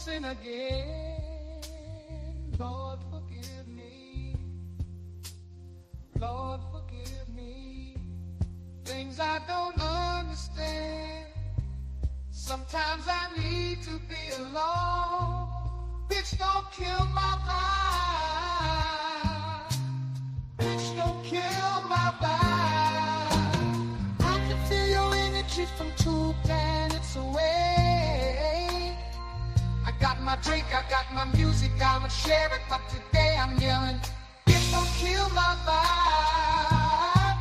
sin again. Lord, forgive me. Lord, forgive me. Things I don't understand. Sometimes I need to be alone. Bitch, don't kill my vibe. Bitch, don't kill my vibe. I can feel your energy from 2 planets away. I got my drink, I got my music, I'ma share it, but today I'm yelling, bitch, don't kill my vibe.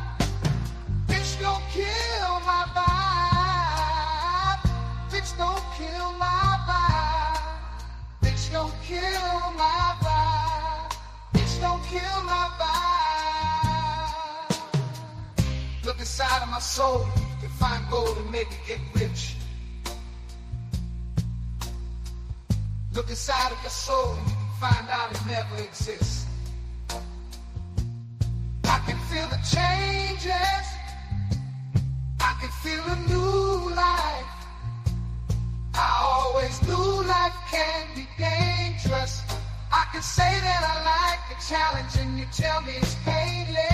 Bitch, don't kill my vibe. Bitch, don't kill my vibe. Bitch, don't kill my vibe. Bitch, don't kill my vibe. Look inside of my soul, to find gold and maybe get rich. Look inside of your soul and you can find out it never exists. I can feel the changes. I can feel a new life. I always knew life can be dangerous. I can say that I like the challenge and you tell me it's painless.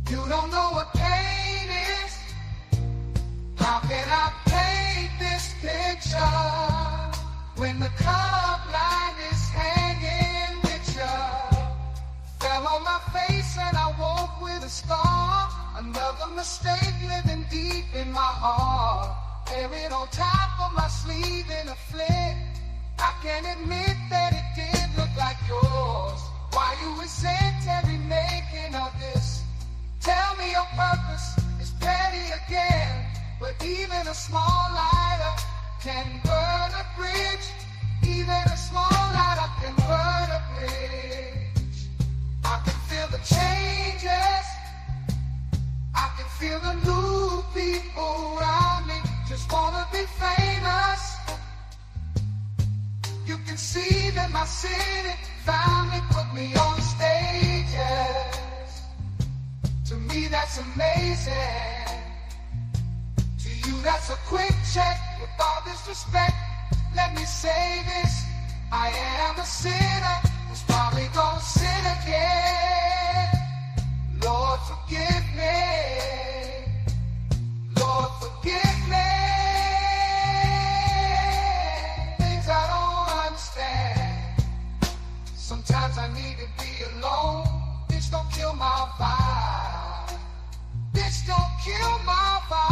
You don't know what pain is. How can I paint this picture when the color blind is hanging with you? Fell on my face and I woke with a scar. Another mistake living deep in my heart. Buried on top of my sleeve in a flip. I can admit that it did look like yours. Why you resent every making of this? Tell me your purpose is petty again. But even a small lighter can burn a bridge. Even a small lighter can burn a bridge. I can feel the changes. I can feel the new people around me. Just wanna be famous. You can see that my city finally put me on stages. To me that's amazing. That's a quick check. With all this respect, let me say this. I am a sinner who's probably gonna sin again. Lord, forgive me. Lord, forgive me. Things I don't understand. Sometimes I need to be alone. Bitch, don't kill my vibe. Bitch, don't kill my vibe.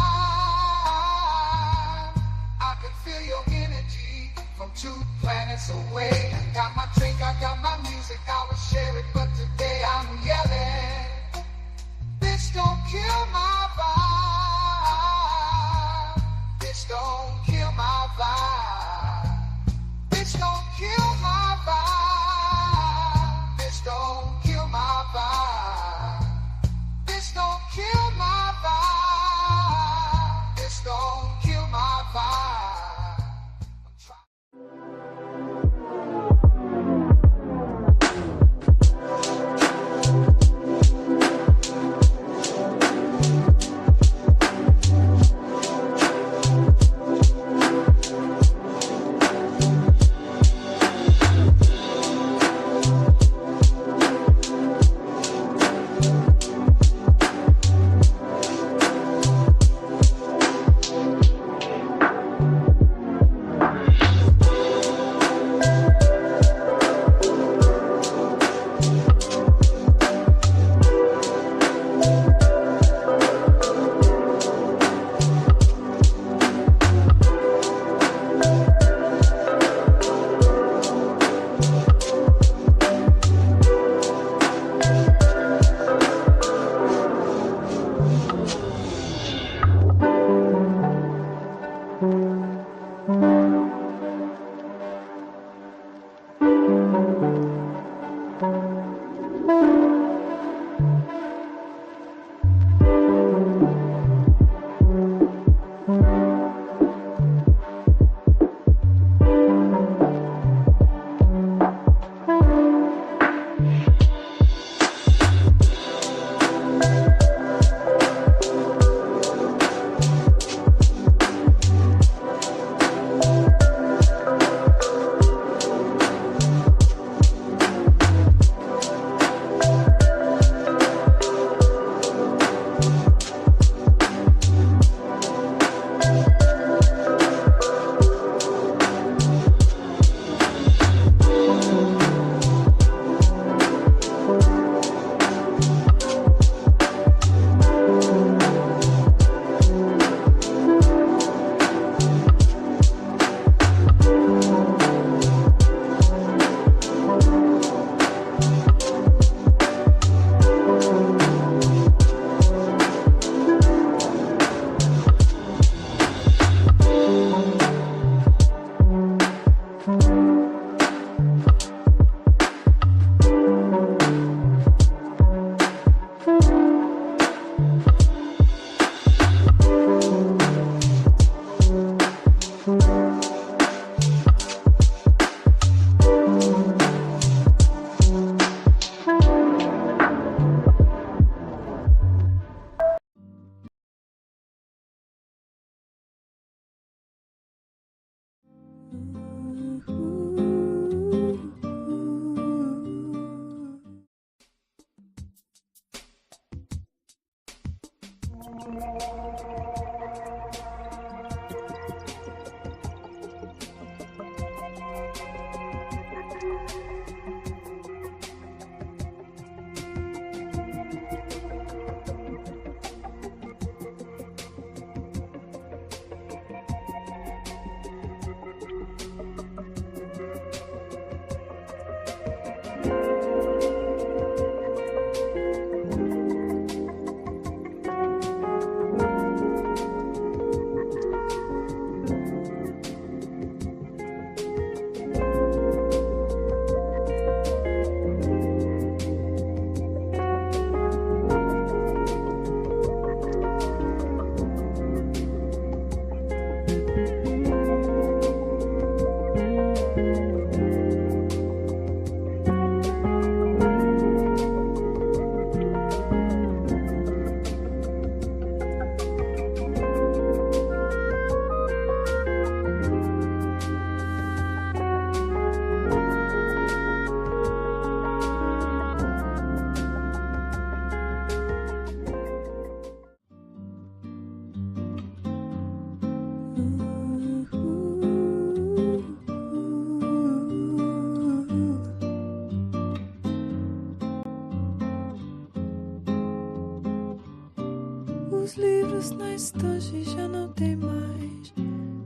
Os livros na estante já não têm mais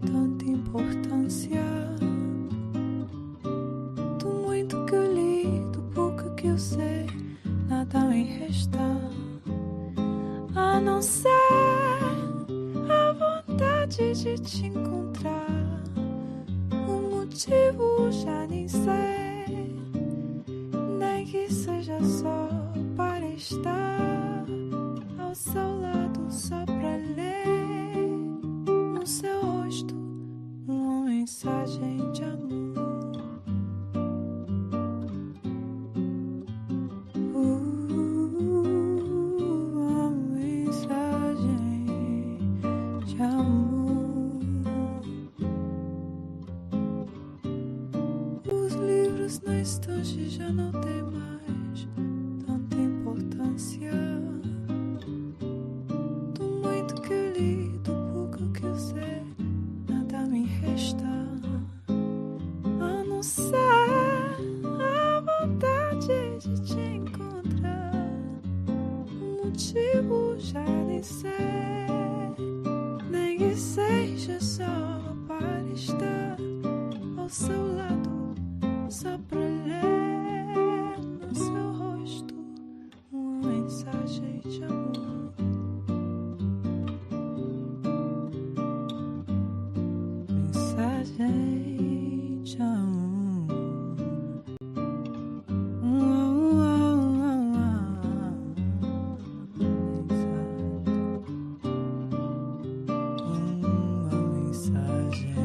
tanta importância. Do muito que eu li, do pouco que eu sei, nada me resta, a não ser a vontade de te encontrar. O motivo já nem sei, nem que seja só para estar ao seu lado, só pra ler no seu rosto uma mensagem de amor. Uma mensagem de amor. Os livros na estante já não têm mais tanta importância. A não ser a vontade de te encontrar. O motivo já nem sei, nem que seja só para estar ao seu lado, só pra ler no seu rosto uma mensagem de amor. Mensagem de amor. Mensagem.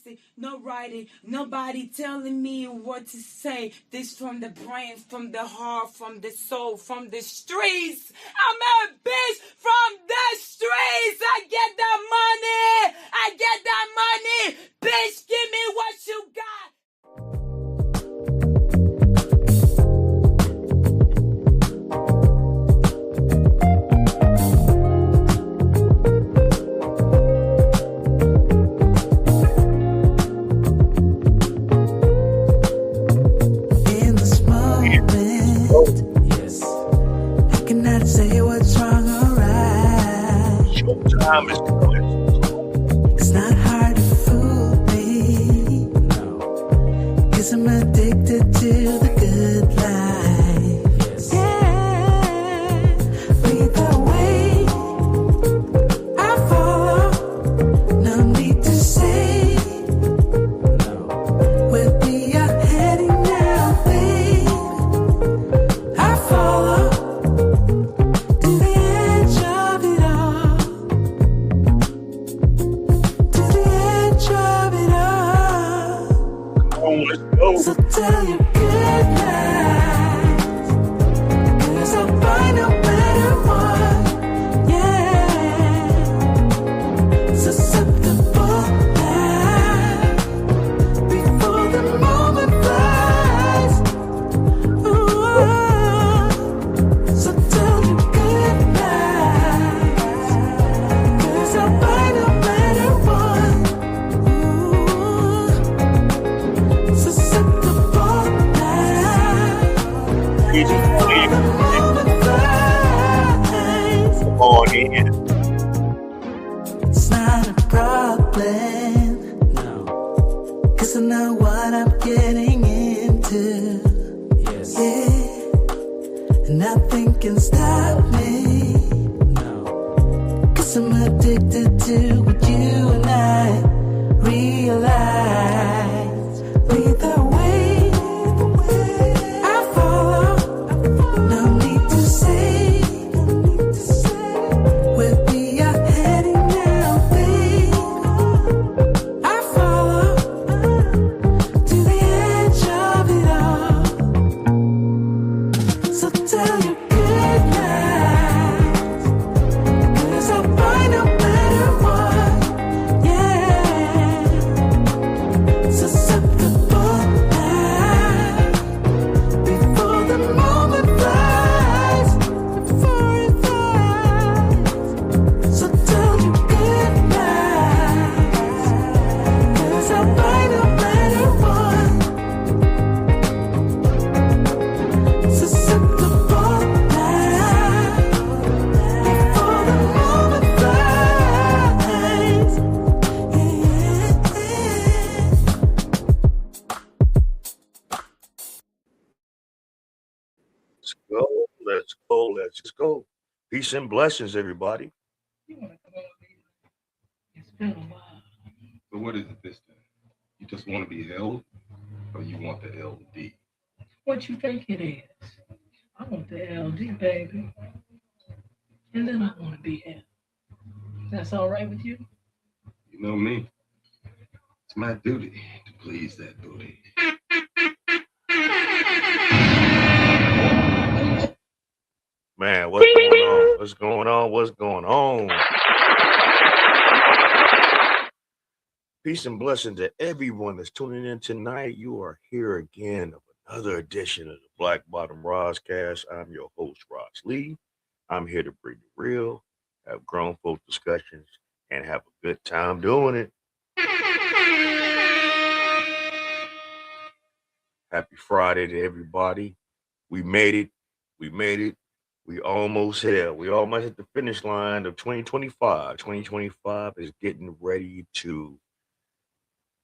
say, no writing, nobody telling me what to say. This from the brain, from the heart, from the soul, from the streets. I'm a bitch from the streets. I get that money. I get that money. Bitch, give me what you got. Say what's wrong or right. Showtime is coming. It's not hard to fool me. No. 'Cause I'm addicted to the good life. Yes. Yeah. Lead the way. I follow. No need to say. No. Where we are heading now, babe. I follow. So tell your good lies, 'cause I'll find a better one, yeah. Susceptible now, before the moment flies. Ooh. So tell your good lies, 'cause I'll find a better one. On in. It's not a problem, no. 'Cause I know what I'm getting into. Yes. Yeah. And nothing can stop me. No. 'Cause I'm addicted to what you and I realize. Lead the way. Let's go. Peace and blessings, everybody. It's been a while. So what is it this time? You just want to be held, or you want the LD? What you think it is? I want the LD, baby. And then I want to be held. That's all right with you? You know me. It's my duty to please that booty. Man, what's going on? What's going on? What's going on? Peace and blessing to everyone that's tuning in tonight. You are here again of another edition of the Black Bottom Roscast. I'm your host, Ross Lee. I'm here to bring the real, have grown folk discussions, and have a good time doing it. Happy Friday to everybody. We made it. We made it. We almost here. We almost hit the finish line of 2025. 2025 is getting ready to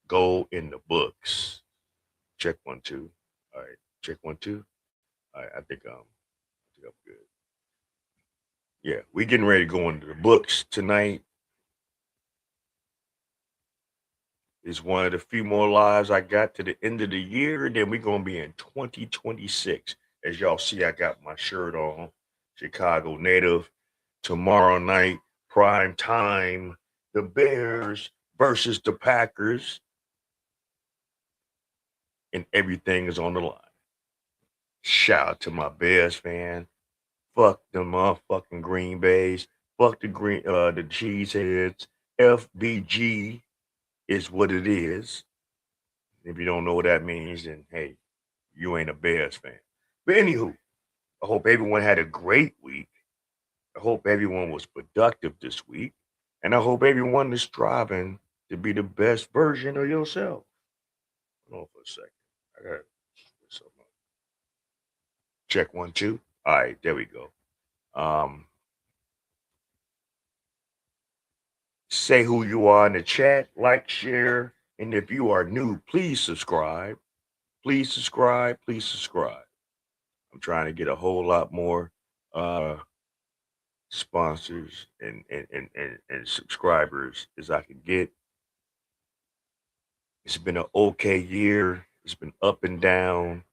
go in the books. Check 1 2. All right. Check 1 2. All right. I think I'm good. Yeah, we getting ready to go into the books tonight. It's one of the few more lives I got to the end of the year. Then we're gonna be in 2026. As y'all see, I got my shirt on. Chicago native. Tomorrow night, prime time, the Bears versus the Packers. and everything is on the line. Shout out to my Bears fan. Fuck the motherfucking Green Bays. Fuck the Cheeseheads. FBG is what it is. If you don't know what that means, then hey, you ain't a Bears fan. But anywho, I hope everyone had a great week. I hope everyone was productive this week. And I hope everyone is striving to be the best version of yourself. Hold on for a second. I got something. Check 1 2. All right, there we go. Um, say who you are in the chat, like, share, and if you are new, please subscribe. Please subscribe. Please subscribe. I'm trying to get a whole lot more uh sponsors and subscribers as I can get. It's been an okay year. It's been up and down.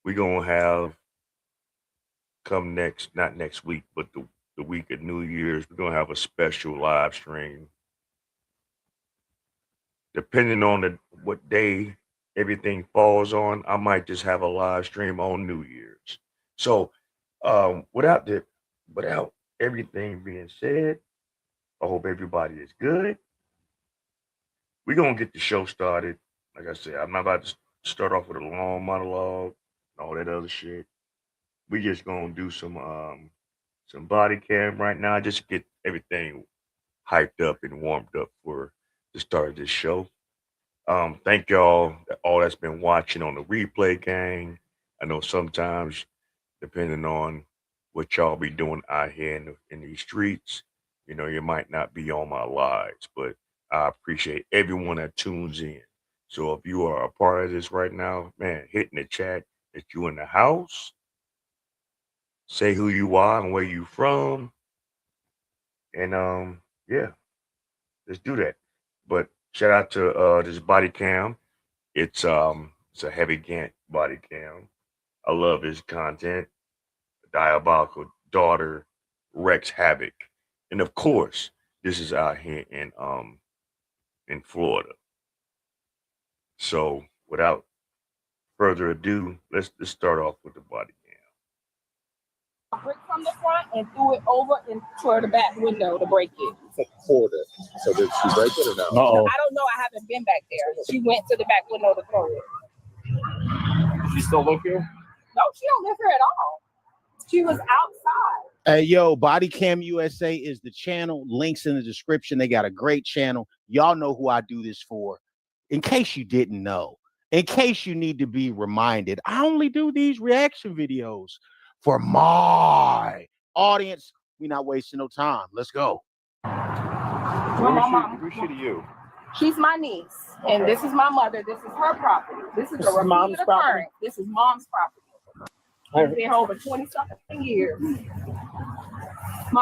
We're gonna have come next, not next week, but the week of New Year's, we're gonna have a special live stream. Depending on what day everything falls on, I might just have a live stream on New Year's. So without everything being said, I hope everybody is good. We're gonna get the show started. Like I said, I'm not about to start off with a long monologue and all that other shit. We just gonna do some body cam right now, just get everything hyped up and warmed up for the start of this show. Thank y'all all that's been watching on the replay gang. I know sometimes, depending on what y'all be doing out here in these streets, you might not be on my lives, but I appreciate everyone that tunes in. So if you are a part of this right now, man, hit in the chat that you in the house, say who you are and where you from, and yeah, let's do that. But shout out to this body cam. It's a heavy Gant body cam. I love his content. Diabolical daughter wreaks havoc. And of course, this is out here in Florida. So without further ado, let's start off with the body Brick from the front and threw it over and toward the back window to break it. Poured it. So did she break it or no? Uh-oh. I don't know. I haven't been back there. She went to the back window to throw it. She still live here? No, she don't live here at all. She was outside. Hey, yo, Body Cam USA is the channel. Links in the description. They got a great channel. Y'all know who I do this for. In case you didn't know, in case you need to be reminded, I only do these reaction videos for my audience. We're not wasting no time. Let's go. Who's she to you? She's my niece, and this is my mother. This is her property. This is a mom's repeated property? occurrence. This is mom's property. She's been here over 20-something years.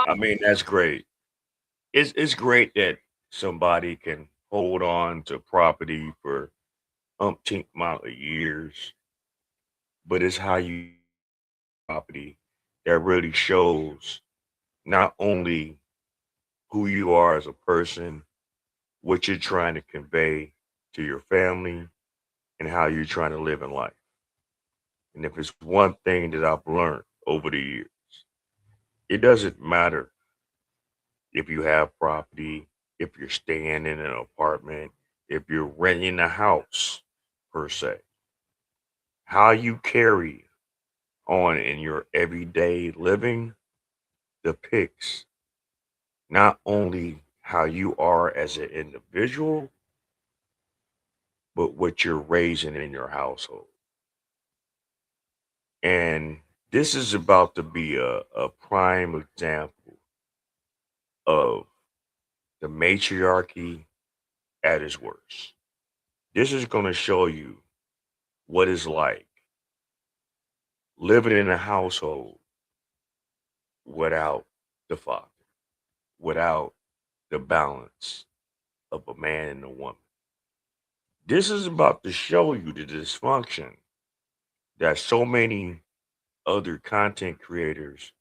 I mean, that's great. It's great that somebody can hold on to property for umpteenth amount of years, but it's how you property that really shows not only who you are as a person, what you're trying to convey to your family, and how you're trying to live in life. And if it's one thing that I've learned over the years, it doesn't matter if you have property, if you're staying in an apartment, if you're renting a house, per se. How you carry on in your everyday living depicts not only how you are as an individual, but what you're raising in your household. And this is about to be a prime example of the matriarchy at its worst. This is going to show you what it's like living in a household without the father, without the balance of a man and a woman. This is about to show you the dysfunction that so many other content creators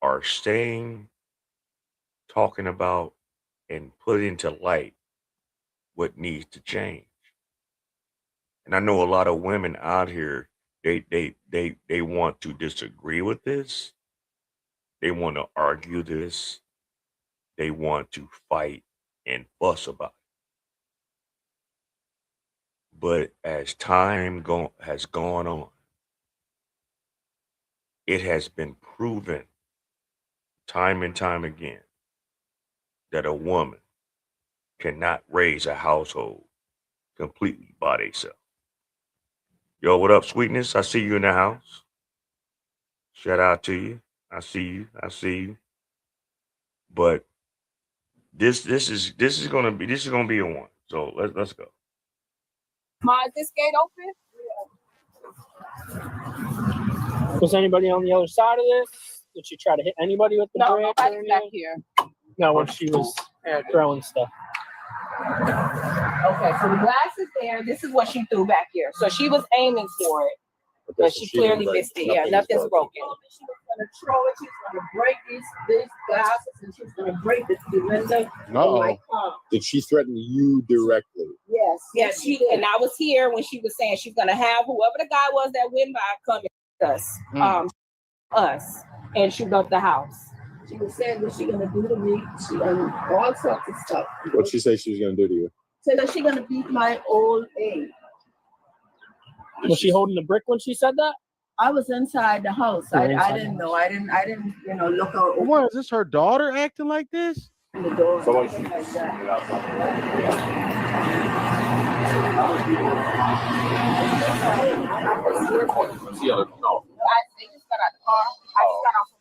are saying, talking about, and put into light what needs to change. And I know a lot of women out here, they want to disagree with this. They want to argue this. They want to fight and fuss about it. But as has gone on, it has been proven time and time again that a woman cannot raise a household completely by themselves. Yo, what up, sweetness? I see you in the house. Shout out to you. I see you. I see you. But this is gonna be a one. So let's go. Ma, is this gate open? Was anybody on the other side of this? Did she try to hit anybody with the No, brick? nobody's back here. No, when she was throwing stuff. Okay, so the glass is there. This is what she threw back here. So she was aiming for it, but she clearly missed it. Yeah, nothing's broken. She was gonna throw it. She's gonna break these glasses, and she's gonna break the window. Did she threaten you directly? Yes. Yes, she did. And I was here when she was saying she's gonna have whoever the guy was that went by come and us and shoot up the house. She was saying what she gonna do to me. She all sorts of stuff. What'd she say she was going to do to you? Said that she gonna beat my old age. Was she holding the brick when she said that? I was inside the house. I didn't know. I didn't look out What is this? Her daughter acting like this? the door. Someone Like shoots that. it outside. What's the other? No. They just got out the car. I just got off from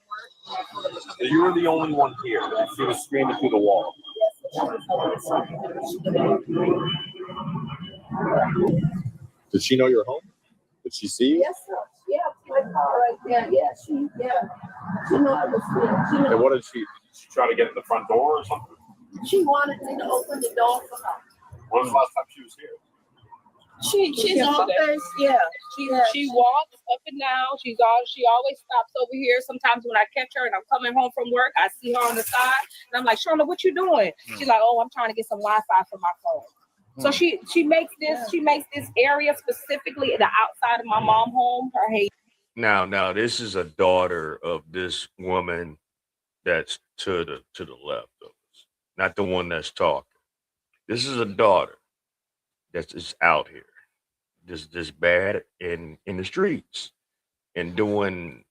work. So you were the only one here. She was screaming through the wall. Did she know you're home? Did she see you? Yes, sir. Yeah, my car right there. Yeah, she know I was here. She And know. what did she try to get in the front door or something? She wanted me to open the door for her. When was the last time she was here? She's always, She walks up and down. She always stops over here. Sometimes when I catch her and I'm coming home from work, I see her on the side and I'm like, Shonda, what you doing? She's like, oh, I'm trying to get some Wi-Fi for my phone. So she makes this area specifically the outside of my mom's home her hate. Now this is a daughter of this woman that's to the left of us, not the one that's talking. This is a daughter that's just out here, just bad in the streets and doing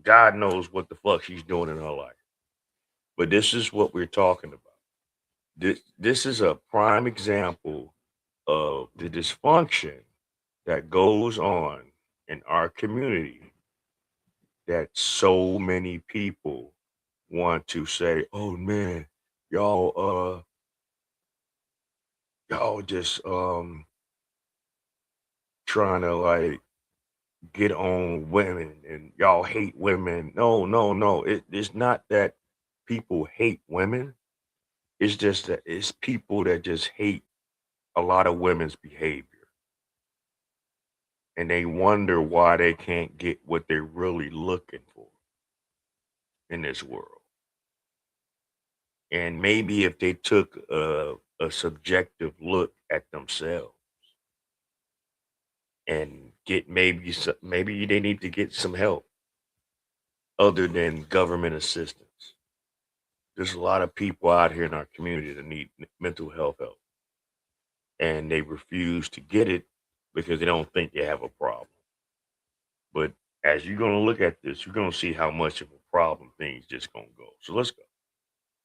God knows what the fuck she's doing in her life. But this is what we're talking about. This is a prime example of the dysfunction that goes on in our community that so many people want to say, oh man, y'all just trying to like get on women and y'all hate women. No. It's not that people hate women. It's just that it's people that just hate a lot of women's behavior. And they wonder why they can't get what they're really looking for in this world. And maybe if they took a subjective look at themselves and get maybe they need to get some help other than government assistance. There's a lot of people out here in our community that need mental health help, and they refuse to get it because they don't think they have a problem. But as you're gonna look at this, you're gonna see how much of a problem things just gonna go. So let's go.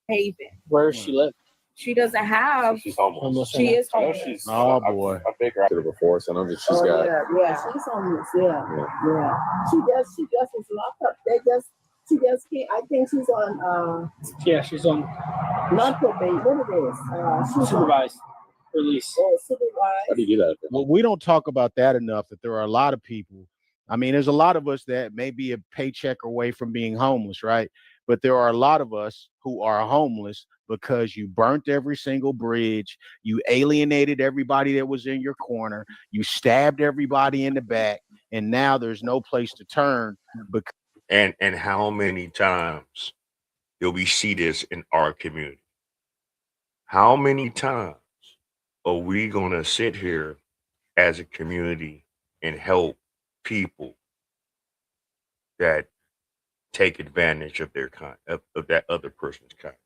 Haven. Where does she live? She doesn't have. She's homeless. She is I know homeless. she's. Oh, boy. I've been her before, so I know that she's got. she's homeless. Yeah. She just was locked up. She just can't. I think she's on Yeah, she's on not probation. What it is? She's supervised release. supervised. How do you do that? Well, we don't talk about that enough, that there are a lot of people. I mean, there's a lot of us that may be a paycheck away from being homeless, right? But there are a lot of us who are homeless because you burnt every single bridge, you alienated everybody that was in your corner, you stabbed everybody in the back, and now there's no place to turn. And how many times do we see this in our community? How many times are we gonna sit here as a community and help people that take advantage of their of that other person's kindness.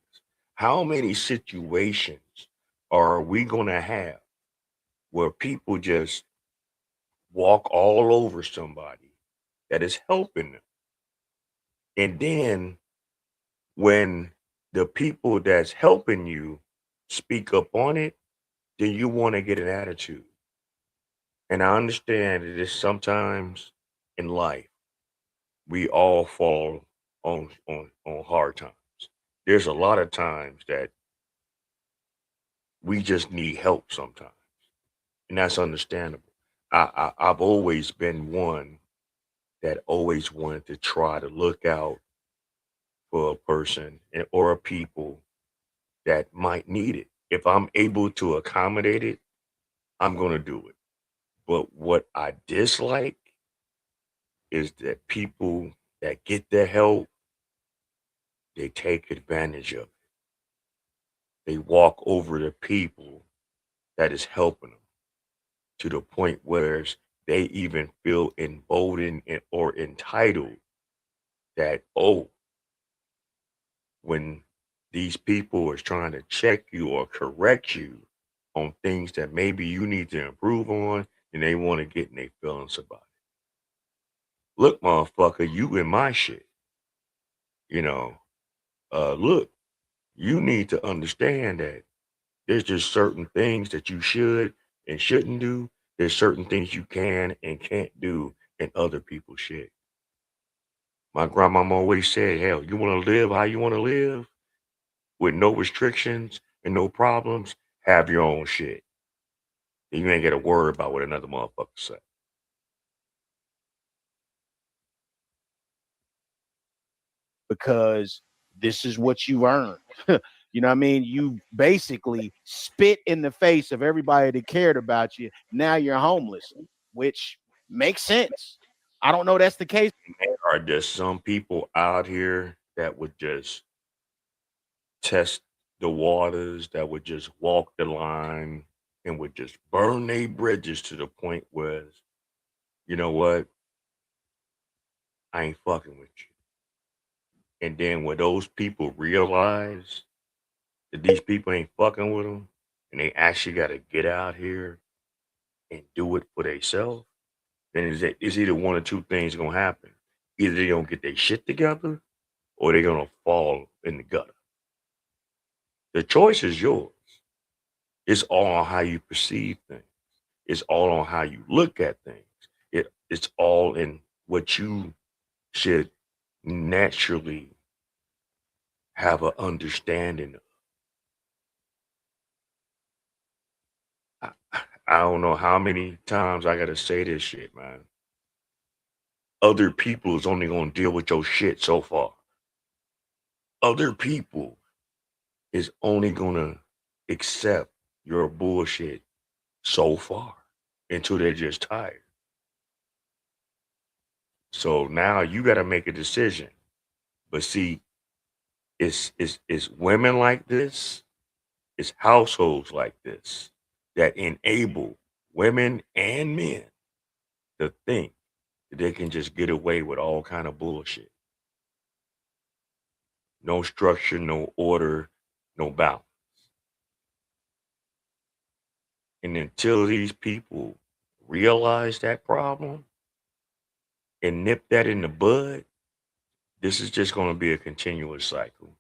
How many situations are we gonna have where people just walk all over somebody that is helping them? And then when the people that's helping you speak up on it, then you want to get an attitude. And I understand that it's sometimes in life we all fall on hard times. There's a lot of times that we just need help sometimes, and that's understandable. I've always been one that always wanted to try to look out for a person or a people that might need it. If I'm able to accommodate it, I'm going to do it. But what I dislike is that people that get the help, they take advantage of it. They walk over the people that is helping them to the point where they even feel emboldened or entitled that, oh, when these people are trying to check you or correct you on things that maybe you need to improve on, and they want to get in their feelings about it. Look, motherfucker, you in my shit. You know, look, you need to understand that there's just certain things that you should and shouldn't do. There's certain things you can and can't do in other people's shit. My grandmama always said, hell, you want to live how you want to live with no restrictions and no problems, have your own shit. You ain't got to worry about what another motherfucker say. Because this is what you earned. You know what I mean? You basically spit in the face of everybody that cared about you. Now you're homeless, which makes sense. I don't know that's the case. There are just some people out here that would just test the waters, that would just walk the line and would just burn their bridges to the point where, you know what, I ain't fucking with you. And then when those people realize that these people ain't fucking with them and they actually got to get out here and do it for themselves, then it's either one or two things going to happen. Either they don't get their shit together or they're going to fall in the gutter. The choice is yours. It's all on how you perceive things. It's all on how you look at things. It's all in what you should naturally have an understanding of. I don't know how many times I gotta say this shit, man. Other people is only gonna deal with your shit so far. Other people is only gonna accept your bullshit so far until they're just tired. So now you gotta make a decision. But see, it's women like this, it's households like this that enable women and men to think that they can just get away with all kind of bullshit. No structure, no order, no balance. And until these people realize that problem and nip that in the bud, this is just going to be a continuous cycle.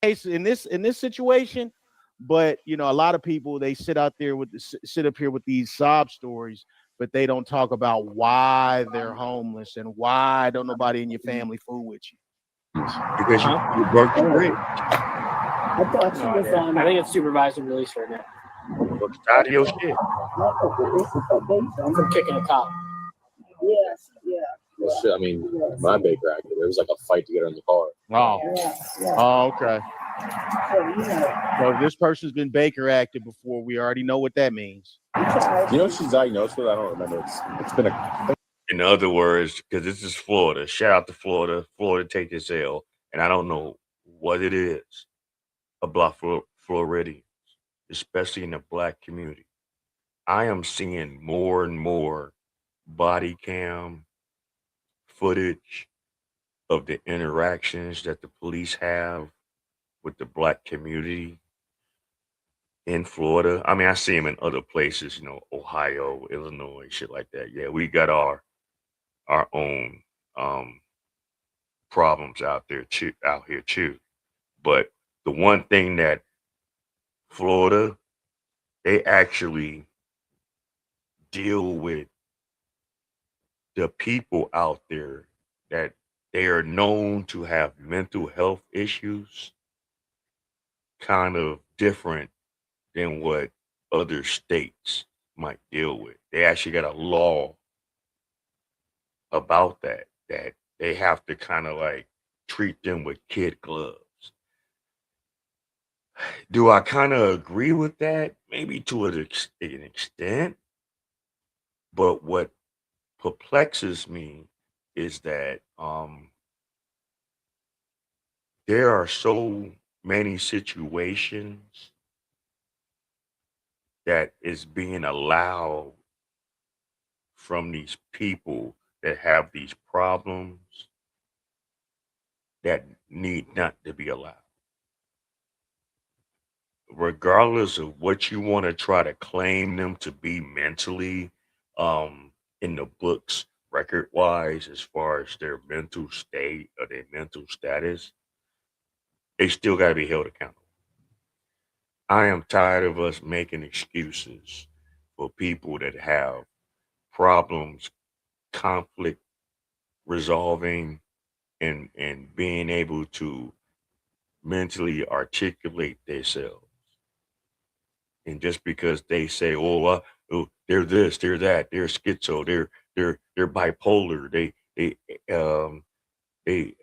In this situation, but you know, a lot of people they sit up here with these sob stories, but they don't talk about why they're homeless and why don't nobody in your family fool with you. Because you work the bridge. I thought she was on. I think it's supervised and released right now. Look out of your shit. From kicking a cop. Yes, yeah. Well, shit, I mean, my Baker acted, there was like a fight to get her in the car. Oh, oh, okay. So if this person's been Baker acted before, we already know what that means. You know what she's diagnosed with? I don't remember. It's been a. In other words, because this is Florida, shout out to Florida. Florida take this L, and I don't know what it is about Floridians, especially in the black community. I am seeing more and more body cam footage of the interactions that the police have with the black community in Florida. I mean, I see them in other places, Ohio, Illinois, shit like that. Yeah, we got our own um, problems out here too. But the one thing that Florida, they actually deal with the people out there that they are known to have mental health issues kind of different than what other states might deal with. They actually got a law about that they have to kind of like treat them with kid gloves. Do I kind of agree with that? Maybe to an extent, but what perplexes me is that there are so many situations that is being allowed from these people that have these problems that need not to be allowed. Regardless of what you want to try to claim them to be mentally, in the books, record wise, as far as their mental state or their mental status, they still got to be held accountable. I am tired of us making excuses for people that have problems, conflict resolving, and being able to mentally articulate themselves. And just because they say, "Oh, they're this, they're that, they're schizo, they're bipolar, um they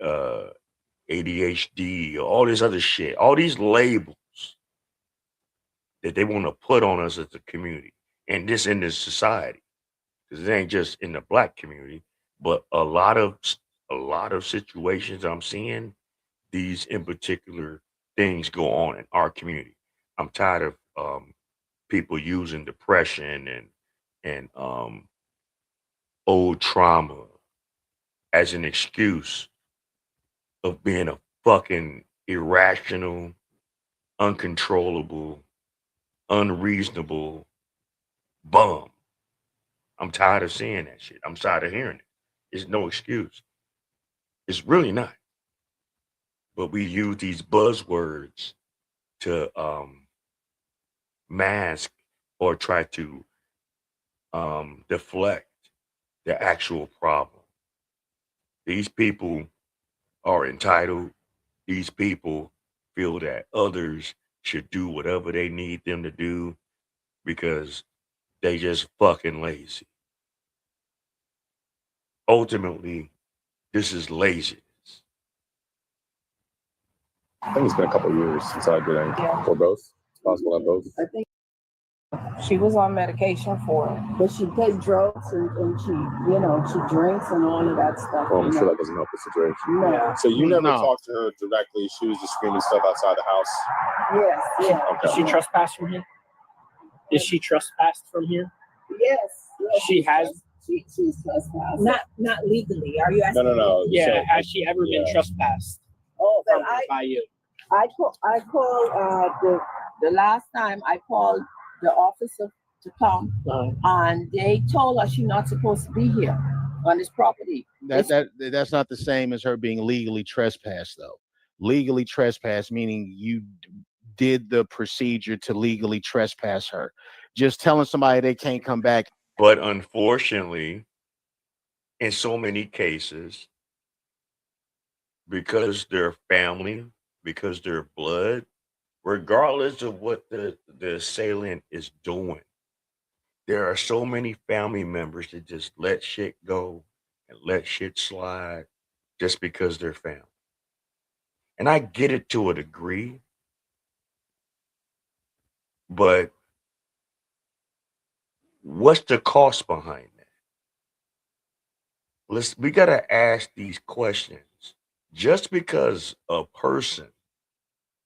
ADHD, all this other shit, all these labels that they want to put on us as a community and this in this society, because it ain't just in the black community, but a lot of situations I'm seeing these in particular things go on in our community. I'm tired of people using depression and old trauma as an excuse of being a fucking irrational, uncontrollable, unreasonable bum. I'm tired of seeing that shit. I'm tired of hearing it. It's no excuse. It's really not. But we use these buzzwords to mask or try to deflect the actual problem. These people are entitled. These people feel that others should do whatever they need them to do because they just fucking lazy. Ultimately, this is laziness. I think it's been a couple of years since I did anything. Yeah. Or both. It's possible that both. I think, She was on medication for it. but she take drugs and she, she drinks and all of that stuff. Well, I'm sure that doesn't help the situation. No. So you never No. talked to her directly. She was just screaming stuff outside the house. Yes, yeah. Okay. Did she trespass from here? Is she trespassed from here? Yes. She has. She's trespassed. Not legally. Are you asking? No. Yeah. So, Has she ever been trespassed Oh, but by you? I called the last time I called the officer to come, and they told her she's not supposed to be here on this property. That's not the same as her being legally trespassed, though. Legally trespassed meaning you did the procedure to legally trespass her. Just telling somebody they can't come back. But unfortunately, in so many cases, because they're family, because they're blood, regardless of what the assailant is doing, there are so many family members that just let shit go and let shit slide just because they're family. And I get it to a degree, but what's the cost behind that? We gotta ask these questions. Just because a person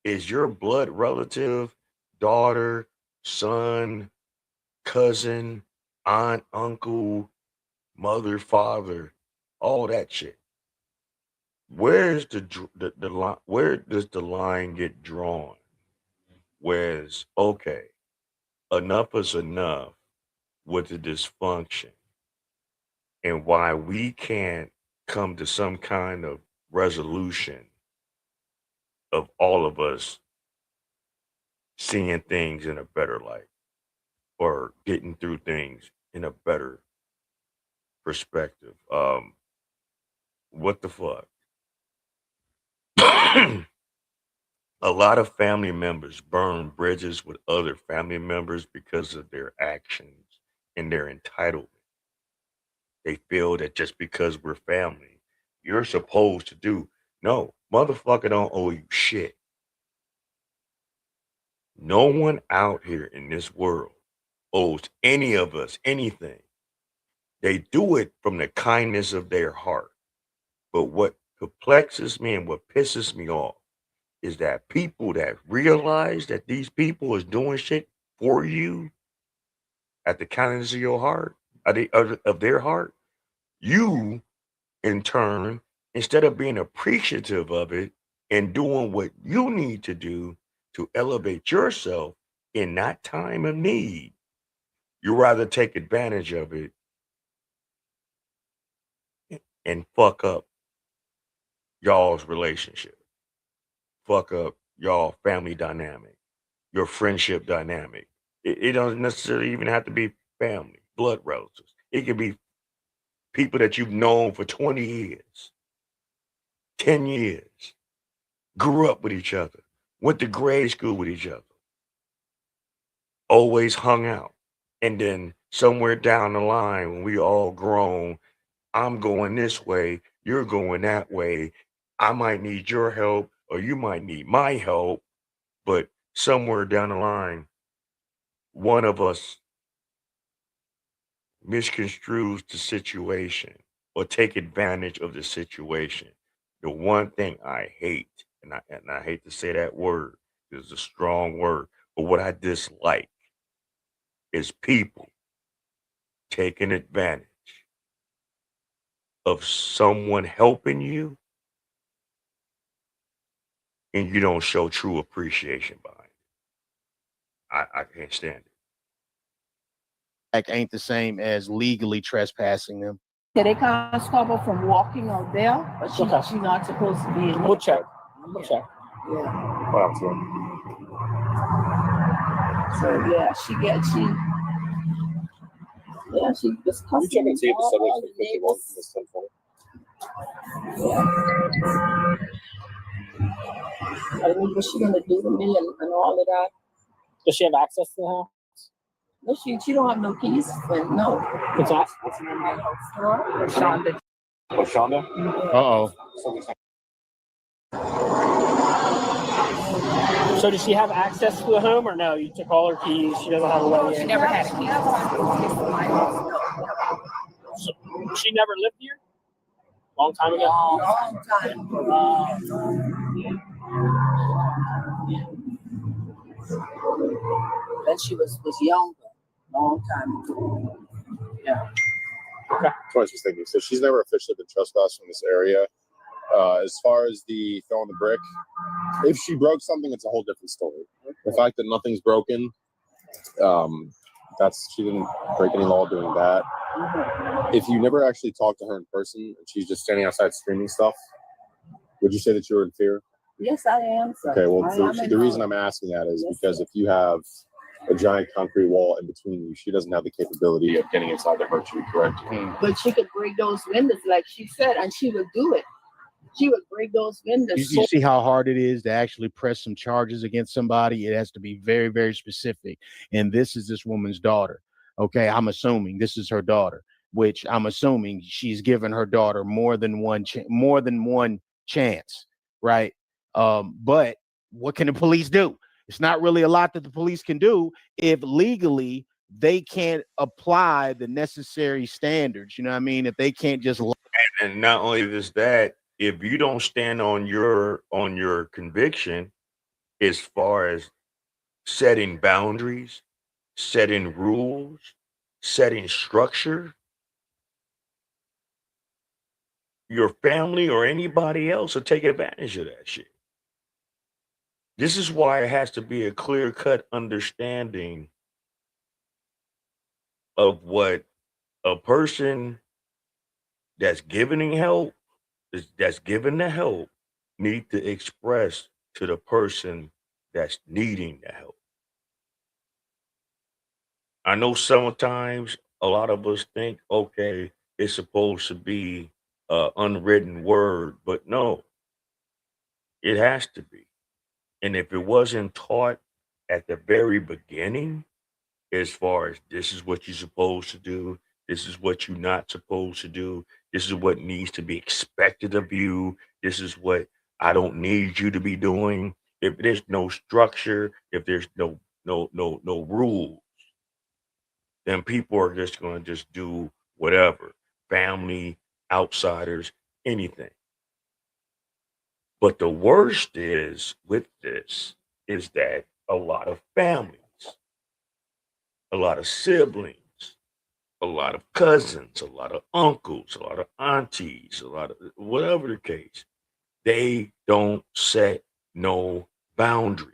is your blood relative, daughter, son, cousin, aunt, uncle, mother, father, all that shit. Where's the line? Where does the line get drawn? Where's okay, enough is enough with the dysfunction, and why we can't come to some kind of resolution of all of us seeing things in a better light or getting through things in a better perspective. What the fuck? A lot of family members burn bridges with other family members because of their actions and their entitlement. They feel that just because we're family, you're supposed to do. No, motherfucker don't owe you shit. No one out here in this world owes any of us anything. They do it from the kindness of their heart. But what perplexes me and what pisses me off is that people that realize that these people is doing shit for you at the kindness of your heart, of their heart, you in turn, instead of being appreciative of it and doing what you need to do to elevate yourself in that time of need, you rather take advantage of it and fuck up y'all's relationship, fuck up y'all family dynamic, your friendship dynamic. It doesn't necessarily even have to be family, blood relatives. It could be people that you've known for 20 years, 10 years, grew up with each other, went to grade school with each other, always hung out. And then somewhere down the line, when we all grown, I'm going this way, you're going that way. I might need your help or you might need my help. But somewhere down the line, one of us misconstrues the situation or take advantage of the situation. The one thing I hate, and I hate to say that word, it's a strong word, but what I dislike is people taking advantage of someone helping you and you don't show true appreciation behind it. I can't stand it. Like ain't the same as legally trespassing them. Yeah, they can't stop her from walking out there, but she's not supposed to be in We'll check. We'll check. Yeah. What else? So yeah, she was You cussing. check and see if the all subject the is 51 neighbors. from this 1020. I mean, what's she gonna do to me and all of that? Does she have access to the house? No, she don't have no keys. But no. What's that? What's the name of that house? Shonda. Oh, Shonda? Uh-oh. So does she have access to the home or no? You took all her keys. She doesn't have a way in. She never had a key. So she never lived here? Long time ago? Long time. Then she was younger. Long time ago. Yeah. Okay. That's what I was thinking. So she's never officially been trespassed from this area. As far as the throwing the brick, if she broke something, it's a whole different story. The fact that nothing's broken, she didn't break any law doing that. If you never actually talked to her in person and she's just standing outside screaming stuff, would you say that you're in fear? Yes, I am. Sir. Okay, well, the reason I'm asking that is because if you have a giant concrete wall in between you, she doesn't have the capability of getting inside to hurt you, correct? But she could break those windows, like she said, and she would do it. She would break those windows. You see how hard it is to actually press some charges against somebody? It has to be very, very specific. And this is this woman's daughter. Okay, I'm assuming this is her daughter, which I'm assuming she's given her daughter more than one chance, right? But what can the police do? It's not really a lot that the police can do if legally they can't apply the necessary standards. You know what I mean? If they can't just and not only is that, if you don't stand on your conviction as far as setting boundaries, setting rules, setting structure, your family or anybody else will take advantage of that shit. This is why it has to be a clear-cut understanding of what a person that's giving help, that's given the help, need to express to the person that's needing the help. I know sometimes a lot of us think, okay, it's supposed to be a unwritten word, but no, it has to be. And if it wasn't taught at the very beginning, as far as this is what you're supposed to do, this is what you're not supposed to do, this is what needs to be expected of you, this is what I don't need you to be doing. If there's no structure, if there's no rule, then people are just going to just do whatever. Family, outsiders, anything. But the worst is with this is that a lot of families, a lot of siblings, a lot of cousins, a lot of uncles, a lot of aunties, a lot of whatever the case, they don't set no boundaries.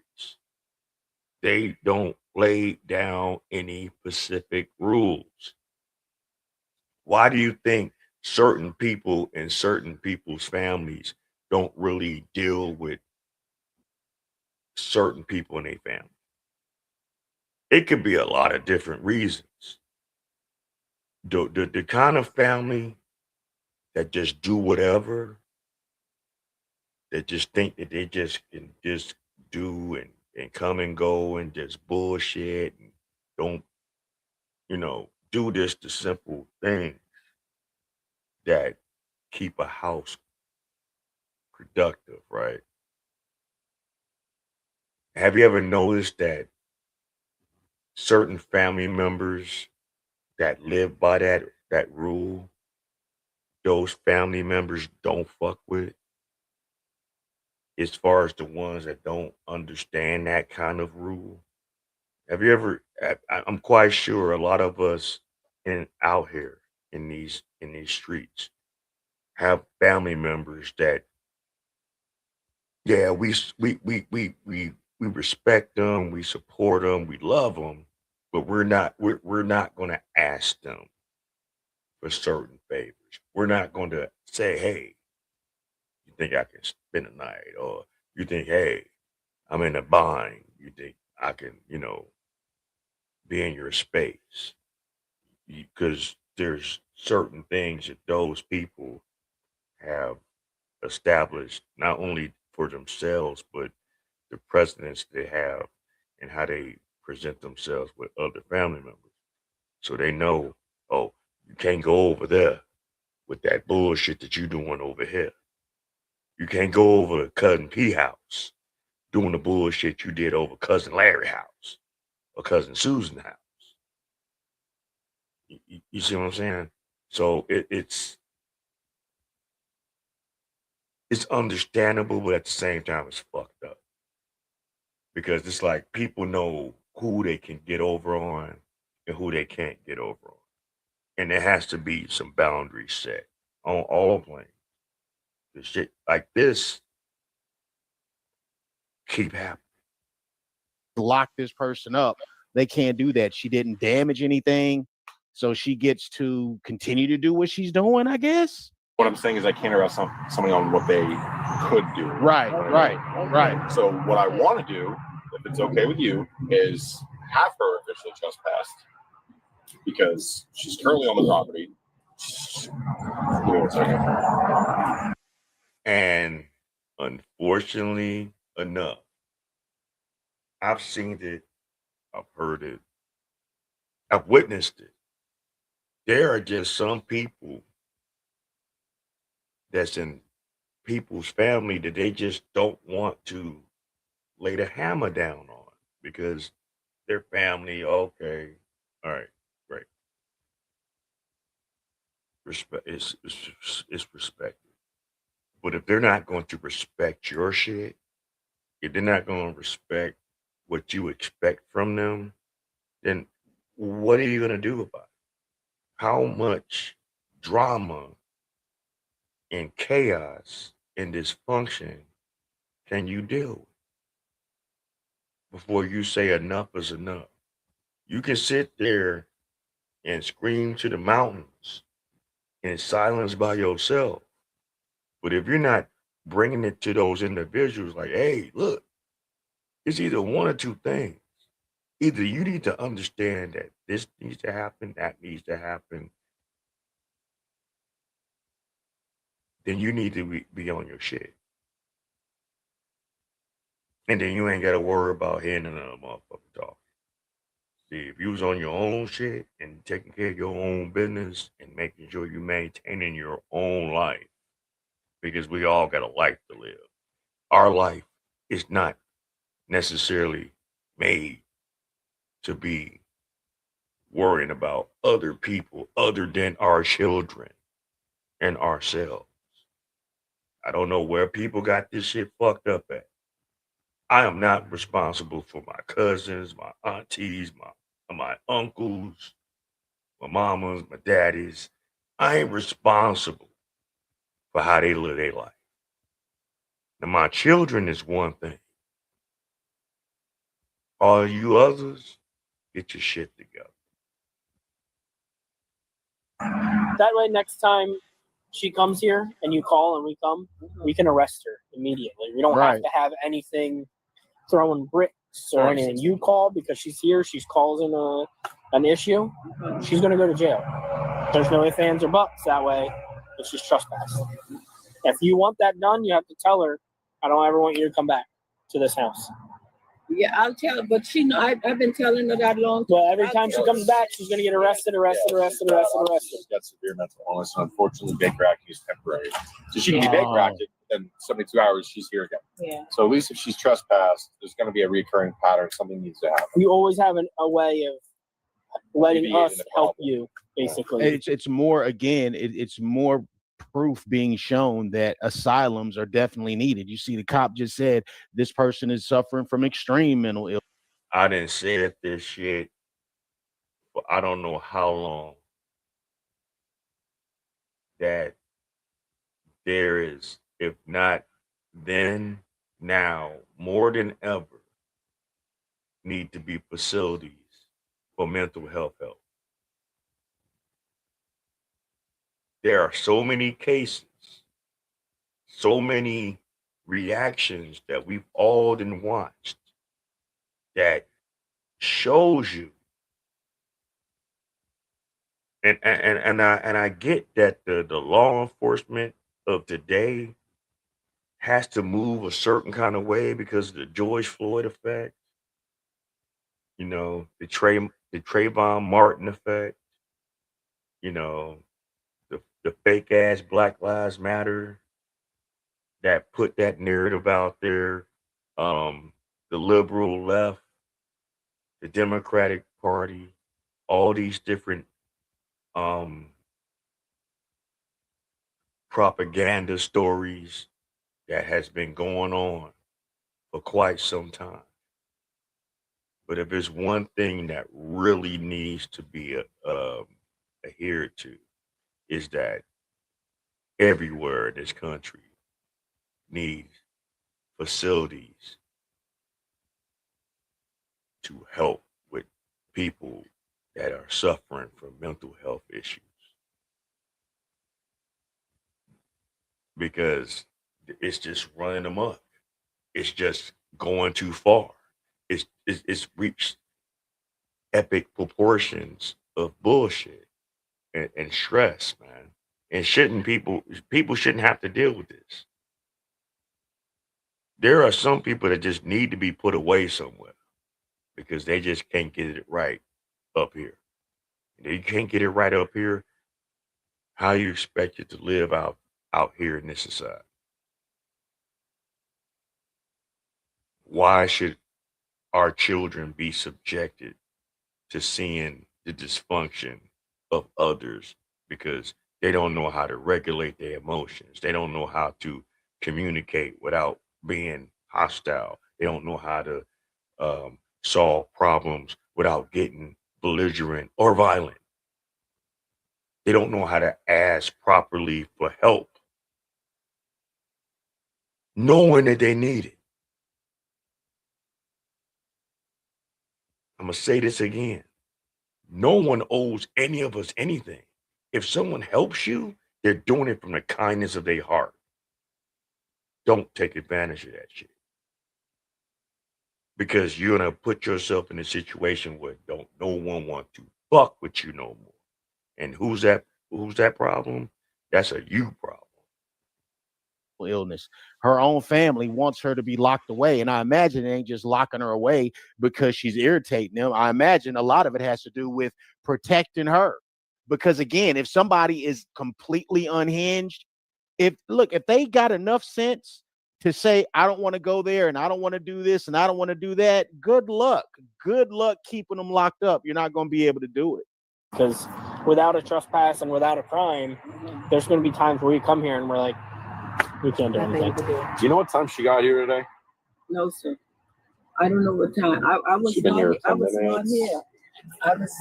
They don't lay down any specific rules. Why do you think certain people and certain people's families don't really deal with certain people in their family? It could be a lot of different reasons. The kind of family that just do whatever, that just think that they just can just do and come and go and just bullshit and don't, do this the simple thing that keep a house productive, right? Have you ever noticed that certain family members that live by that rule, those family members don't fuck with, as far as the ones that don't understand that kind of rule? Have you ever? I'm quite sure a lot of us out here in these streets have family members that, yeah, we respect them, we support them, we love them, but we're not going to ask them for certain favors. We're not going to say, hey, you think I can spend a night, or you think, hey, I'm in a bind, you think I can, be in your space, because there's certain things that those people have established not only for themselves but the precedents they have and how they present themselves with other family members. So they know, oh, you can't go over there with that bullshit that you doing over here. You can't go over to cousin P house doing the bullshit you did over cousin Larry house or cousin Susan house. You see what I'm saying? So it's understandable, but at the same time, it's fucked up because it's like people know who they can get over on and who they can't get over on, and there has to be some boundaries set on all planes. The shit like this keep happening. Lock this person up. They can't do that. She didn't damage anything, so she gets to continue to do what she's doing, I guess. What I'm saying is I can't arrest somebody on what they could do. Right. So what I want to do, if it's okay with you, is have her officially trespassed because she's currently on the property. Give me 1 second. And unfortunately enough, I've seen it, I've heard it, I've witnessed it. There are just some people that's in people's family that they just don't want to lay the hammer down on because their family, okay, all right, great. Respect is respected. But if they're not going to respect your shit, if they're not going to respect what you expect from them, then what are you going to do about it? How much drama and chaos and dysfunction can you deal with before you say enough is enough? You can sit there and scream to the mountains in silence by yourself. But if you're not bringing it to those individuals, like, hey, look, it's either one or two things. Either you need to understand that this needs to happen, that needs to happen, then you need to be on your shit. And then you ain't got to worry about hearing another motherfucker talk. See, if you was on your own shit and taking care of your own business and making sure you maintaining your own life, because we all got a life to live. Our life is not necessarily made to be worrying about other people other than our children and ourselves. I don't know where people got this shit fucked up at. I am not responsible for my cousins, my aunties, my uncles, my mamas, my daddies. I ain't responsible for how they live their life. Now, my children is one thing. All you others, get your shit together. That way, next time she comes here and you call and we come, we can arrest her immediately. We don't have to have anything throwing bricks or anything. You call because she's here, she's causing an issue, she's going to go to jail. There's no ifs, ands, or buts that way. It's just trespass. If you want that done, you have to tell her, I don't ever want you to come back to this house. Yeah, I'll tell her, but she know I've been telling her that long time. Well, every time she comes back, she's going to get arrested. She's got severe mental illness, and unfortunately, Baker Act is temporary. So she can be Baker Acted, and 72 hours, she's here again. Yeah. So at least if she's trespassed, there's going to be a recurring pattern. Something needs to happen. You always have a way of letting us help you, basically. It's more, again, it's more proof being shown that asylums are definitely needed. You see, the cop just said this person is suffering from extreme mental illness. I didn't say this shit for I don't know how long, that there is, if not then, now, more than ever, need to be facilities for mental health help. There are so many cases, so many reactions that we've all been watched that shows you. And I get that the law enforcement of today has to move a certain kind of way because of the George Floyd effect, you know, the Trayvon Martin effect, you know, the fake ass Black Lives Matter that put that narrative out there, the liberal left, the Democratic Party, all these different propaganda stories that has been going on for quite some time. But if there's one thing that really needs to be adhered to, is that everywhere in this country needs facilities to help with people that are suffering from mental health issues. Because it's just running amok. It's just going too far. It's reached epic proportions of bullshit and stress, man. And people shouldn't have to deal with this. There are some people that just need to be put away somewhere because they just can't get it right up here. And if you can't get it right up here, how you expect it to live out here in this society? Why should our children be subjected to seeing the dysfunction of others because they don't know how to regulate their emotions? They don't know how to communicate without being hostile. They don't know how to solve problems without getting belligerent, or violent. They don't know how to ask properly for help, knowing that they need it. I'm going to say this again. No one owes any of us anything. If someone helps you, they're doing it from the kindness of their heart. Don't take advantage of that shit. Because you're going to put yourself in a situation where no one wants to fuck with you no more. And who's that problem? That's a you problem. Illness. Her own family wants her to be locked away. And I imagine it ain't just locking her away because she's irritating them. I imagine a lot of it has to do with protecting her. Because again, if somebody is completely unhinged, if they got enough sense to say, I don't want to go there and I don't want to do this and I don't want to do that, good luck. Good luck keeping them locked up. You're not going to be able to do it. Because without a trespass and without a crime, there's going to be times where we come here and we're like, we can't do anything. Do you know what time she got here today? No, sir. I don't know what time. I was not here. I was not here. I was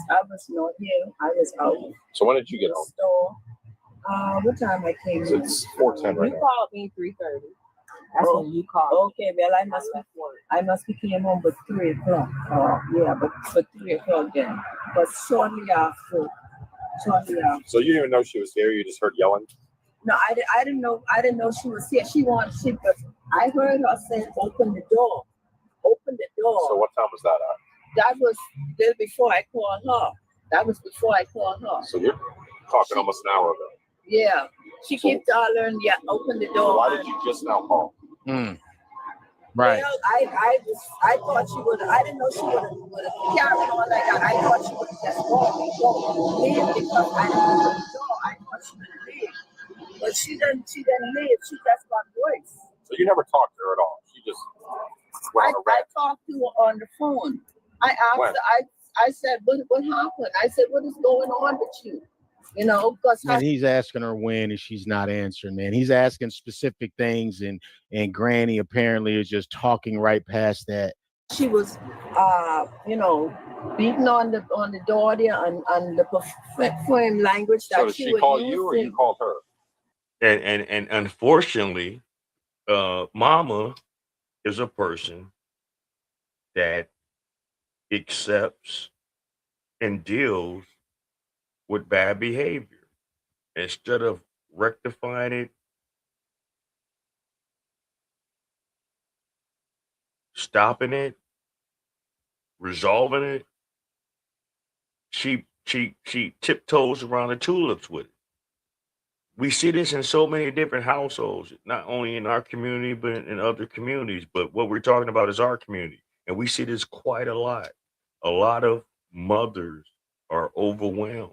not here. I was out. So when did you get home? Store. What time I came? It's 4:10 right now. You called me 3:30. That's when you called. Okay, well I must be came home but 3 o'clock. Yeah, but 3 o'clock then. But shortly after. So you didn't even know she was here. You just heard yelling. No, I didn't know. I didn't know she was here. But I heard her say, "Open the door, open the door." So what time was that at? That was before I called her. That was before I called her. So you're talking almost an hour ago. Yeah, she kept hollering, "Yeah, open the door." Why did you just now call? Right. Well, I thought she would. I didn't know she would have carried on like that. I thought she would have just leave because I didn't open the door. I thought she would leave. But she didn't leave. She just got voice. So you never talked to her at all. She just went on a rant. I talked to her on the phone. I asked her, I said, what happened? I said, what is going on with you? You know, because he's asking her when and she's not answering, man. He's asking specific things and Granny apparently is just talking right past that. She was beating on the door there and the poem language that so did she call you or you called her? And unfortunately, Mama is a person that accepts and deals with bad behavior instead of rectifying it, stopping it, resolving it. She tiptoes around the tulips with it. We see this in so many different households, not only in our community, but in other communities. But what we're talking about is our community. And we see this quite a lot. A lot of mothers are overwhelmed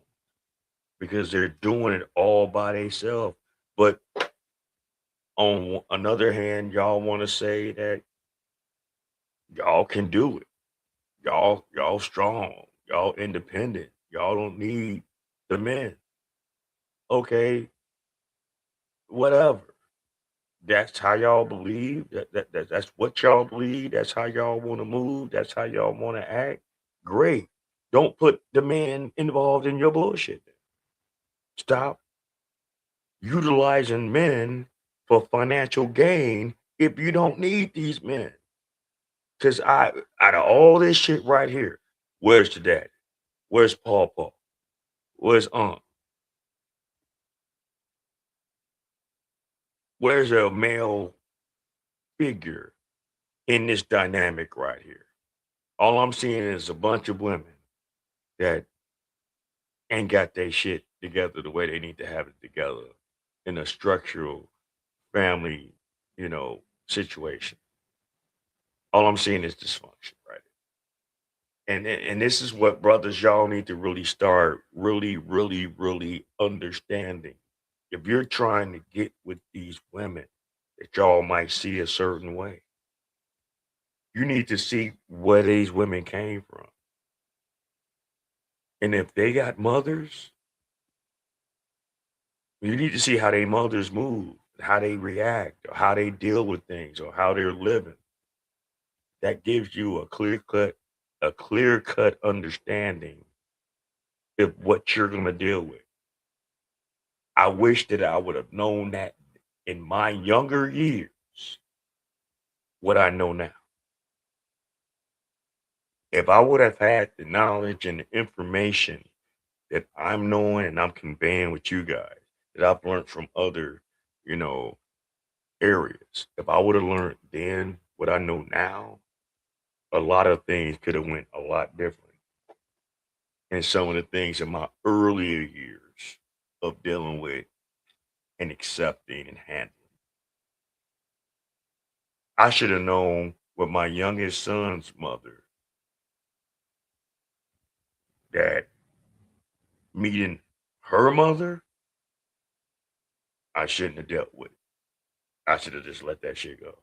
because they're doing it all by themselves. But on another hand, y'all want to say that y'all can do it. Y'all strong. Y'all independent. Y'all don't need the men. Okay. Whatever. That's how y'all believe. That's what y'all believe. That's how y'all want to move. That's how y'all want to act. Great. Don't put the man involved in your bullshit. Stop utilizing men for financial gain if you don't need these men. Because out of all this shit right here, where's the daddy? Where's Paw? Where's Aunt? Where's a male figure in this dynamic right here? All I'm seeing is a bunch of women that ain't got their shit together the way they need to have it together in a structural family, situation. All I'm seeing is dysfunction, right? And this is what brothers y'all need to really start really understanding. If you're trying to get with these women that y'all might see a certain way, you need to see where these women came from. And if they got mothers, you need to see how their mothers move, how they react, or how they deal with things, or how they're living. That gives you a clear cut understanding if what you're gonna deal with. I wish that I would have known that in my younger years, what I know now. If I would have had the knowledge and the information that I'm knowing and I'm conveying with you guys, that I've learned from other, you know, areas. If I would have learned then what I know now, a lot of things could have went a lot different. And some of the things in my earlier years of dealing with and accepting and handling. I should have known with my youngest son's mother that meeting her mother, I shouldn't have dealt with it. I should have just let that shit go.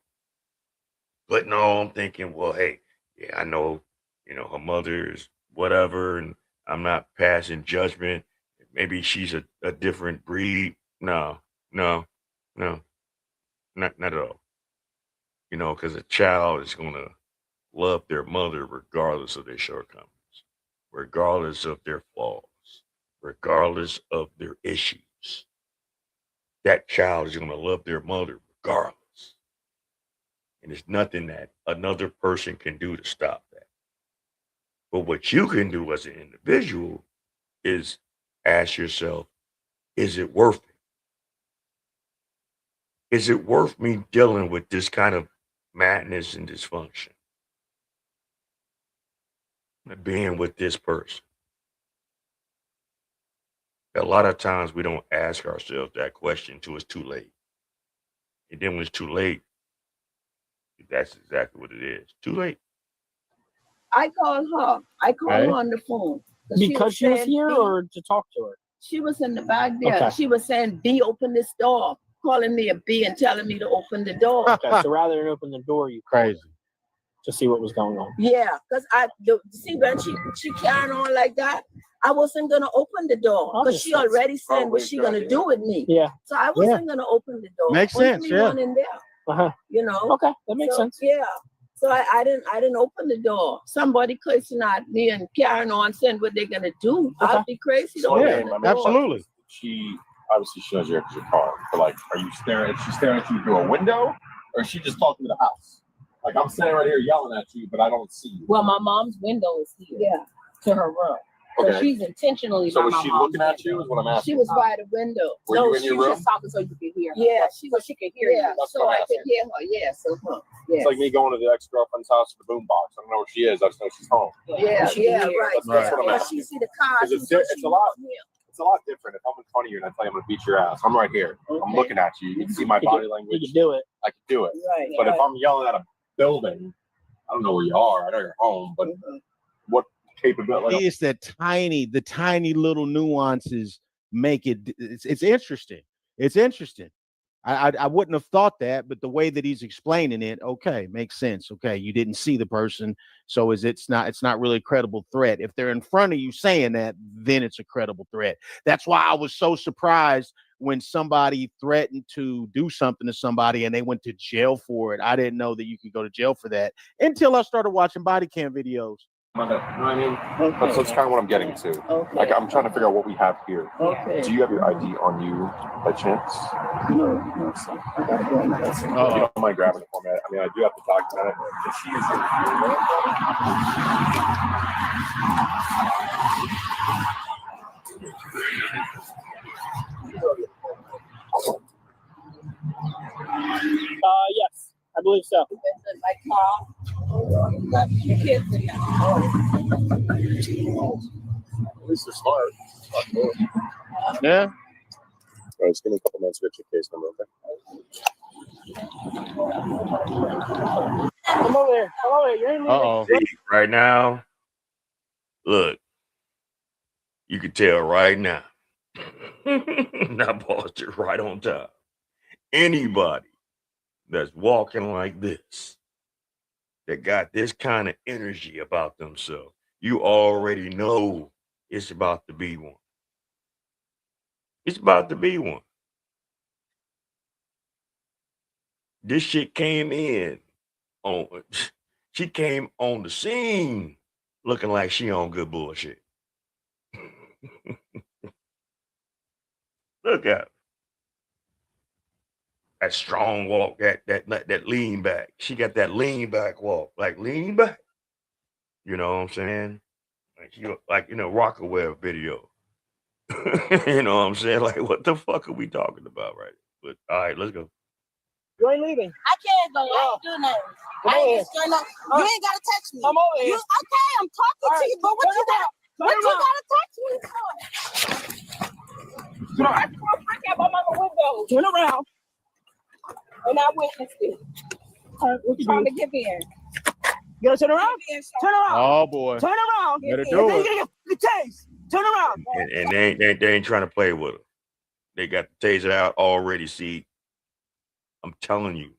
But no, I'm thinking, well, hey, yeah, I know, her mother is whatever, and I'm not passing judgment. Maybe she's a different breed. No, no, no, not at all. Because a child is going to love their mother regardless of their shortcomings, regardless of their flaws, regardless of their issues. That child is going to love their mother regardless. And there's nothing that another person can do to stop that. But what you can do as an individual is ask yourself, is it worth it? Is it worth me dealing with this kind of madness and dysfunction? Being with this person. A lot of times we don't ask ourselves that question until it's too late. And then when it's too late, that's exactly what it is. Too late. I called her. I called her on the phone. Because she was here or to talk to her? She was in the back there. Okay. She was saying, B, open this door. Calling me a B and telling me to open the door. Okay, so rather than open the door, you crazy to see what was going on. Yeah, because see when she carrying on like that, I wasn't gonna open the door because she already said what she gonna do with me. Yeah. So I wasn't gonna open the door. Makes sense. Yeah. In there. Okay, that makes sense. Yeah. So I didn't open the door. Somebody cursing at me and carrying on saying what they're gonna do. I'd be crazy to open the door. Absolutely. She obviously knows you're at your car, but like, are you staring? Is she staring at you through a window, or is she just talking to the house? Like, I'm standing right here yelling at you, but I don't see you. Well, my mom's window is here. Yeah. To her room. Okay. So she's intentionally. So by was my she mom's looking at you? Is what I'm asking. She was by the window. Were you in your she room? was just talking so you could hear her. Yeah, she could hear you. That's so what I'm I could asking. hear her. Yeah, so It's like me going to the ex-girlfriend's house with the boombox. I don't know where she is. I just know she's home. Yeah, right. That's what I'm Yeah, asking. she see the car. Because it's a lot. It's a lot different if I'm in front of you and I tell you I'm gonna beat your ass. I'm right here. I'm looking at you. You can see my body language. You can do it. I can do it. Right. But if I'm yelling at a building, I don't know where you are. I know you're home, but what capability? It's that the tiny little nuances make it. It's interesting. It's interesting. I wouldn't have thought that, but the way that he's explaining it, okay, makes sense. Okay, you didn't see the person, so it's not really a credible threat. If they're in front of you saying that, then it's a credible threat. That's why I was so surprised when somebody threatened to do something to somebody and they went to jail for it. I didn't know that you could go to jail for that until I started watching body cam videos. You know what I mean? That's kind of what I'm getting to. Okay. Like, I'm trying to figure out what we have here. Okay. Do you have your ID on you by chance? No, sir. I gotta go in there. If you don't mind grabbing it for me. I mean, I do have to document it. If she is Yes, I believe so. My car. Got your kids in there. At least they're smart. Yeah. All right, just give me a couple minutes to get your case number, okay? Come over here. Come over here. You're in Uh-oh. See, right now, look, you can tell right now. That paused it right on top. Anybody that's walking like this, that got this kind of energy about themselves, you already know it's about to be one. It's about to be one. This shit came in on, she came on the scene looking like she on good bullshit. Look at her. That strong walk, that lean back. She got that lean back walk, like lean back. You know what I'm saying? Like Rockaware video. You know what I'm saying? Like, what the fuck are we talking about, right? But all right, let's go. You ain't leaving. I can't go. I ain't doing nothing. Come I over ain't here. just straight up. You ain't gotta touch me. Come over here. Okay, I'm talking to you, but what you Turn gotta touch me for? You know, I threw a brick out my mama's window. Turn around. And I witnessed it. Trying to get in. You gotta turn around? Turn around. Oh boy. Turn around. Better do it. Get tased. Turn around. And they ain't trying to play with her. They got the taser out already. See, I'm telling you,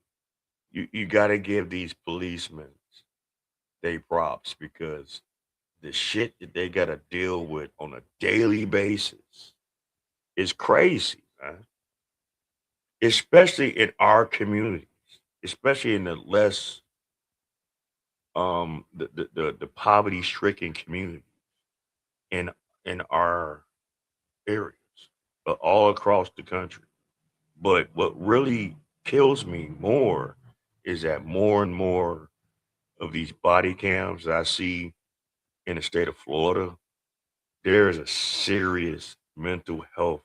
you got to give these policemen they props because the shit that they got to deal with on a daily basis is crazy, man. Especially in our communities, especially in the less the poverty stricken community in our areas, but all across the country. But what really kills me more is that more and more of these body cams I see in the state of Florida, there is a serious mental health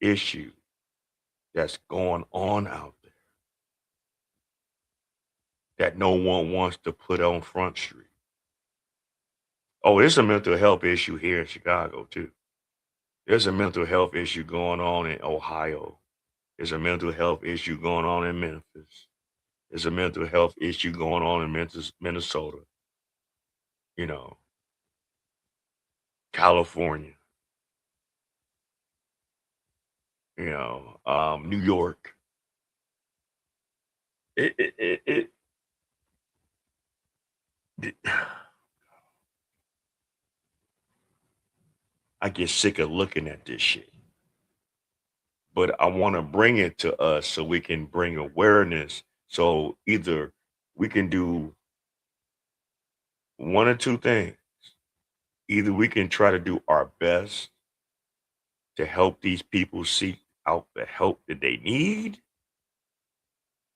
issue that's going on out there that no one wants to put on Front Street. Oh, it's a mental health issue here in Chicago too. There's a mental health issue going on in Ohio. There's a mental health issue going on in Memphis. There's a mental health issue going on in Minnesota. You know, California. You know, New York. It I get sick of looking at this shit. But I want to bring it to us so we can bring awareness. So either we can do one or two things. Either we can try to do our best to help these people seek out the help that they need,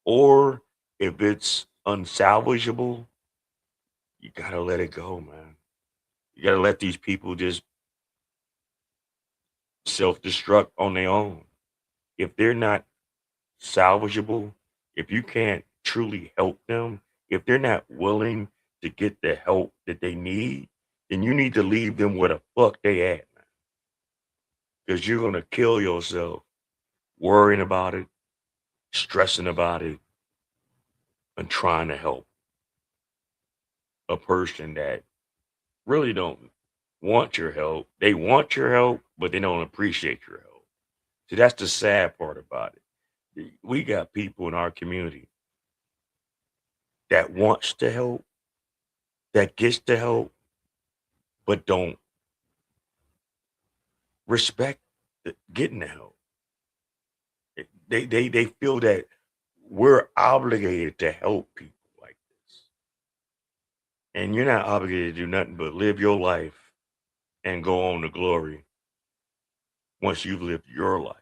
or if it's unsalvageable, you gotta let it go, man. You gotta let these people just self-destruct on their own. If they're not salvageable, if you can't truly help them, if they're not willing to get the help that they need, then you need to leave them where the fuck they at, man. Because you're gonna kill yourself worrying about it, stressing about it, and trying to help a person that really don't want your help. They want your help, but they don't appreciate your help. See, that's the sad part about it. We got people in our community that wants to help, that gets to help, but don't respect getting the help. They feel that we're obligated to help people like this. And you're not obligated to do nothing but live your life and go on to glory once you've lived your life.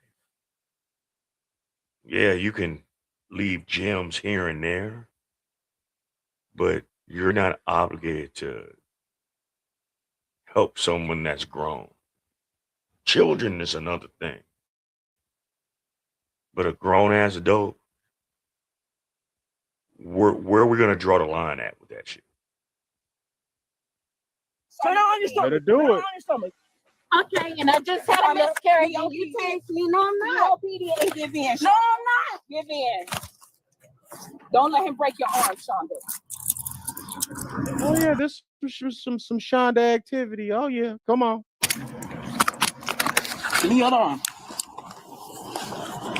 Yeah, you can leave gems here and there, but you're not obligated to help someone that's grown. Children is another thing. But a grown ass adult, where are we gonna draw the line at with that shit? Turn on your stomach. Better do Turn it. on your stomach. Okay, and I just had a miscarriage and you text me. No, I'm not. COPD, give in. No, I'm not. Give in. Don't let him break your arm, Shonda. Oh yeah, this was some Shonda activity. Oh yeah, come on. Give me your arm.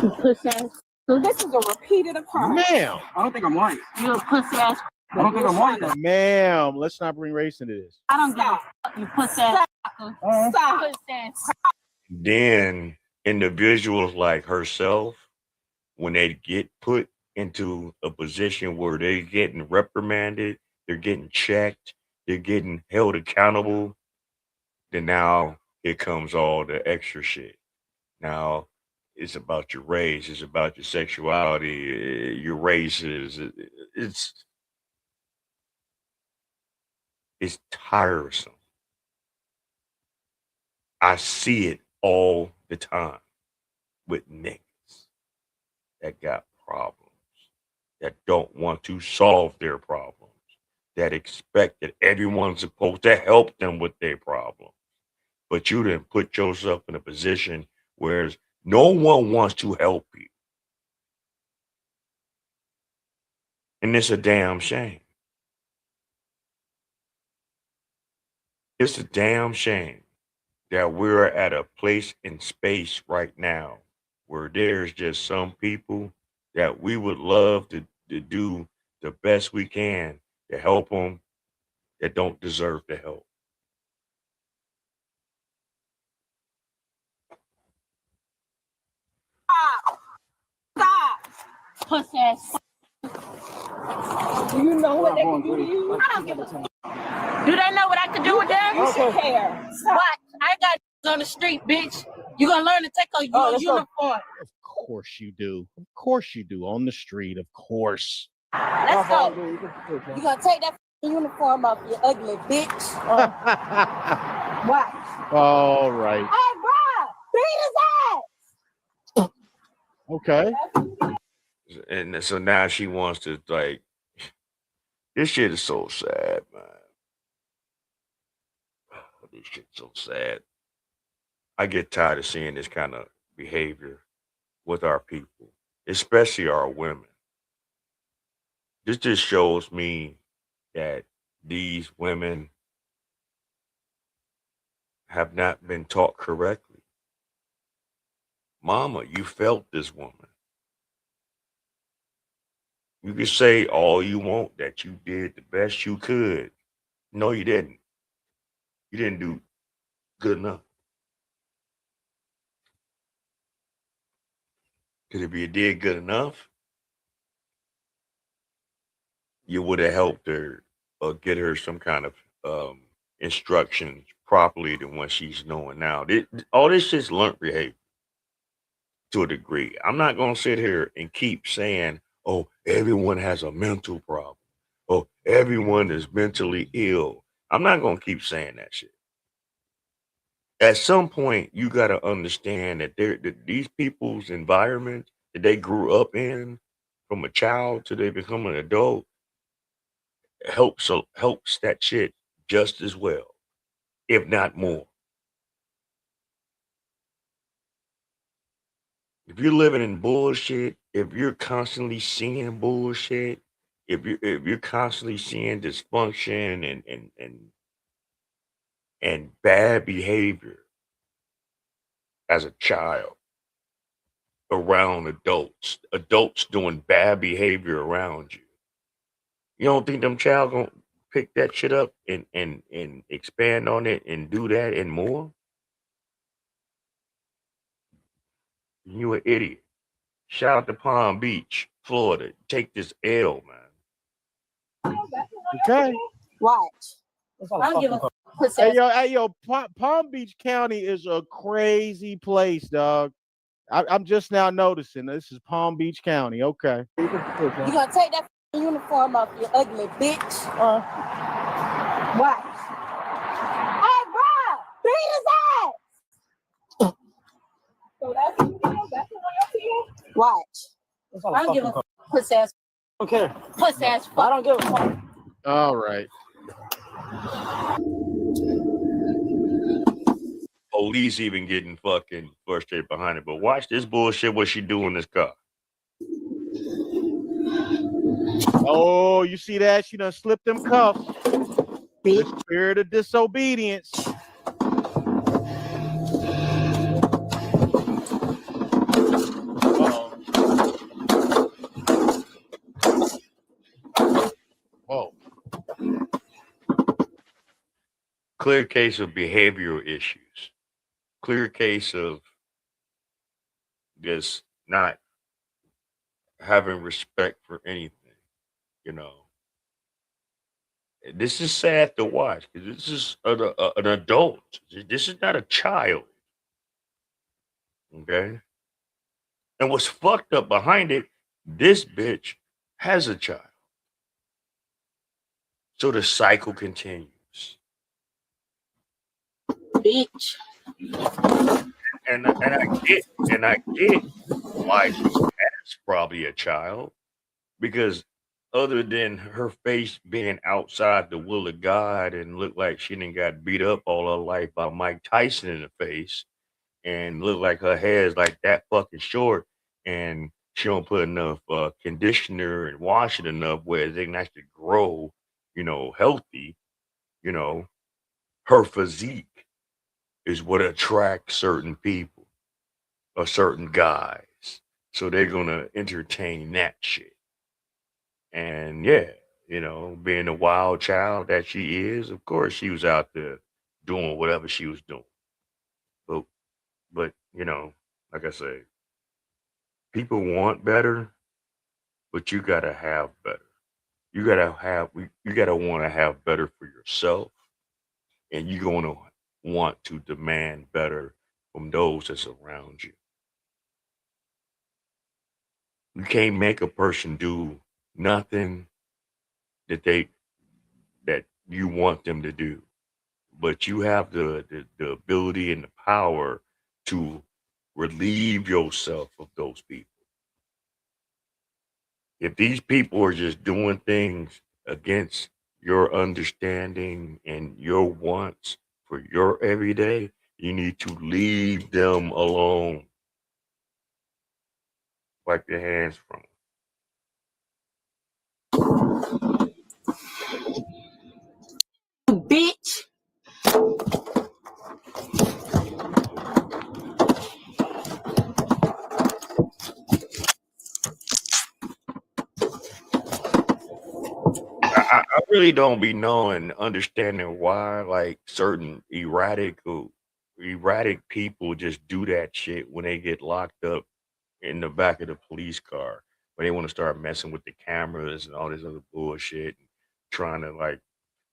You pussy ass. So this is a repeated occurrence. Ma'am. I don't think I'm white. You a pussy ass. I don't think I'm white. though. Ma'am, let's not bring race into this. I don't give a fuck. You pussy ass. Stop. Pussy ass. Then individuals like herself, when they get put into a position where they're getting reprimanded, they're getting checked, they're getting held accountable, Then now here comes all the extra shit. Now it's about your race, it's about your sexuality, your races. It's tiresome. I see it all the time with niggas that got problems, that don't want to solve their problems, that expect that everyone's supposed to help them with their problem. But you didn't put yourself in a position where no one wants to help you. And it's a damn shame. It's a damn shame that we're at a place in space right now where there's just some people that we would love to do the best we can to help them that don't deserve the help. Stop. Pussy ass. Do you know what they can do to you? I don't give a Do they know what I can do with them? You should care. What? I got on the street, bitch. You gonna learn to take a uniform. Of course you do. Of course you do. On the street, of course. Let's go. You gonna take that uniform off, you ugly bitch. What? All right. Hey, bro, beat his ass. Okay. And so now she wants to like, this shit is so sad, man. This shit's so sad. I get tired of seeing this kind of behavior with our people, especially our women. This just shows me that these women have not been taught correctly. Mama, you felt this woman. You can say all you want that you did the best you could. No, you didn't. You didn't do good enough. Because if you did good enough, you would have helped her or get her some kind of instructions properly than what she's knowing now. All this shit's learned behavior to a degree. I'm not going to sit here and keep saying, oh, everyone has a mental problem. Oh, everyone is mentally ill. I'm not going to keep saying that shit. At some point, you got to understand that these people's environment that they grew up in from a child till they become an adult helps that shit just as well, if not more. If you're living in bullshit, if you're constantly seeing bullshit, if you're constantly seeing dysfunction and bad behavior as a child around adults doing bad behavior around you, you don't think them child gonna pick that shit up and expand on it and do that and more? You an idiot. Shout out to Palm Beach, Florida. Take this L, man. Okay. Watch. I don't give a pussy Hey, yo, Palm Beach County is a crazy place, dog. I'm just now noticing this is Palm Beach County. Okay. You gonna take that uniform off, you ugly bitch. Watch. Hey, bro, beat his ass. So that's the one you're Watch. I don't give a pussy ass. Okay. Pussy ass. I don't give a fuck. All right. Police even getting fucking frustrated behind it. But watch this bullshit. What she do in this car? Oh, you see that? She done slipped them cuffs. The spirit of disobedience. Whoa. Clear case of behavioral issues. Clear case of just not having respect for anything, you know. this is sad to watch because this is an adult. This is not a child. Okay. And what's fucked up behind it, this bitch has a child. So the cycle continues. Bitch. And I get why she has probably a child because other than her face being outside the will of God and look like she done got beat up all her life by Mike Tyson in the face and look like her hair is like that fucking short and she don't put enough conditioner and wash it enough where they can actually grow, healthy, you know, her physique is what attracts certain people or certain guys. So they're gonna entertain that shit. And yeah, being the wild child that she is, of course she was out there doing whatever she was doing. But like I say, people want better, but you gotta have better. You gotta want to have better for yourself, and you're gonna want to demand better from those that's around you. You can't make a person do nothing that you want them to do, but you have the ability and the power to relieve yourself of those people. If these people are just doing things against your understanding and your wants for your everyday, you need to leave them alone. Wipe your hands from You bitch. I really don't be knowing, understanding why like certain erratic people just do that shit when they get locked up in the back of the police car when they want to start messing with the cameras and all this other bullshit and trying to like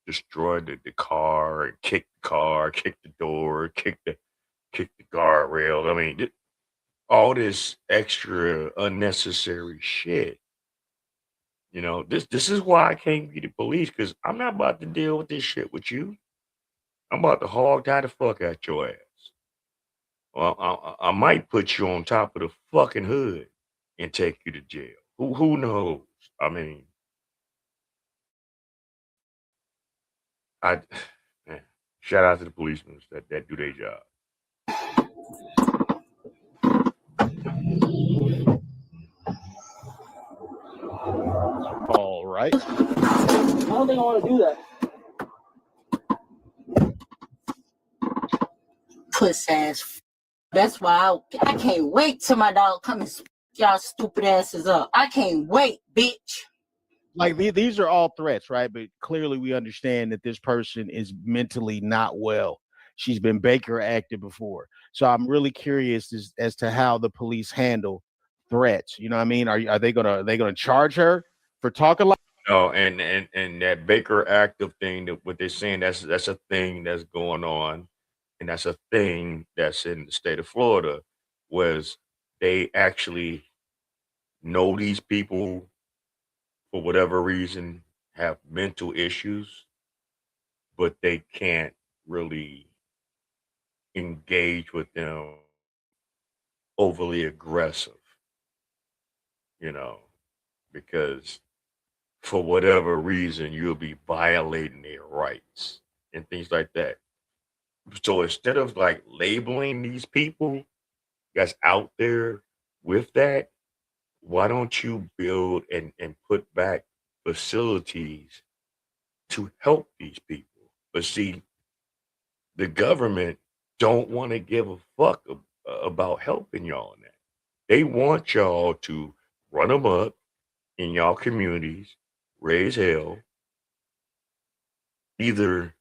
destroy the car and kick the car, kick the door, kick the guardrail. I mean, all this extra unnecessary shit. This is why I can't be the police because I'm not about to deal with this shit with you. I'm about to hog tie the fuck out your ass. Well, I might put you on top of the fucking hood and take you to jail. Who knows? I mean, I man, shout out to the policemen that do their job. All right. I don't think I want to do that. Puss ass. That's why I can't wait till my dog come and y'all stupid asses up. I can't wait, bitch. Like these are all threats, right? But clearly we understand that this person is mentally not well. She's been Baker acted before. So I'm really curious as to how the police handle threats. You know what I mean? Are they gonna charge her for talking like Oh, and that Baker active thing that what they're saying that's a thing that's going on, and that's a thing that's in the state of Florida, was they actually know these people for whatever reason have mental issues, but they can't really engage with them overly aggressive, you know, because for whatever reason you'll be violating their rights and things like that. So instead of like labeling these people that's out there with that, why don't you build and put back facilities to help these people? But see, the government don't want to give a fuck about helping y'all in that. They want y'all to run them up in y'all communities, raise hell, either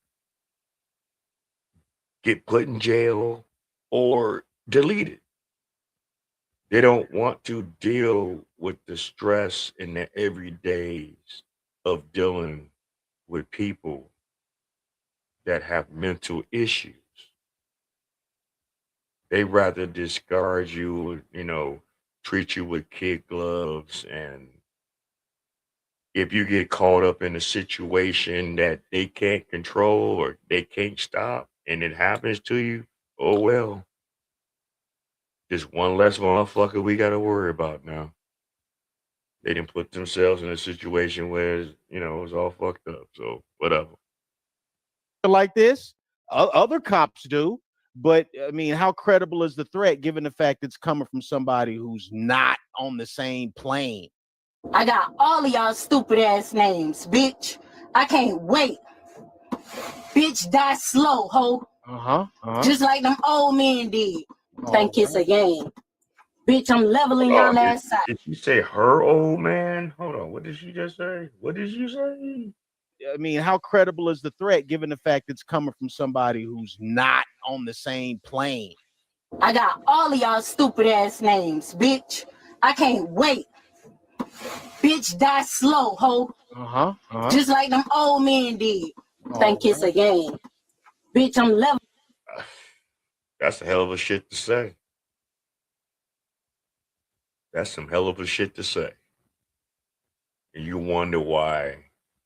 get put in jail or deleted. They don't want to deal with the stress in the everydays of dealing with people that have mental issues. They rather discourage you, treat you with kid gloves. And if you get caught up in a situation that they can't control or they can't stop and it happens to you, oh well, just one less motherfucker we got to worry about now. They didn't put themselves in a situation where, it's all fucked up. So whatever. Like this, other cops do. But I mean, how credible is the threat given the fact it's coming from somebody who's not on the same plane? I got all of y'all stupid ass names, bitch. I can't wait. Bitch, die slow, ho. Just like them old men did. Think it's a game. Bitch, I'm leveling y'all ass out. Did she say her old man? Hold on. What did she just say? What did you say? I mean, how credible is the threat given the fact it's coming from somebody who's not on the same plane? I got all of y'all stupid ass names, bitch. I can't wait. Bitch, die slow, ho. Just like them old men did. Think it's a game. Bitch, I'm leveling. That's a hell of a shit to say. That's some hell of a shit to say. And you wonder why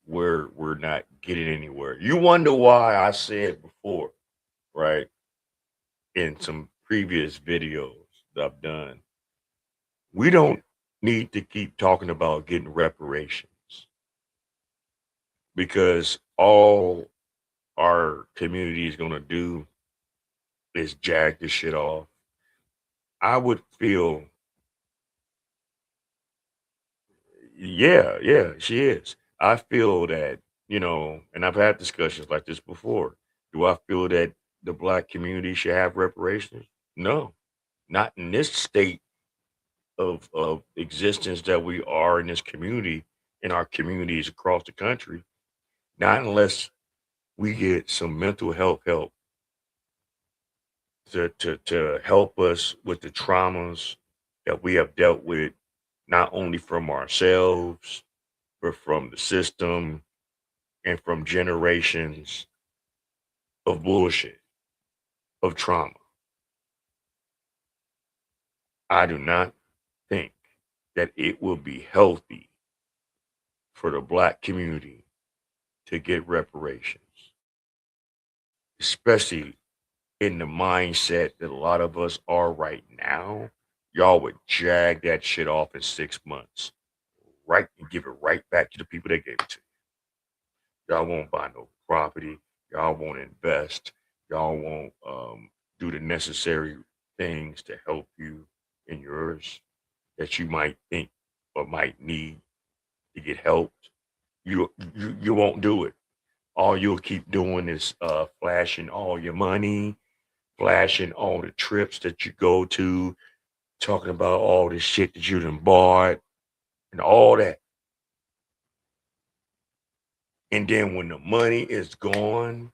we're not getting anywhere. You wonder why I said before, right? In some previous videos that I've done, we don't need to keep talking about getting reparations because all our community is going to do is jag this shit off. I would feel, yeah, she is. I feel that, and I've had discussions like this before. Do I feel that the black community should have reparations? No, not in this state of existence that we are in this community, in our communities across the country. Not unless we get some mental health help to help us with the traumas that we have dealt with, not only from ourselves, but from the system and from generations of bullshit, of trauma. I do not think that it will be healthy for the black community to get reparations, especially in the mindset that a lot of us are right now. Y'all would jag that shit off in 6 months, right, and give it right back to the people that gave it to you. Y'all won't buy no property. Y'all won't invest. Y'all won't do the necessary things to help you in yours that you might think or might need to get helped. You won't do it. All you'll keep doing is flashing all your money, flashing all the trips that you go to, talking about all the shit that you done bought and all that. And then when the money is gone,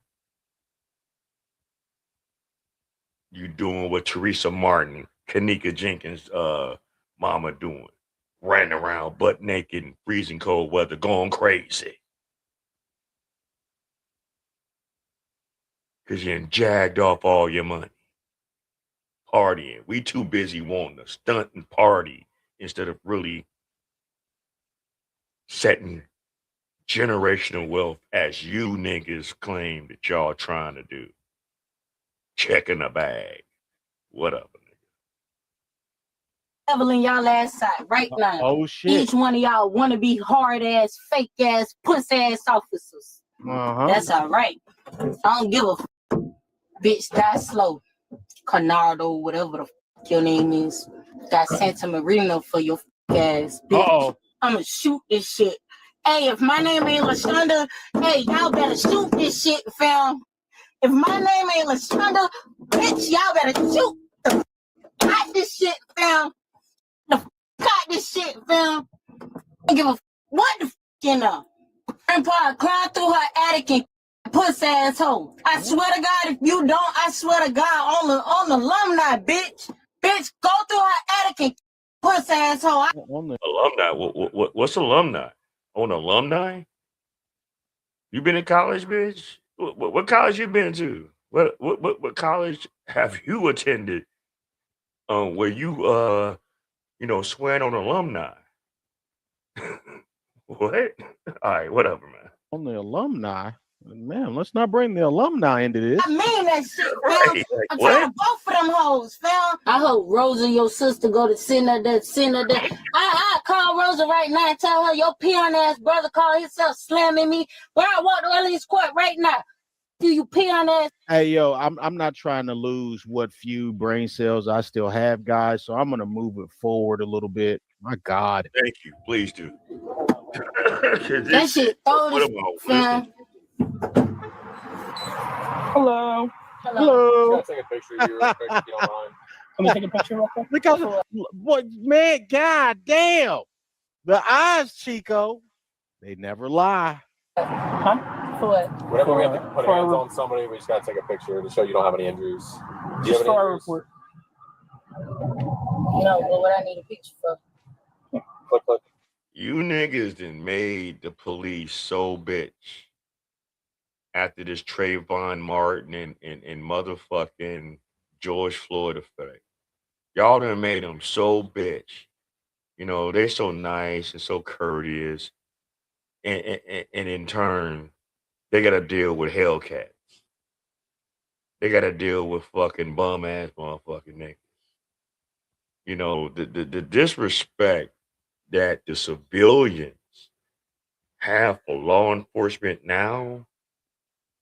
you doing what Teresa Martin, Kanika Jenkins' mama doing, running around butt naked in freezing cold weather, going crazy. Because you done jagged off all your money. Partying. We too busy wanting to stunt and party instead of really setting generational wealth as you niggas claim that y'all trying to do. Checking the bag. What up, nigga? Leveling y'all ass out right now. Oh shit. Each one of y'all want to be hard ass, fake ass, puss ass officers. That's all right. I don't give a bitch. Die slow. Canardo, whatever the your name is. Got Santa Marina for your ass, bitch. I'ma shoot this shit. Hey, if my name ain't LaShonda, hey, y'all better shoot this shit, fam. If my name ain't LaShonda, bitch, y'all better shoot the got this shit, fam. The got this shit, fam. I don't give a what the you know. Grandpa climbed through her attic and puss asshole. I swear to God, if you don't, I swear to God, on the alumni, bitch. Bitch, go through her attic and puss asshole. Alumni? What's alumni? On alumni? You been in college, bitch? What college you been to? What college have you attended? Where you swearing on alumni? What? All right, whatever, man. On the alumni, man. Let's not bring the alumni into this. I mean that shit, fam. Right, like, I'm what? tired of both of them hoes, fam. I hope Rosa, your sister, go to send her that. I call Rosa right now and tell her your peon ass brother called himself slamming me. But I walk to Orleans Court right now. Do you peon ass? Hey, yo, I'm not trying to lose what few brain cells I still have, guys. So I'm gonna move it forward a little bit. My God. Thank you. Please do. That shit What throw this, about fam. Hello. Hello. Just gotta take a picture of you real quick if you don't mind. Can we take a picture real quick? Because what, man? God damn, the eyes, Chico. They never lie. Huh? For what? Whenever we have to put hands on somebody, we just gotta take a picture to show you don't have any injuries. Do you Just have any for our injuries? report. No, but what I need a picture for? Click. You niggas done made the police so bitch after this Trayvon Martin and motherfucking George Floyd effect. Y'all done made them so bitch. They're so nice and so courteous. And in turn, they got to deal with Hellcats. They got to deal with fucking bum ass motherfucking niggas. The disrespect that the civilians have for law enforcement now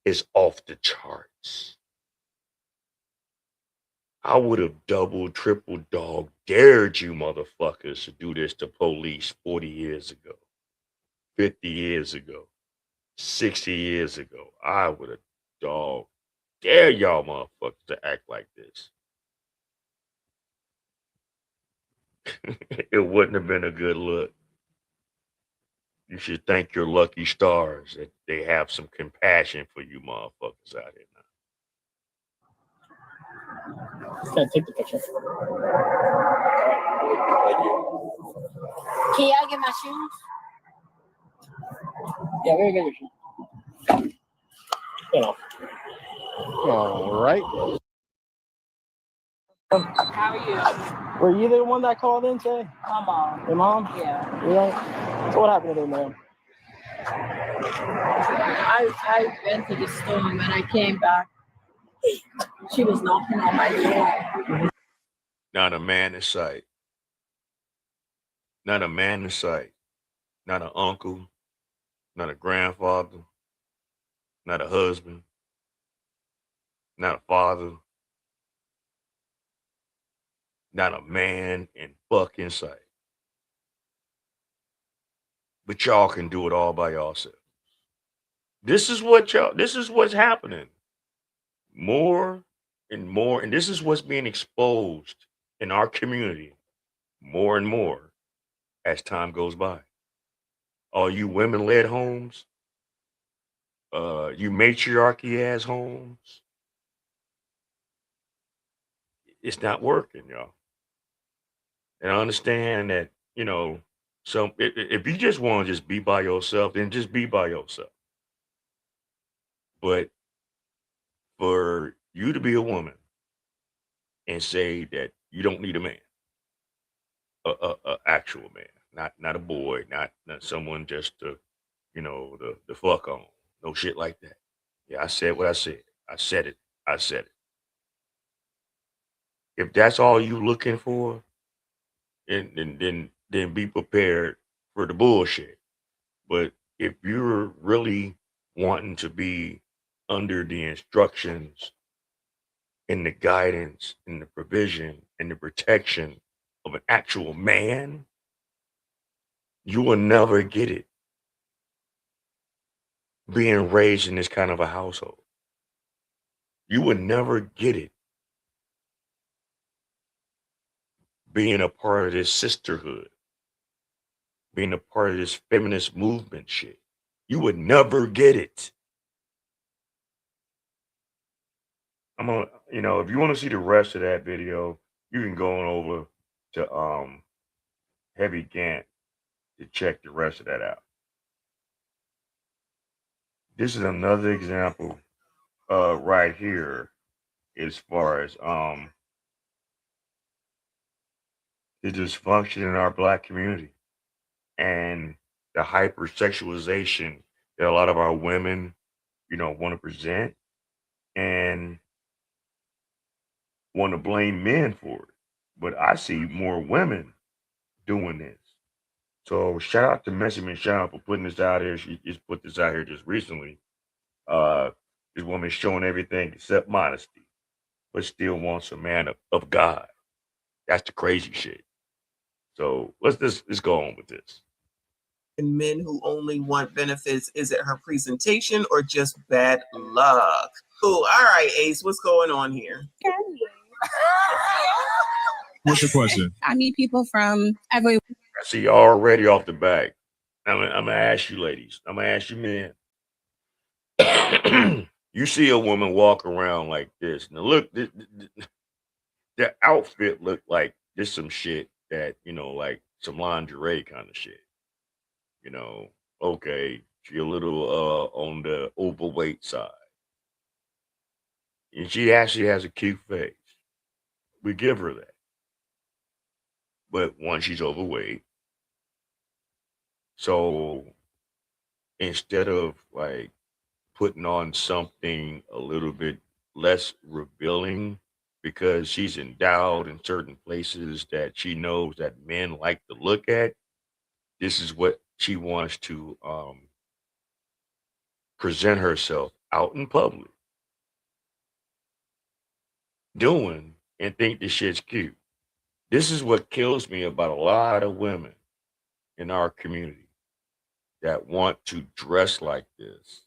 is off the charts. I would have double, triple dog dared you motherfuckers to do this to police 40 years ago, 50 years ago, 60 years ago. I would have dog dare y'all motherfuckers to act like this. It wouldn't have been a good look. You should thank your lucky stars that they have some compassion for you motherfuckers out here now. Can I take the picture? Thank you. Can y'all get my shoes? Yeah, very good. All right. How are you? Were you the one that called in today? My mom. Your mom? Yeah. You right? So what happened today, ma'am? I went to the store and when I came back, she was knocking on my door. Not a man in sight. Not a man in sight. Not an uncle. Not a grandfather. Not a husband. Not a father. Not a man in fucking sight. But y'all can do it all by yourselves. This is what's happening. More and more, and this is what's being exposed in our community more and more as time goes by. All you women-led homes, you matriarchy ass homes, it's not working, y'all. And I understand that, if you just want to just be by yourself, then just be by yourself. But for you to be a woman and say that you don't need a man, a actual man, not a boy, not someone just to, the fuck on, no shit like that. Yeah, I said what I said. I said it. I said it. If that's all you looking for, then be prepared for the bullshit. But if you're really wanting to be under the instructions and the guidance and the provision and the protection of an actual man, you will never get it being raised in this kind of a household. You would never get it being a part of this sisterhood, being a part of this feminist movement shit. You would never get it. I'm gonna, if you want to see the rest of that video, you can go on over to Heavy Gant to check the rest of that out. This is another example right here as far as the dysfunction in our black community and the hypersexualization that a lot of our women, want to present and want to blame men for it. But I see more women doing this. So shout out to Messy Michelle for putting this out here. She just put this out here just recently. Uh, this woman showing everything except modesty, but still wants a man of God. That's the crazy shit. So let's go on with this. And men who only want benefits, is it her presentation or just bad luck? Oh, all right, Ace, what's going on here? What's your question? I meet people from everywhere. I see y'all already off the back. I'm gonna ask you, ladies. I'm gonna ask you, men. You see a woman walk around like this. Now look, the outfit looked like this some shit that, like some lingerie kind of shit. Okay, she a little on the overweight side. And she actually has a cute face. We give her that. But one, she's overweight. So instead of like putting on something a little bit less revealing because she's endowed in certain places that she knows that men like to look at, this is what she wants to present herself out in public doing and think this shit's cute. This is what kills me about a lot of women in our community that want to dress like this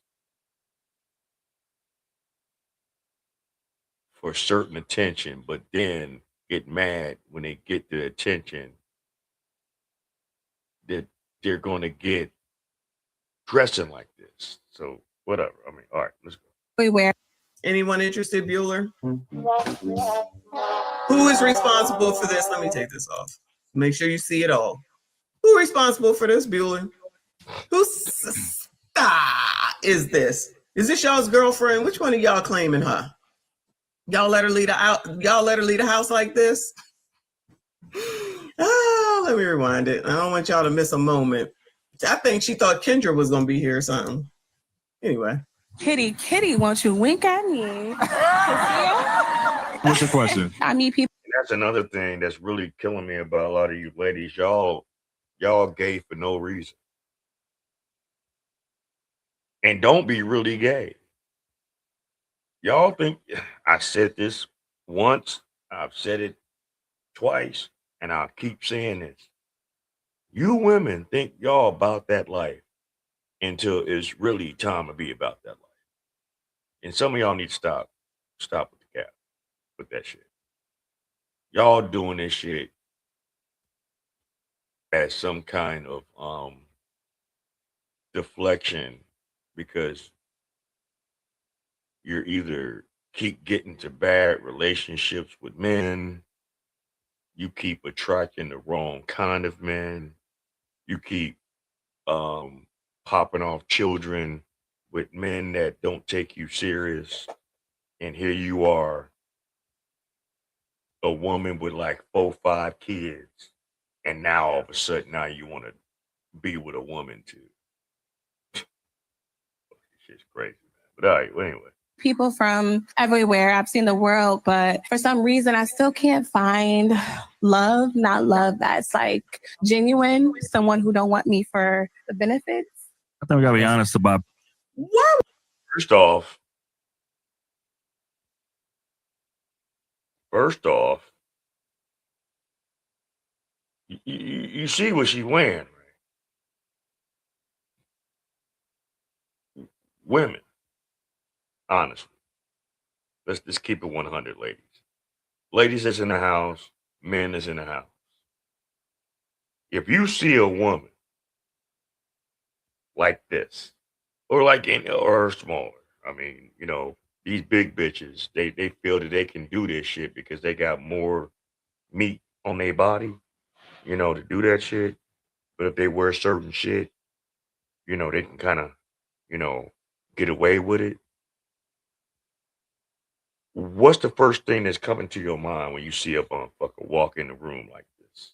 for certain attention, but then get mad when they get the attention that they're going to get dressing like this. So whatever. I mean, all right, let's go. Everywhere. Anyone interested, Bueller? Who is responsible for this? Let me take this off. Make sure you see it all. Who responsible for this, Bueller? Who's is this? Is this y'all's girlfriend? Which one of y'all claiming her? Y'all let her lead y'all let her lead a house like this? Oh, let me rewind it. I don't want y'all to miss a moment. I think she thought Kendra was gonna be here or something. Anyway. Kitty, won't you wink at me? What's your question? I meet people. And that's another thing that's really killing me about a lot of you ladies. Y'all gay for no reason. And don't be really gay. Y'all think I said this once, I've said it twice, and I'll keep saying this. You women think y'all about that life until it's really time to be about that life. And some of y'all need to stop with the cap, with that shit. Y'all doing this shit as some kind of deflection because you're either keep getting to bad relationships with men, you keep attracting the wrong kind of men, you keep popping off children with men that don't take you serious, and here you are, a woman with like 4, 5 kids, and now all of a sudden now you want to be with a woman too. Shit's crazy, man. But all right, well, anyway. People from everywhere. I've seen the world, but for some reason, I still can't find love. Not love that's like genuine. Someone who don't want me for the benefits. I think we gotta be honest about. What? First off, you see what she's wearing, right? Women, honestly. Let's just keep it 100, ladies. Ladies that's in the house, men that's in the house. If you see a woman like this, or like or smaller, I mean, these big bitches, they feel that they can do this shit because they got more meat on their body, to do that shit. But if they wear certain shit, they can kind of, get away with it, what's the first thing that's coming to your mind when you see a motherfucker walk in the room like this?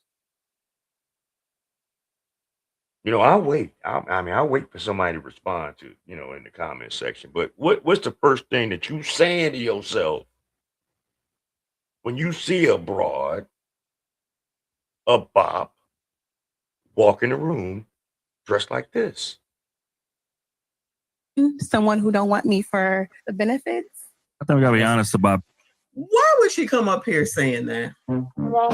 You know, I'll wait. I'll wait for somebody to respond to, you know, in the comment section. But what's the first thing that you saying to yourself when you see a broad, a bop, walk in the room dressed like this? Someone who don't want me for the benefits. I think we gotta be honest about. Why would she come up here saying that? Why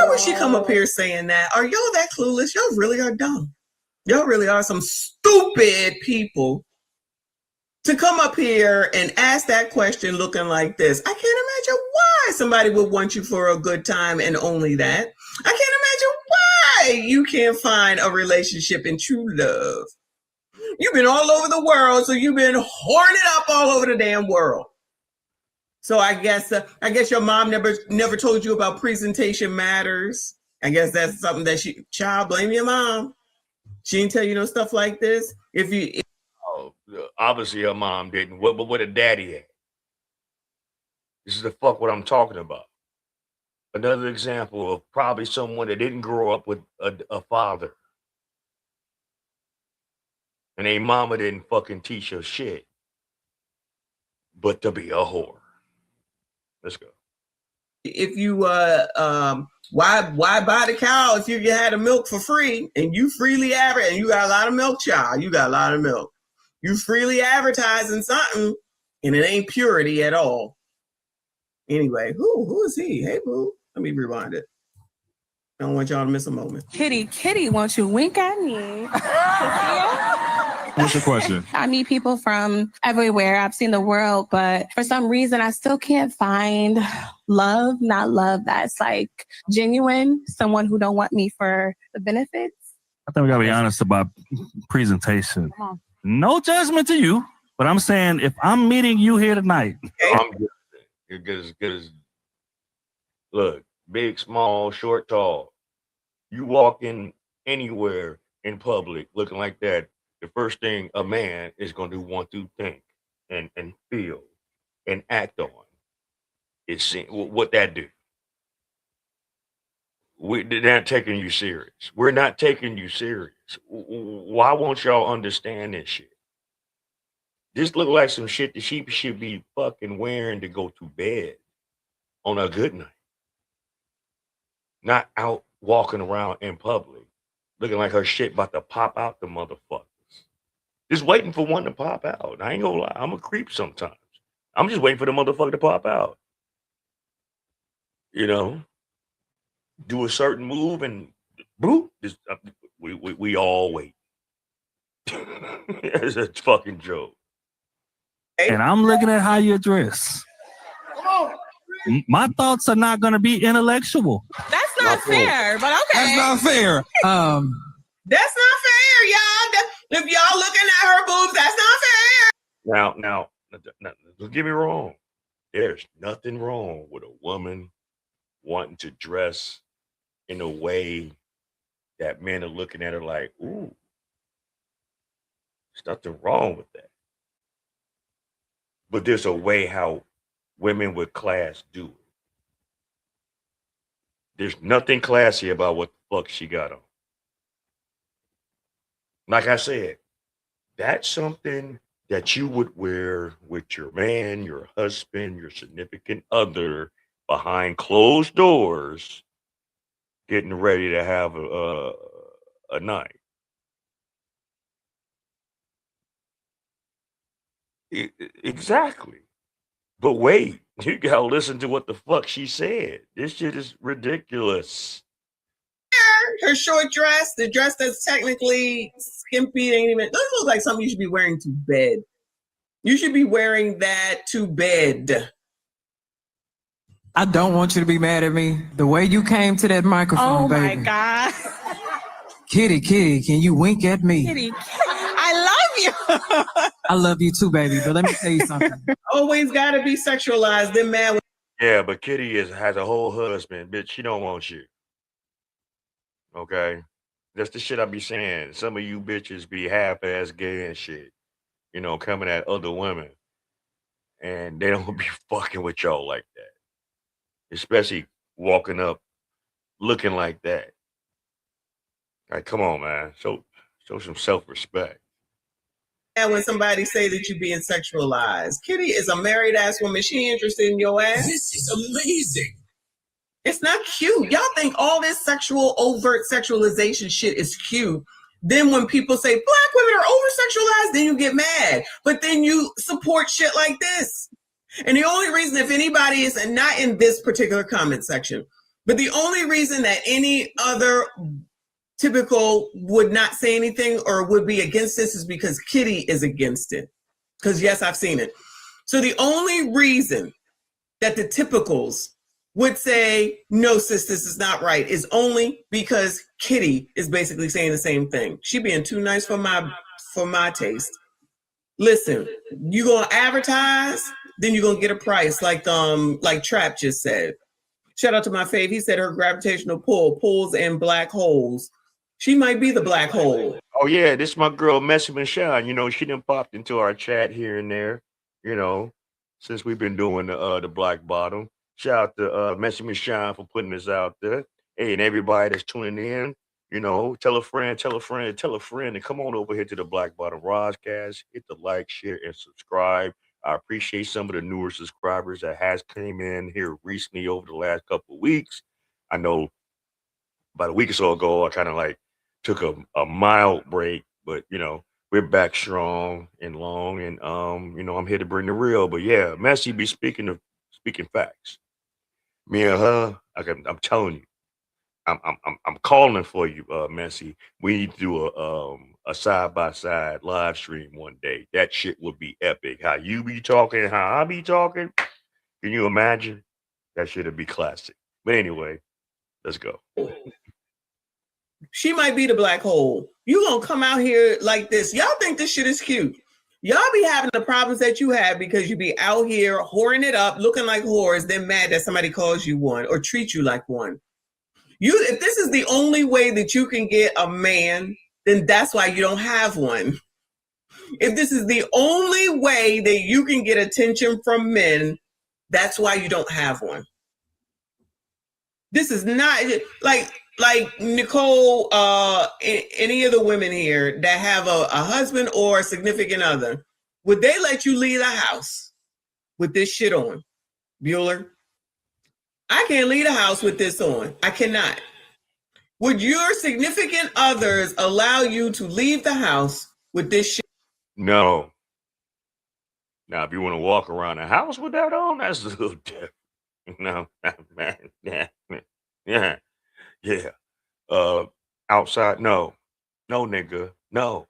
would she come up here saying that? Are y'all that clueless? Y'all really are dumb. Y'all really are some stupid people to come up here and ask that question looking like this. I can't imagine why somebody would want you for a good time and only that. I can't imagine why you can't find a relationship and true love. You've been all over the world, so you've been horning up all over the damn world. So I guess your mom never told you about presentation matters. I guess that's something that child, blame your mom. She didn't tell you no stuff like this. Obviously her mom didn't. What a daddy at? This is the fuck what I'm talking about. Another example of probably someone that didn't grow up with a father. And a mama didn't fucking teach her shit. But to be a whore. Let's go. If you why buy the cow if you had the milk for free and you freely advertise and you got a lot of milk, child. You got a lot of milk. You freely advertising something and it ain't purity at all. Anyway, who is he? Hey boo. Let me rewind it. I don't want y'all to miss a moment. Kitty, won't you wink at me? What's your question? I meet people from everywhere. I've seen the world, but for some reason, I still can't find love, not love that's like genuine, someone who don't want me for the benefits. I think we gotta be honest about presentation. No judgment to you, but I'm saying if I'm meeting you here tonight, I'm good as look, big, small, short, tall. You walk in anywhere in public looking like that, the first thing a man is going to want to think and feel and act on is seeing what that do. They're not taking you serious. We're not taking you serious. Why won't y'all understand this shit? This look like some shit that she should be fucking wearing to go to bed on a good night. Not out walking around in public looking like her shit about to pop out the motherfuckers. Just waiting for one to pop out. I ain't gonna lie, I'm a creep sometimes. I'm just waiting for the motherfucker to pop out. You know? Do a certain move and boop, we all wait. It's a fucking joke. and I'm looking at how you dress, my thoughts are not gonna be intellectual. That's not fair, but okay. That's not fair. That's not fair, y'all. If y'all looking at her boobs, that's not fair. Now, don't get me wrong. There's nothing wrong with a woman wanting to dress in a way that men are looking at her like, ooh, there's nothing wrong with that. But there's a way how women with class do it. There's nothing classy about what the fuck she got on. Like I said, that's something that you would wear with your man, your husband, your significant other behind closed doors, getting ready to have a night. Exactly. But wait, you gotta listen to what the fuck she said. This shit is ridiculous. Her short dress, the dress that's technically skimpy, ain't even. Doesn't look like something you should be wearing to bed. You should be wearing that to bed. I don't want you to be mad at me. The way you came to that microphone, baby. Oh my God. Kitty, can you wink at me? Kitty, I love you. I love you too, baby. But let me tell you something. Always gotta be sexualized. Then mad. Yeah, but Kitty has a whole husband, bitch. She don't want you. Okay, That's the shit I be saying. Some of you bitches be half-ass gay and shit, coming at other women, and they don't be fucking with y'all like that. Especially walking up looking like that. Like, come on, man. Show some self-respect. And when somebody say that you're being sexualized, Kitty is a married ass woman. She ain't interested in your ass. This is amazing. It's not cute. Y'all think all this sexual, overt sexualization shit is cute. Then when people say black women are over-sexualized, then you get mad. But then you support shit like this. And the only reason, if anybody is, and not in this particular comment section, but the only reason that any other typical would not say anything or would be against this is because Kitty is against it. Because yes, I've seen it. So the only reason that the typicals would say, no, sis, this is not right, is only because Kitty is basically saying the same thing. She being too nice for my taste. Listen, you gonna advertise, then you're gonna get a price, like Trap just said. Shout out to my fave. He said her gravitational pull pulls in black holes. She might be the black hole. Oh yeah, this is my girl Messy Michelle. She done popped into our chat here and there, since we've been doing the Black Bottom. Shout out to Messy Michelle for putting this out there. Hey, and everybody that's tuning in, tell a friend, tell a friend, tell a friend, and come on over here to the Black Bottom Roscast. Hit the like, share, and subscribe. I appreciate some of the newer subscribers that has came in here recently over the last couple of weeks. I know about a week or so ago, I kind of like took a mild break, but we're back strong and long, and I'm here to bring the real. But yeah, Messy be speaking facts. Me and her, I'm telling you, I'm calling for you, Messy. We need to do a side-by-side live stream one day. That shit would be epic. How you be talking, how I be talking. Can you imagine? That shit would be classic. But anyway, let's go. She might be the black hole. You gonna come out here like this. Y'all think this shit is cute. Y'all be having the problems that you have because you be out here whoring it up, looking like whores, then mad that somebody calls you one or treats you like one. If this is the only way that you can get a man, then that's why you don't have one. If this is the only way that you can get attention from men, that's why you don't have one. This is not like Nicole, any of the women here that have a husband or a significant other, would they let you leave the house with this shit on? Bueller? I can't leave the house with this on. I cannot. Would your significant others allow you to leave the house with this shit? No. Now, if you want to walk around the house with that on, that's a little different. No, man, yeah. Outside, no, nigga, no.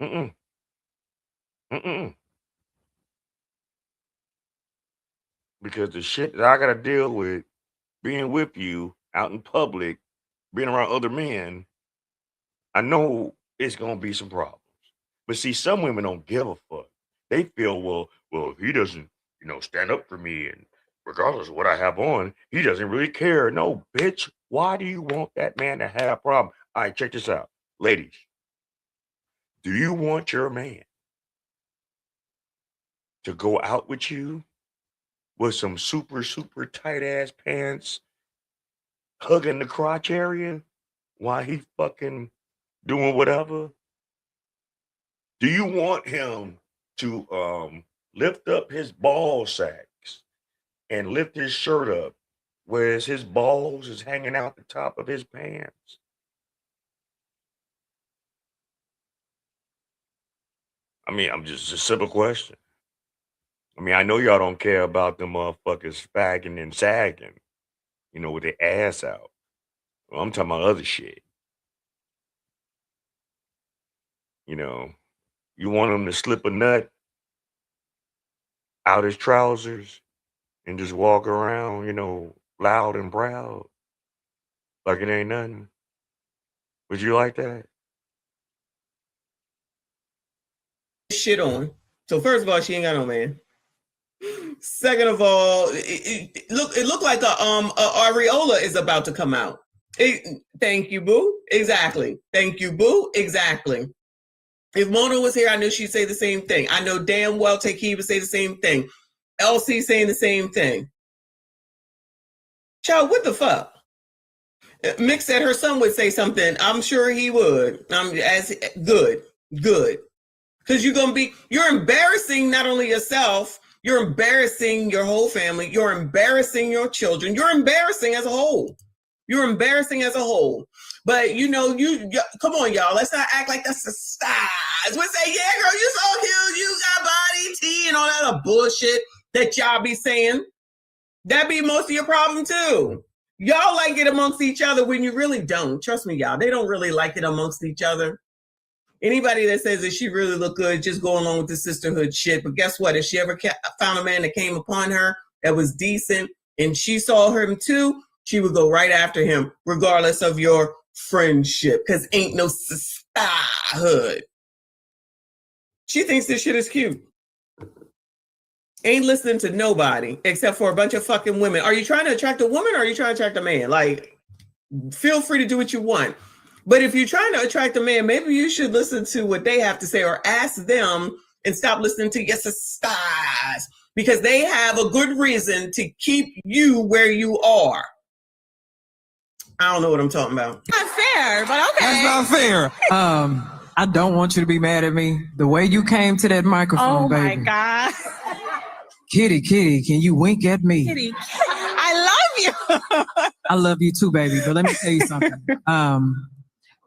Mm-mm. Because the shit that I gotta deal with being with you out in public, being around other men, I know it's gonna be some problems. But see, some women don't give a fuck. They feel, well, if he doesn't, stand up for me, and regardless of what I have on, he doesn't really care. No, bitch. Why do you want that man to have a problem? All right, check this out. Ladies, do you want your man to go out with you with some super, super tight ass pants, hugging the crotch area while he fucking doing whatever? Do you want him to lift up his ball sacks and lift his shirt up, whereas his balls is hanging out the top of his pants? I mean, I'm just a simple question. I mean, I know y'all don't care about them motherfuckers fagging and sagging, with their ass out. Well, I'm talking about other shit. You want him to slip a nut out his trousers and just walk around, loud and proud, like it ain't nothing. Would you like that? Shit on. So first of all, she ain't got no man. Second of all, it looked like a areola is about to come out. Thank you, boo. Exactly. Thank you, boo. Exactly. If Mona was here, I knew she'd say the same thing. I know damn well Takee would say the same thing. LC saying the same thing. Child, what the fuck? Mick said her son would say something. I'm sure he would. As good. Because you're embarrassing not only yourself, you're embarrassing your whole family, you're embarrassing your children, you're embarrassing as a whole. You're embarrassing as a whole. But you come on, y'all. Let's not act like that's a size. We'll say, yeah, girl, you so cute, you got body T and all that other bullshit that y'all be saying. That be most of your problem too. Y'all like it amongst each other when you really don't. Trust me, y'all. They don't really like it amongst each other. Anybody that says that she really look good, just go along with the sisterhood shit. But guess what? If she ever found a man that came upon her that was decent and she saw him too, she would go right after him, regardless of your friendship, because ain't no sisterhood. She thinks this shit is cute. Ain't listening to nobody except for a bunch of fucking women. Are you trying to attract a woman or are you trying to attract a man? Like, feel free to do what you want. But if you're trying to attract a man, maybe you should listen to what they have to say or ask them and stop listening to yes stars, because they have a good reason to keep you where you are. I don't know what I'm talking about. Not fair, but okay. That's not fair. I don't want you to be mad at me. The way you came to that microphone, baby. Oh my God. Kitty, can you wink at me? Kitty, I love you. I love you too, baby. But let me tell you something.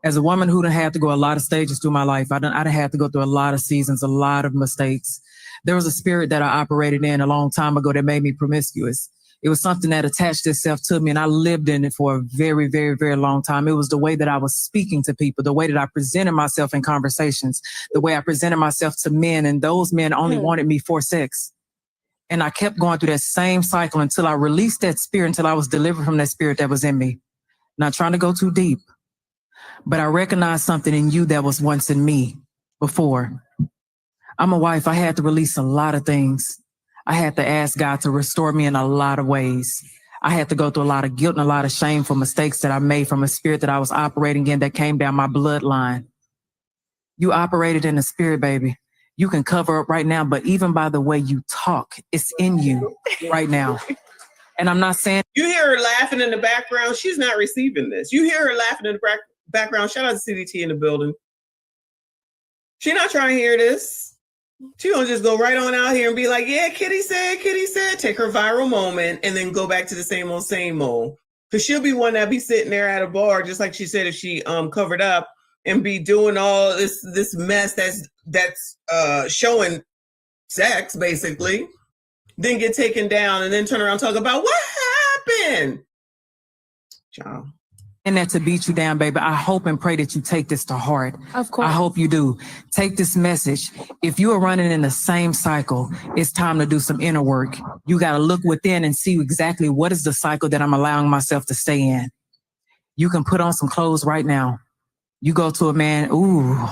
As a woman who done had to go a lot of stages through my life, I done had to go through a lot of seasons, a lot of mistakes. There was a spirit that I operated in a long time ago that made me promiscuous. It was something that attached itself to me, and I lived in it for a very, very, very long time. It was the way that I was speaking to people, the way that I presented myself in conversations, the way I presented myself to men, and those men only wanted me for sex. And I kept going through that same cycle until I released that spirit, until I was delivered from that spirit that was in me. Not trying to go too deep, but I recognized something in you that was once in me before. I'm a wife. I had to release a lot of things. I had to ask God to restore me in a lot of ways. I had to go through a lot of guilt and a lot of shame for mistakes that I made from a spirit that I was operating in that came down my bloodline. You operated in the spirit, baby. You can cover up right now, but even by the way you talk, it's in you right now. And I'm not saying... You hear her laughing in the background. She's not receiving this. You hear her laughing in the background. Shout out to CDT in the building. She's not trying to hear this. She gonna just go right on out here and be like, yeah, Kitty said, take her viral moment and then go back to the same old. Because she'll be one that be sitting there at a bar, just like she said, if she covered up and be doing all this mess that's showing sex, basically, then get taken down and then turn around and talk about what happened. Ciao. And that to beat you down, baby. I hope and pray that you take this to heart. Of course. I hope you do. Take this message. If you are running in the same cycle, it's time to do some inner work. You got to look within and see exactly what is the cycle that I'm allowing myself to stay in. You can put on some clothes right now. You go to a man, ooh,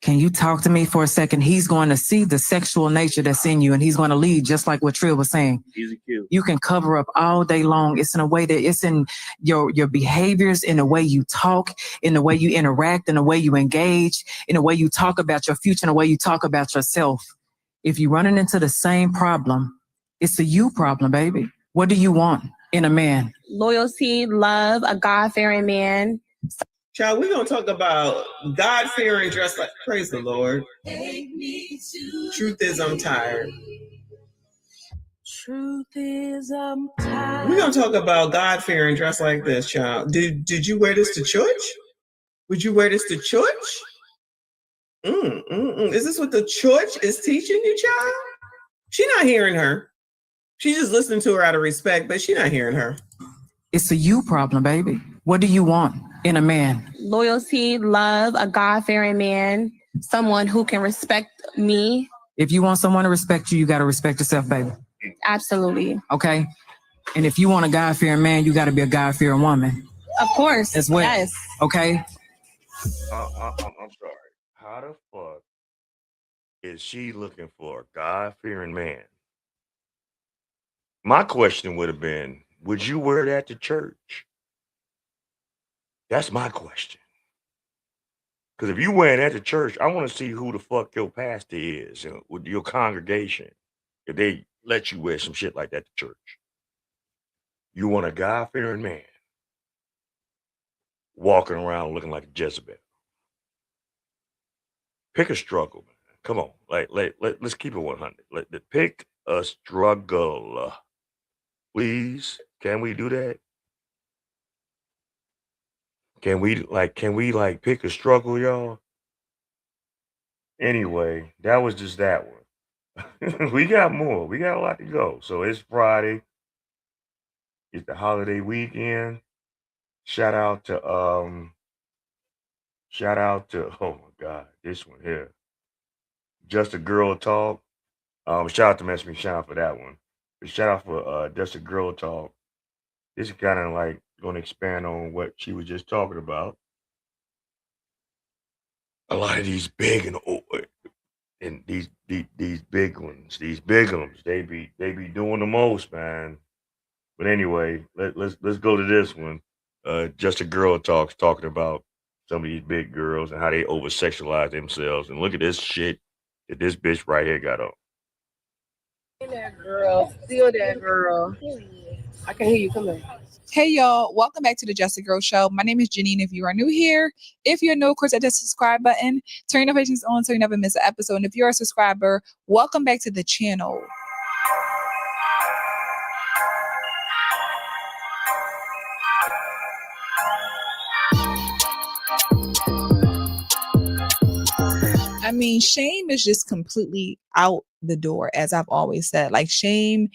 can you talk to me for a second? He's going to see the sexual nature that's in you, and he's going to lead, just like what Trill was saying. Easy cute. You can cover up all day long. It's in a way that it's in your behaviors, in the way you talk, in the way you interact, in the way you engage, in the way you talk about your future, in the way you talk about yourself. If you're running into the same problem, it's a you problem, baby. What do you want in a man? Loyalty, love, a God-fearing man. Child, we're going to talk about God-fearing, dressed like, praise the Lord. Truth is, I'm tired. Truth is, I'm tired. We're going to talk about God-fearing, dressed like this, child. Did you wear this to church? Would you wear this to church? Is this what the church is teaching you, child? She's not hearing her. She just listening to her out of respect, but she's not hearing her. It's a you problem, baby. What do you want in a man? Loyalty, love, a God-fearing man, someone who can respect me. If you want someone to respect you, you got to respect yourself, baby. Absolutely. Okay? And if you want a God-fearing man, you got to be a God-fearing woman. Of course. As well. Yes. Okay? I'm sorry. How the fuck is she looking for a God-fearing man My question would have been, would you wear that to church? That's my question. Because if you wearing that to church, I want to see who the fuck your pastor is with your congregation. If they let you wear some shit like that to church. You want a God-fearing man walking around looking like a Jezebel. Pick a struggle, man. Come on. Let's keep it 100. Pick a struggle. Please. Can we do that? Can we pick a struggle, y'all? Anyway, that was just that one. We got more. We got a lot to go. So it's Friday. It's the holiday weekend. Shout out to oh my God, this one here. Just a Girl Talk. Shout out to Mess Me Shine for that one. But shout out for Just a Girl Talk. This is kind of like going to expand on what she was just talking about. A lot of these big and these big ones, these bigums, they be doing the most, man. But anyway, let's go to this one. Just a Girl Talks talking about some of these big girls and how they over sexualize themselves. And look at this shit that this bitch right here got on. That girl, still that girl. I can hear you. Come in. Hey y'all, welcome back to the Just a Girl Show. My name is Janine. If you are new here, if you're new, of course, hit the subscribe button, turn your notifications on so you never miss an episode. And if you're a subscriber, welcome back to the channel. I mean, shame is just completely out the door, as I've always said. Like, shame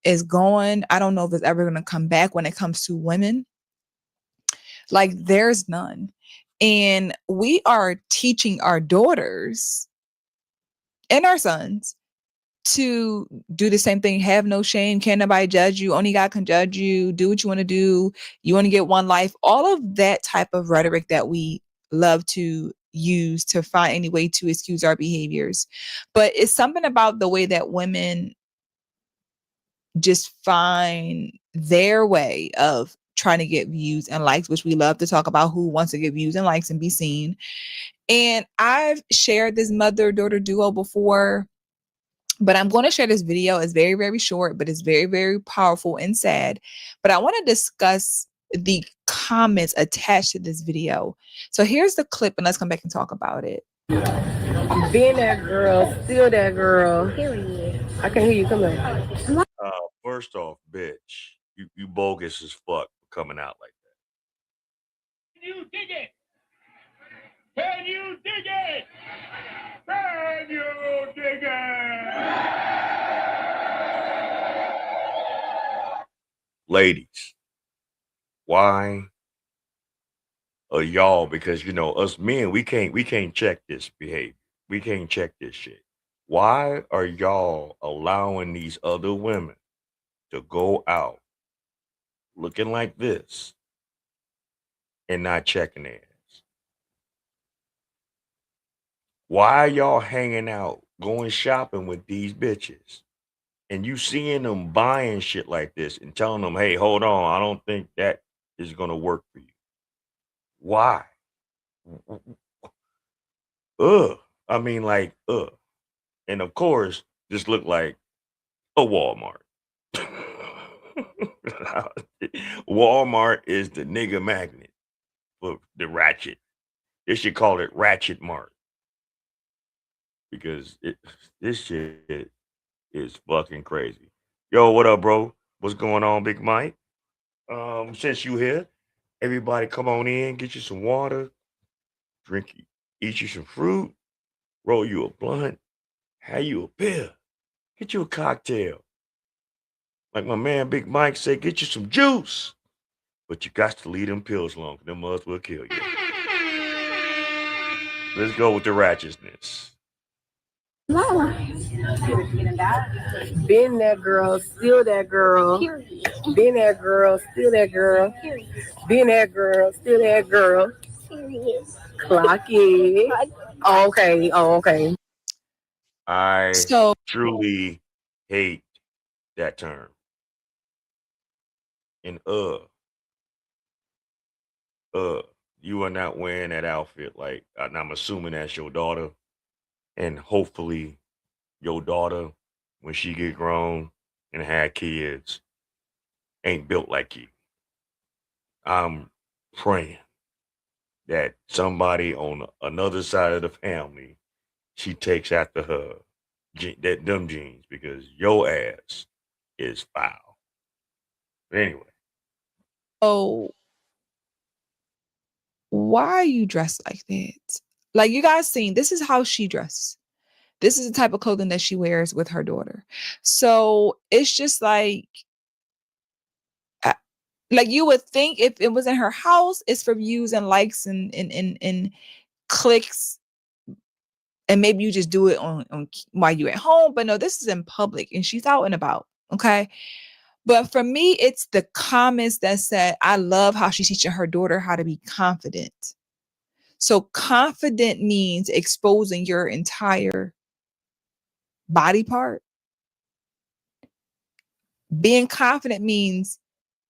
is gone. I don't know if it's ever going to come back when it comes to women. Like, there's none. And we are teaching our daughters and our sons to do the same thing. Have no shame. Can't nobody judge you. Only God can judge you. Do what you want to do. You want to get one life. All of that type of rhetoric that we love to use to find any way to excuse our behaviors. But it's something about the way that women just find their way of trying to get views and likes, which we love to talk about, who wants to get views and likes and be seen. And I've shared this mother-daughter duo before, but I'm going to share this video. It's very, very short, but it's very, very powerful and sad. But I want to discuss the comments attached to this video. So here's the clip, and let's come back and talk about it. Being that girl, still that girl. I can hear you. Come in. First off, bitch, you bogus as fuck coming out like that. Can you dig it? Can you dig it? Can you dig it? Ladies, why are y'all? Because us men, we can't check this behavior. We can't check this shit. Why are y'all allowing these other women to go out looking like this and not checking theirs? Why are y'all hanging out, going shopping with these bitches, and you seeing them buying shit like this and telling them, hey, hold on, I don't think that is going to work for you? Why? I mean, like, and of course, this looked like a Walmart. Walmart is the nigga magnet for the ratchet. They should call it Ratchet Mart, because this shit is fucking crazy. Yo, what up, bro? What's going on, Big Mike? Since you here, everybody come on in, get you some water, eat you some fruit, roll you a blunt, have you a beer, get you a cocktail. Like my man Big Mike said, get you some juice. But you got to leave them pills alone, 'cause them mugs will kill you. Let's go with the ratchetness. Being that girl, still that girl. Being that girl, still that girl. Being that girl, still that girl. Clock it. Oh, okay. Oh, okay. I truly hate that term. and you are not wearing that outfit. Like, and I'm assuming that's your daughter, and hopefully your daughter, when she get grown and have kids, ain't built like you. I'm praying that somebody on another side of the family, she takes after her that them jeans, because your ass is foul. But anyway, Oh, why are you dressed like that? Like, you guys seen, this is how she dresses. This is the type of clothing that she wears with her daughter. So it's just uh, like you would think if it was in her house, it's for views and likes and clicks, and maybe you just do it on while you're at home. But no, this is in public and she's out and about. Okay. But for me, it's the comments that said, I love how she's teaching her daughter how to be confident. So confident means exposing your entire body part. Being confident means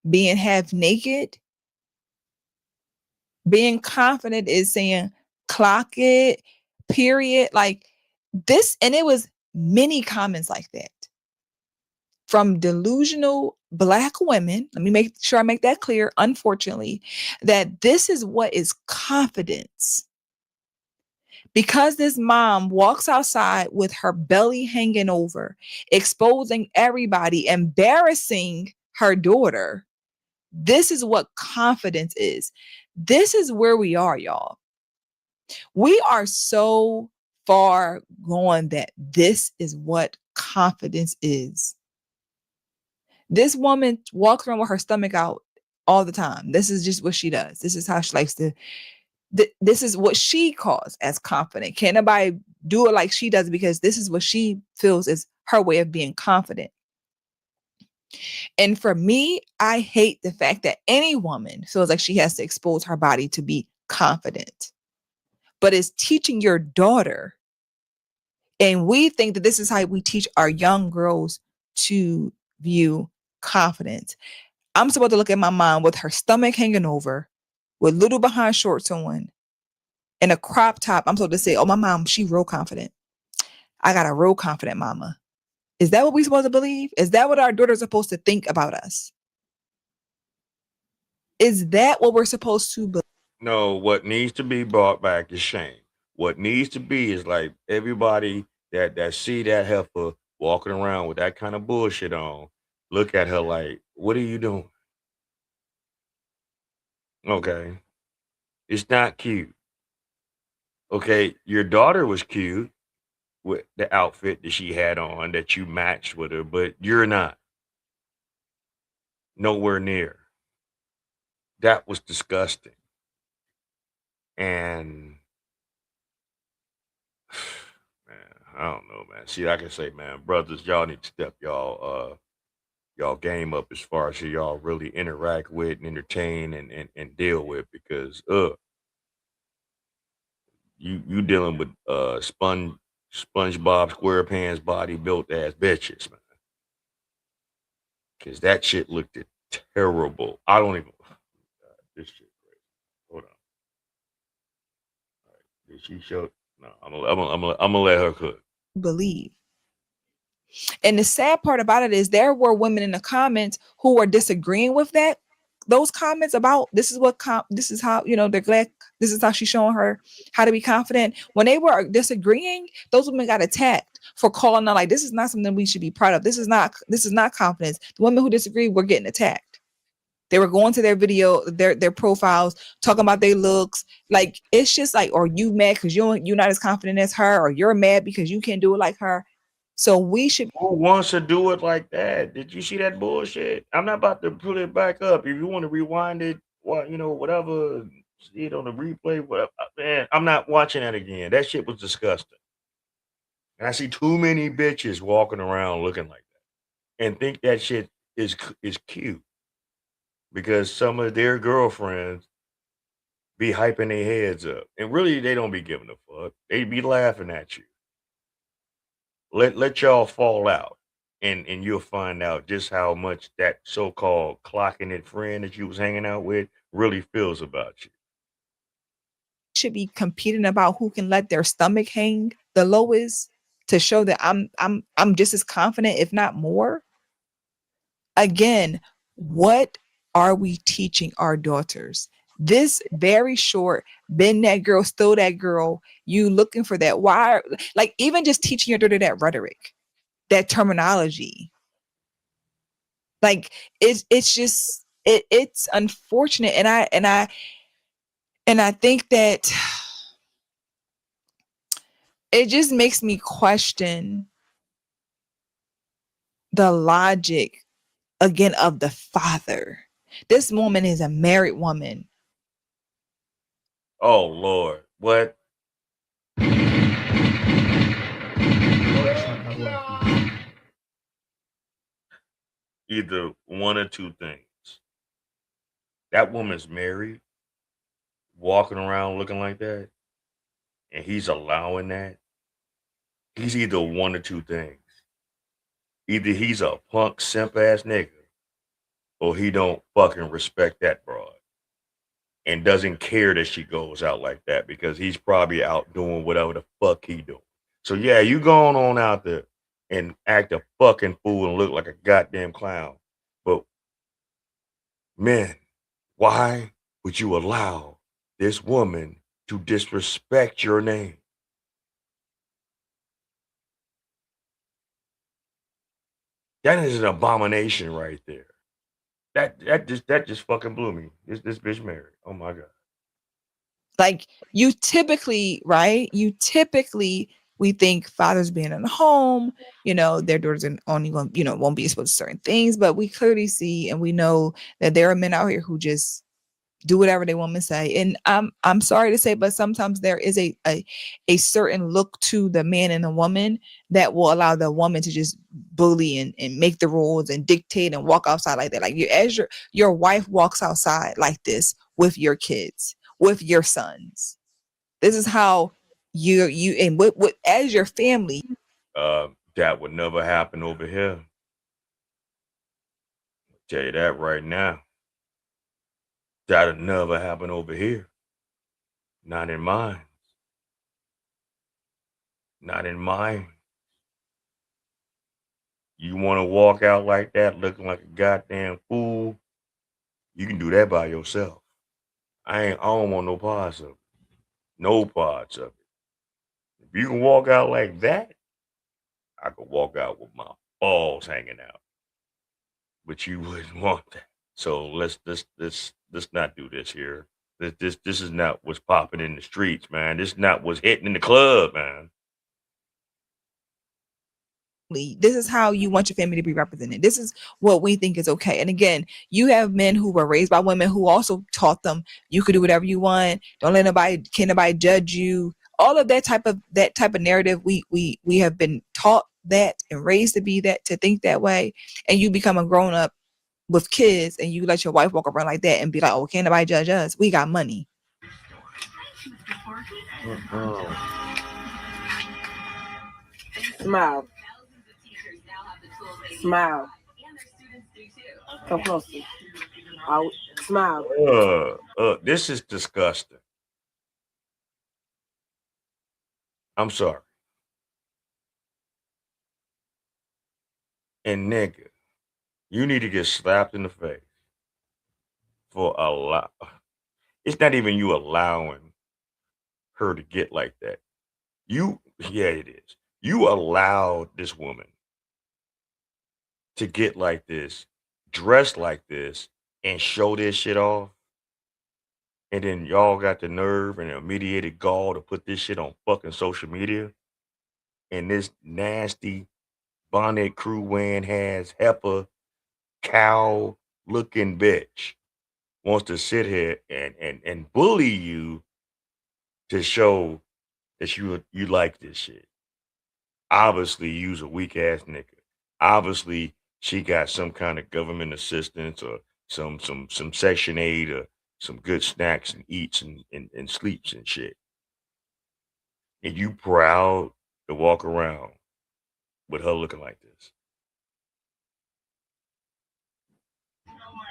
being half naked. Being confident is saying, clock it, period. Like this, and it was many comments like that from delusional Black women. Let me make sure I make that clear, unfortunately, that this is what is confidence. Because this mom walks outside with her belly hanging over, exposing everybody, embarrassing her daughter. This is what confidence is. This is where we are, y'all. We are so far gone that this is what confidence is. This woman walks around with her stomach out all the time. This is just what she does. This is how she likes to. This is what she calls as confident. Can't nobody do it like she does, because this is what she feels is her way of being confident. And for me, I hate the fact that any woman feels like she has to expose her body to be confident, but it's teaching your daughter. And we think that this is how we teach our young girls to view confidence. I'm supposed to look at my mom with her stomach hanging over, with little behind shorts on, and a crop top. I'm supposed to say, oh, my mom, she real confident. I got a real confident mama. Is that what we're supposed to believe? Is that what our daughters are supposed to think about us? Is that what we're supposed to believe? no, what needs to be brought back is shame. What needs to be is like everybody that see that heifer walking around with that kind of bullshit on, look at her like, what are you doing? Okay. It's not cute. Okay. Your daughter was cute with the outfit that she had on that you matched with her, but you're not. Nowhere near. That was disgusting. And man, I don't know, man. See, like I can say, man, brothers, y'all need to step y'all game up as far as who y'all really interact with and entertain and deal with, because you dealing with SpongeBob SquarePants body built ass bitches, man. Cause that shit looked terrible. I don't even this shit crazy. Hold on. Did she show? No, I'm gonna let her cook. Believe. And the sad part about it is there were women in the comments who were disagreeing with those comments about this is what this is how, they're glad this is how she's showing her how to be confident. When they were disagreeing, those women got attacked for calling out like, this is not something we should be proud of. This is not confidence. The women who disagreed were getting attacked. They were going to their video, their profiles, talking about their looks. Like, it's just like, are you mad because you're not as confident as her, or you're mad because you can't do it like her? So we should. Who wants to do it like that? Did you see that bullshit? I'm not about to put it back up. If you want to rewind it, whatever, see it on the replay, whatever. Man, I'm not watching that again. That shit was disgusting. And I see too many bitches walking around looking like that and think that shit is cute, because some of their girlfriends be hyping their heads up, and really they don't be giving a fuck. They be laughing at you. Let y'all fall out. and you'll find out just how much that so-called clocking it friend that you was hanging out with really feels about you. Should be competing about who can let their stomach hang the lowest to show that I'm just as confident, if not more. Again, what are we teaching our daughters? This very short, been that girl, still that girl, you looking for that. Why? Like, even just teaching your daughter that rhetoric, that terminology. Like, it's just it's unfortunate. And I think that it just makes me question the logic again of the father. This woman is a married woman. Oh Lord, what? Either one or two things. That woman's married, walking around looking like that, and he's allowing that. He's either one or two things. Either he's a punk simp ass nigga, or he don't fucking respect that broad and doesn't care that she goes out like that because he's probably out doing whatever the fuck he doing. So yeah, you going on out there and act a fucking fool and look like a goddamn clown. But men, why would you allow this woman to disrespect your name? That is an abomination right there. That just fucking blew me. This bitch married. Oh my god. Like, you typically, right? We think fathers being in the home, their daughters are only going, won't be exposed to certain things, but we clearly see and we know that there are men out here who just do whatever they want to say. And I'm sorry to say, but sometimes there is a certain look to the man and the woman that will allow the woman to just bully and make the rules and dictate and walk outside like that. Like, as your wife walks outside like this with your kids, with your sons. This is how you and what as your family. That would never happen over here. Tell you that right now. That'll never happen over here. Not in mine. Not in mine. You want to walk out like that looking like a goddamn fool? You can do that by yourself. I don't want no parts of it. No parts of it. If you can walk out like that, I could walk out with my balls hanging out. But you wouldn't want that. So let's not do this here. This is not what's popping in the streets, man. This is not what's hitting in the club, man. This is how you want your family to be represented. This is what we think is okay. And again, you have men who were raised by women who also taught them you could do whatever you want. Don't let can't nobody judge you. All of that type of narrative, we have been taught that and raised to be that, to think that way. And you become a grown up with kids and you let your wife walk around like that and be like, oh, can't nobody judge us? We got money. Smile. Smile. Come closer. Smile. This is disgusting. I'm sorry. And nigga, you need to get slapped in the face for a lot. It's not even you allowing her to get like that. Yeah, it is. You allowed this woman to get like this, dress like this, and show this shit off. And then y'all got the nerve and immediate gall to put this shit on fucking social media. And this nasty bonnet crew wearing has heifer cow looking bitch wants to sit here and bully you to show that you like this shit. Obviously, you's a weak ass nigga. Obviously, she got some kind of government assistance or some Section 8 or some good snacks and eats and sleeps and shit. And you proud to walk around with her looking like this.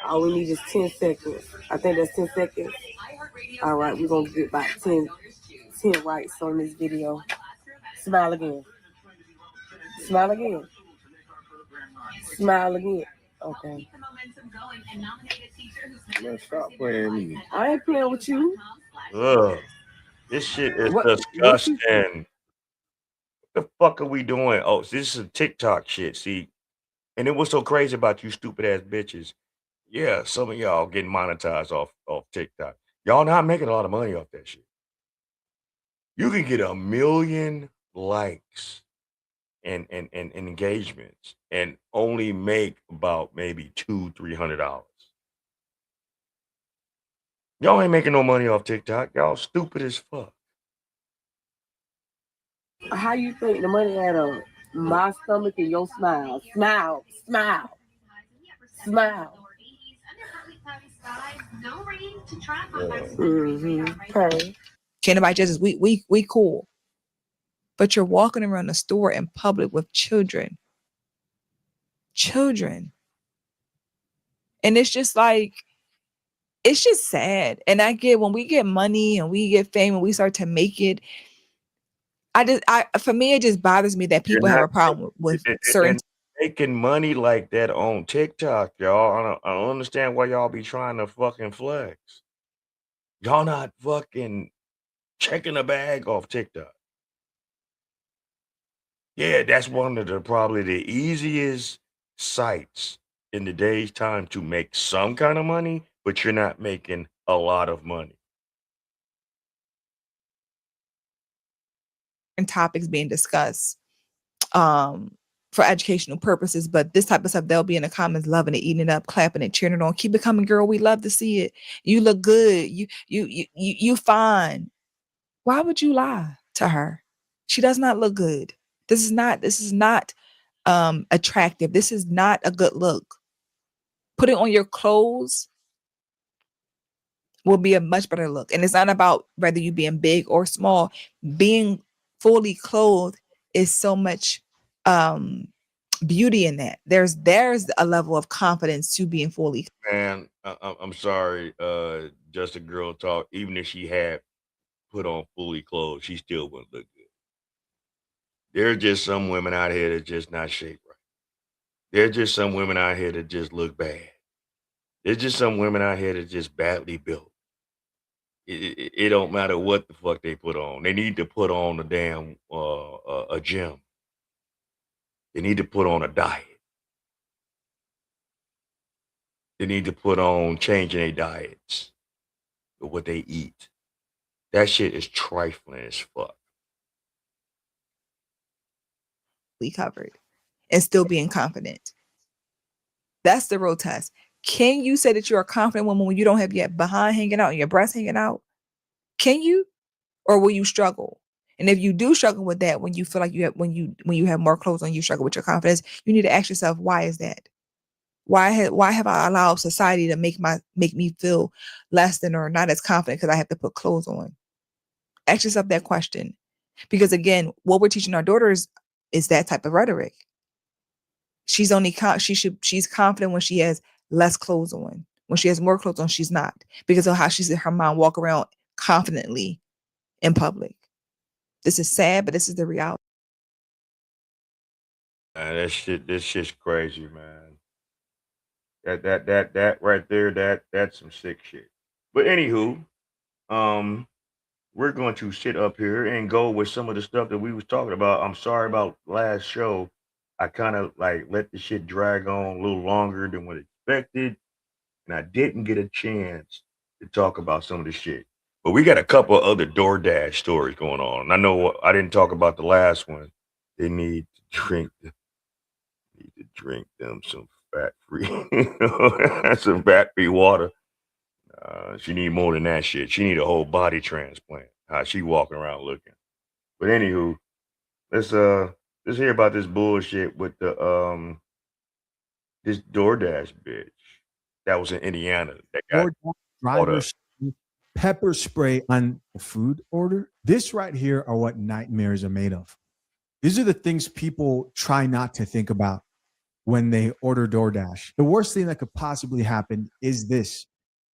All we need is 10 seconds. I think that's 10 seconds. All right, we're going to get about 10 rights on this video. Smile again. Smile again. Smile again. Okay. Man, stop playing me. I ain't playing with you. Ugh. This shit is What disgusting. What the fuck are we doing? Oh, this is TikTok shit. See, and it was so crazy about you stupid ass bitches. Yeah, some of y'all getting monetized off TikTok. Y'all not making a lot of money off that shit. You can get 1 million likes and engagements and only make about maybe $200-$300. Y'all ain't making no money off TikTok. Y'all stupid as fuck. How you think the money out of my stomach and your smile? Smile, smile, smile. Okay. Can't nobody judge us. We cool. But you're walking around the store in public with children. Children. And it's just like, it's just sad. And I get when we get money and we get fame and we start to make it, for me, it just bothers me that people have a problem with certain. And making money like that on TikTok, y'all. I don't understand why y'all be trying to fucking flex. Y'all not fucking checking the bag off TikTok. Yeah, that's one of the probably the easiest sites in today's time to make some kind of money, but you're not making a lot of money. And topics being discussed for educational purposes, but this type of stuff, they'll be in the comments loving it, eating it up, clapping it, cheering it on. Keep it coming, girl. We love to see it. You look good. You fine. Why would you lie to her? She does not look good. This is not attractive. This is not a good look. Put it on your clothes will be a much better look. And it's not about whether you being big or small. Being fully clothed is so much beauty in that. There's a level of confidence to being fully. Man, I'm sorry, just a girl talk. Even if she had put on fully clothed, she still wouldn't look good. There's just some women out here that just not shaped right. There's just some women out here that just look bad. There's just some women out here that just badly built. It don't matter what the fuck they put on. They need to put on a damn a gym. They need to put on a diet. They need to put on changing their diets or what they eat. That shit is trifling as fuck. Covered and still being confident. That's the real test. Can you say that you're a confident woman when you don't have your behind hanging out and your breasts hanging out? Can you? Or will you struggle? And if you do struggle with that, when you feel like you have when you have more clothes on, you struggle with your confidence, you need to ask yourself, why is that? Why have I allowed society to make me feel less than or not as confident because I have to put clothes on? Ask yourself that question. Because again, what we're teaching our daughters is that type of rhetoric. She's confident when she has less clothes on. When she has more clothes on, she's not, because of how she's in her mind walk around confidently in public. This is sad, but this is the reality. This shit's crazy, man. That right there, that's some sick shit. But anywho, we're going to sit up here and go with some of the stuff that we was talking about. I'm sorry about last show. I kind of like let the shit drag on a little longer than what expected, and I didn't get a chance to talk about some of the shit. But we got a couple other Doordash stories going on. And I know I didn't talk about the last one. They need to drink them some fat-free some fat-free water. She need more than that shit. She need a whole body transplant. How she walking around looking. But anywho, let's hear about this bullshit with the this Doordash bitch that was in Indiana that got drivers pepper spray on a food order. This right here are what nightmares are made of. These are the things people try not to think about. when they order DoorDash. The worst thing that could possibly happen is this,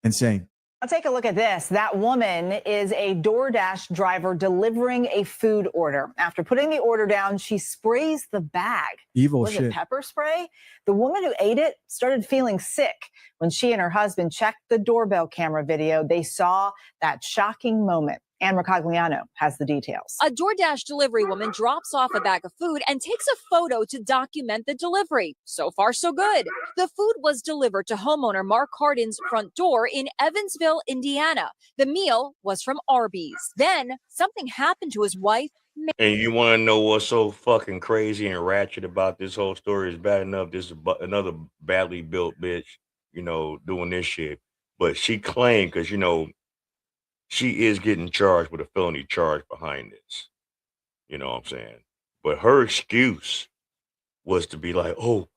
and saying, Now take a look at this. That woman is a DoorDash driver delivering a food order. After putting the order down, she sprays the bag. Evil Was shit. it pepper spray? The woman who ate it started feeling sick. When she and her husband checked the doorbell camera video, they saw that shocking moment. Ann Mercogliano has the details. A DoorDash delivery woman drops off a bag of food and takes a photo to document the delivery. So far, so good. The food was delivered to homeowner Mark Hardin's front door in Evansville, Indiana. The meal was from Arby's. Then something happened to his wife. And you want to know what's so fucking crazy and ratchet about this whole story? Is bad enough this is another badly built bitch, doing this shit. But she claimed, because, she is getting charged with a felony charge behind this. You know what I'm saying? But her excuse was to be like, oh,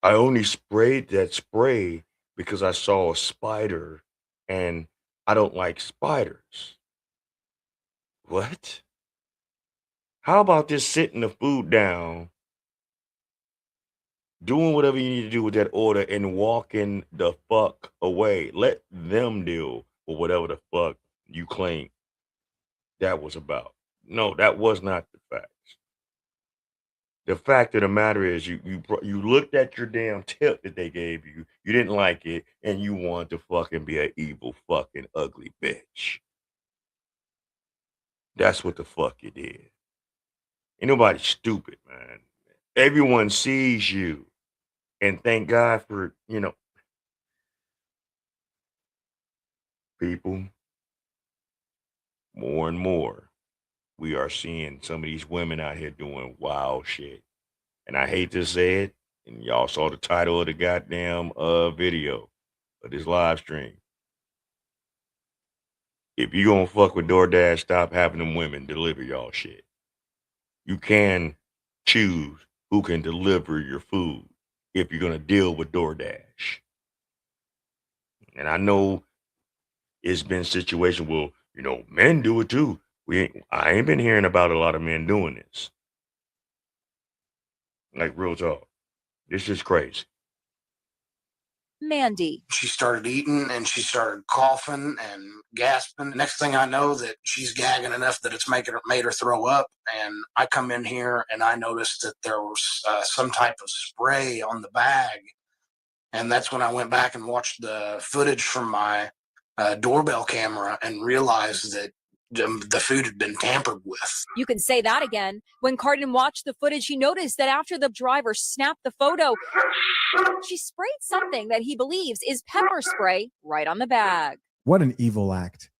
I only sprayed that spray because I saw a spider and I don't like spiders. What? How about just sitting the food down, doing whatever you need to do with that order and walking the fuck away? Let them deal with whatever the fuck you claim that was about. No, that was not the facts. The fact of the matter is you looked at your damn tip that they gave you, you didn't like it, and you wanted to fucking be an evil fucking ugly bitch. That's what the fuck you did. Ain't nobody stupid, man. Everyone sees you. And thank God for, people, more and more, we are seeing some of these women out here doing wild shit. And I hate to say it, and y'all saw the title of the goddamn video of this live stream. If you gonna fuck with DoorDash, stop having them women deliver y'all shit. You can choose who can deliver your food if you're gonna deal with DoorDash. And I know it's been situations where, men do it too. I ain't been hearing about a lot of men doing this. Like, real talk. It's just crazy. Mandy. She started eating and she started coughing and gasping. Next thing I know, that she's gagging enough that it's made her throw up. And I come in here and I noticed that there was some type of spray on the bag. And that's when I went back and watched the footage from my doorbell camera and realized that the food had been tampered with. You can say that again. When Cardin watched the footage, he noticed that after the driver snapped the photo, she sprayed something that he believes is pepper spray right on the bag. What an evil act.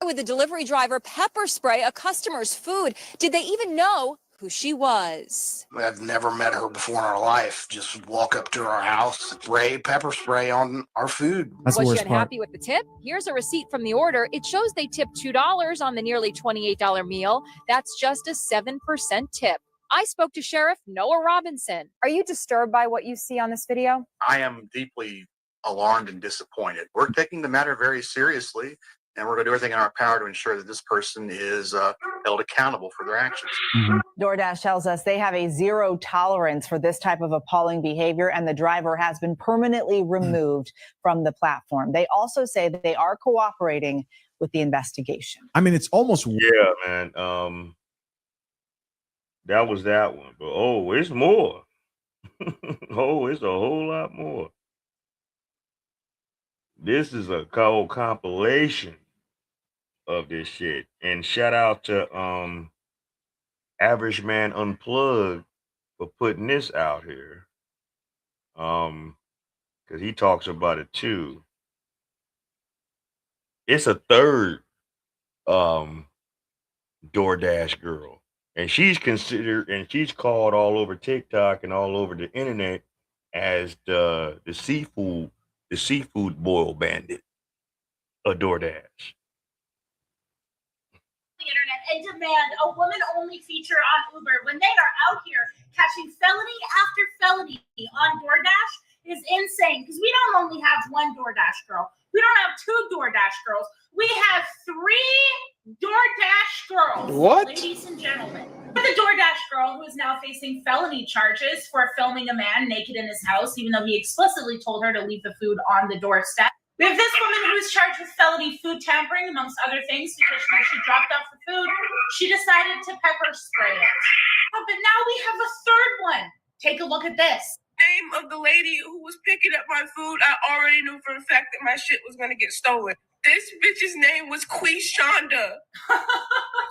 With the delivery driver pepper spray a customer's food, did they even know who she was? I've never met her before in our life. Just walk up to our house, spray pepper spray on our food. That's Was she unhappy with the tip? Here's a receipt from the order. It shows they tipped $2 on the nearly $28 meal. That's just a 7% tip. I spoke to Sheriff Noah Robinson. Are you disturbed by what you see on this video? I am deeply alarmed and disappointed. We're taking the matter very seriously, and we're going to do everything in our power to ensure that this person is held accountable for their actions. DoorDash tells us they have a zero tolerance for this type of appalling behavior, and the driver has been permanently removed from the platform. They also say that they are cooperating with the investigation. I mean, it's almost... Yeah, man. That was that one. But, it's more. It's a whole lot more. This is a whole compilation of this shit. And shout out to Average Man Unplugged for putting this out here. Because he talks about it too. It's a third DoorDash girl. And she's considered, and she's called all over TikTok and all over the internet as the seafood boil bandit of DoorDash. The internet and demand a woman-only feature on Uber when they are out here catching felony after felony on DoorDash is insane. Because we don't only have one DoorDash girl. We don't have two DoorDash girls. We have 3 DoorDash girl. What? Ladies and gentlemen. The DoorDash girl who is now facing felony charges for filming a man naked in his house, even though he explicitly told her to leave the food on the doorstep. We have this woman who is charged with felony food tampering, amongst other things, because when she dropped off the food, she decided to pepper spray it. Oh, but now we have a third one. Take a look at this. Name of the lady who was picking up my food, I already knew for a fact that my shit was gonna get stolen. This bitch's name was Quishonda.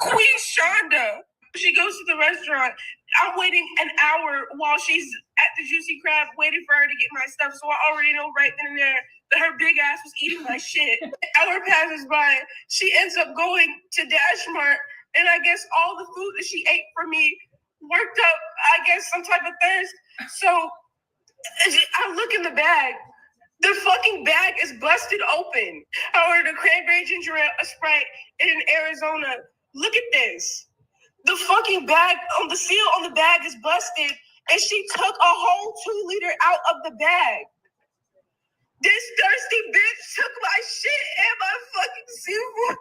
Quishonda. She goes to the restaurant. I'm waiting an hour while she's at the Juicy Crab waiting for her to get my stuff. So I already know right then and there that her big ass was eating my shit. Hour passes by. She ends up going to Dash Mart, and I guess all the food that she ate for me worked up, I guess, some type of thirst. So I look in the bag. The fucking bag is busted open. I ordered a cranberry ginger ale, a Sprite in Arizona. Look at this. The fucking bag, on the seal on the bag is busted, and she took a whole 2 liter out of the bag. This thirsty bitch took my shit and my fucking seafood.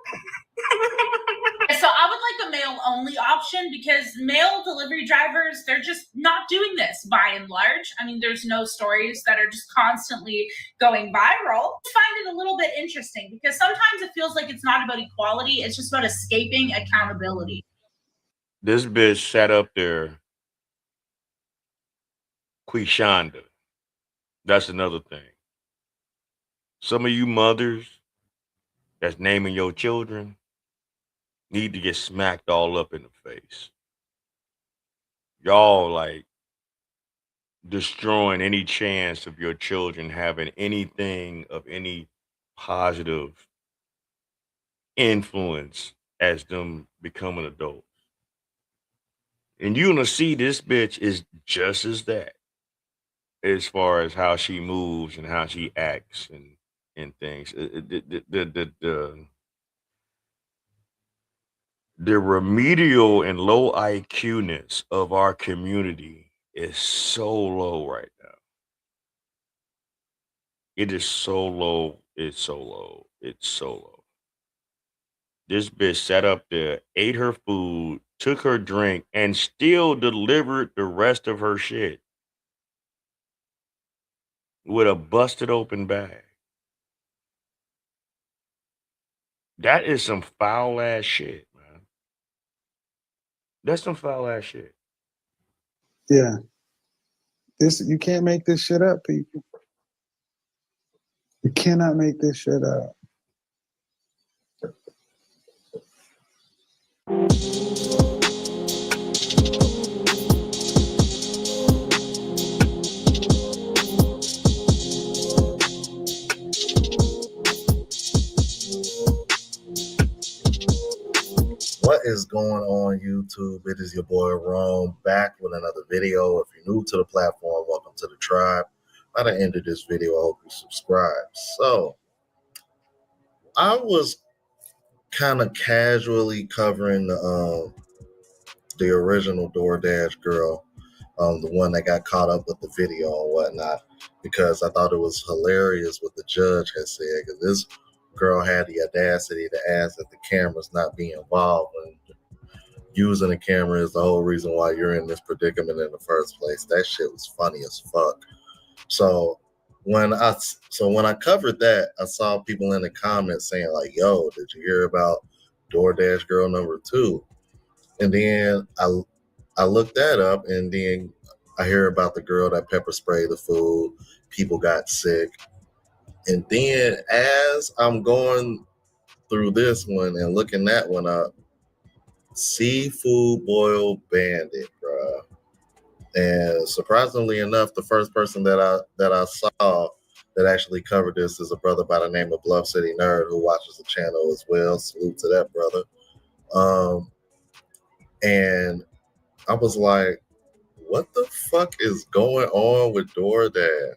So I would like a mail only option because mail delivery drivers, they're just not doing this by and large. I mean, there's no stories that are just constantly going viral. I find it a little bit interesting because sometimes it feels like it's not about equality. It's just about escaping accountability. This bitch sat up there, Quishonda. That's another thing. Some of you mothers that's naming your children need to get smacked all up in the face. Y'all like destroying any chance of your children having anything of any positive influence as them becoming adults. And you're gonna see this bitch is just as that, as far as how she moves and how she acts and things. The remedial and low IQ-ness of our community is so low right now. It is so low. It's so low. It's so low. This bitch sat up there, ate her food, took her drink, and still delivered the rest of her shit with a busted open bag. That is some foul ass shit, man. That's some foul ass shit. Yeah. You can't make this shit up, people. You cannot make this shit up. What is going on YouTube? It is your boy Rome back with another video. If you're new to the platform, welcome to the tribe. By the end of this video, I hope you subscribe. So I was kind of casually covering the original DoorDash girl, the one that got caught up with the video and whatnot, because I thought it was hilarious what the judge had said, because this girl had the audacity to ask that the cameras not be involved when using a camera is the whole reason why you're in this predicament in the first place. That shit was funny as fuck. So when I covered that, I saw people in the comments saying like, yo, did you hear about DoorDash girl number 2? And then I looked that up, and then I hear about the girl that pepper sprayed the food. People got sick. And then as I'm going through this one and looking that one up, seafood boil bandit, bruh. And surprisingly enough, the first person that I saw that actually covered this is a brother by the name of Bluff City Nerd who watches the channel as well. Salute to that brother. And I was like, what the fuck is going on with DoorDash?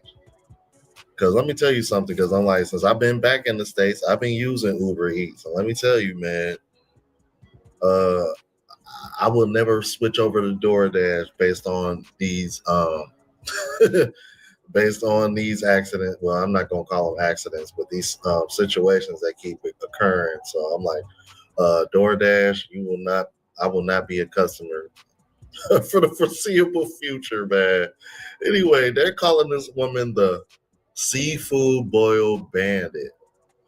Because let me tell you something, because I'm like, since I've been back in the States, I've been using Uber Eats. And let me tell you, man, I will never switch over to DoorDash based on these based on these accidents. Well, I'm not gonna call them accidents, but these situations that keep occurring. So I'm like, DoorDash, I will not be a customer for the foreseeable future, man. Anyway, they're calling this woman the seafood boil bandit.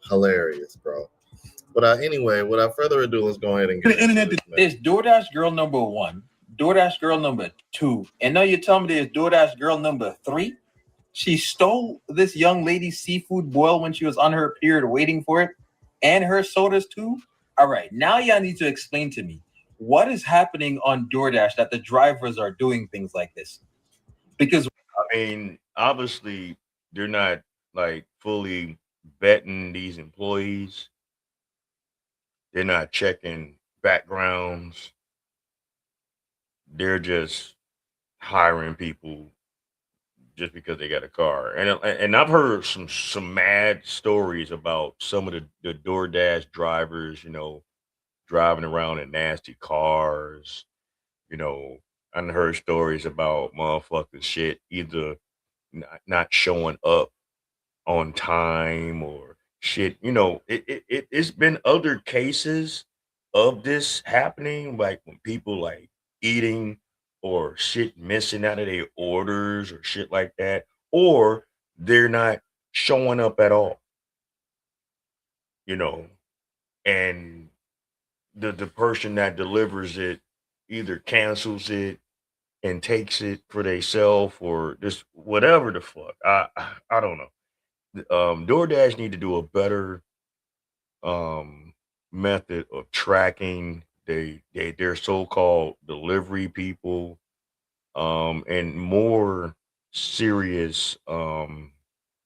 Hilarious, bro. But anyway, without further ado, let's go ahead and get into this, man. There's DoorDash girl number 1, DoorDash girl number 2, and now you tell me there's DoorDash girl number 3. She stole this young lady's seafood boil when she was on her period waiting for it, and her sodas too. All right, now y'all need to explain to me what is happening on DoorDash that the drivers are doing things like this. Because I mean, obviously they're not like fully vetting these employees. They're not checking backgrounds. They're just hiring people just because they got a car. And I've heard some mad stories about some of the DoorDash drivers, driving around in nasty cars. I done heard stories about motherfuckers shit either not showing up on time or shit. It's been other cases of this happening, like when people like eating or shit missing out of their orders or shit like that, or they're not showing up at all, and the person that delivers it either cancels it and takes it for themselves or just whatever the fuck. I don't know. DoorDash need to do a better method of tracking their so-called delivery people, and more serious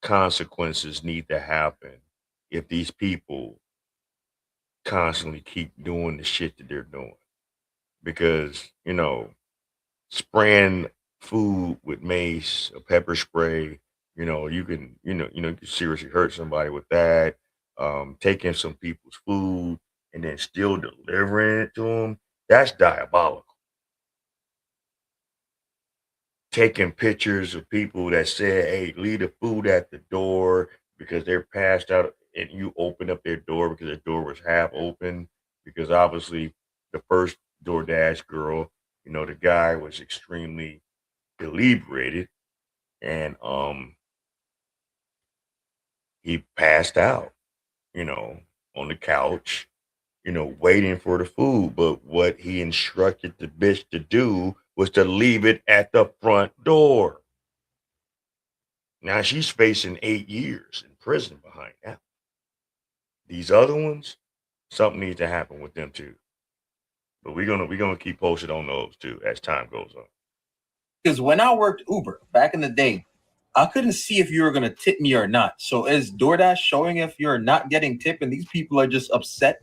consequences need to happen if these people constantly keep doing the shit that they're doing. Because spraying food with mace or pepper spray, you can you can seriously hurt somebody with that. Taking some people's food and then still delivering it to them, that's diabolical. Taking pictures of people that said, hey, leave the food at the door because they're passed out, and you open up their door because the door was half open, because obviously the first DoorDash girl, the guy was extremely inebriated, and he passed out, on the couch, waiting for the food. But what he instructed the bitch to do was to leave it at the front door. Now she's facing 8 years in prison behind that. These other ones, something needs to happen with them too. But we're gonna keep posted on those too as time goes on. Because when I worked Uber back in the day, I couldn't see if you were going to tip me or not. So is DoorDash showing if you're not getting tipped and these people are just upset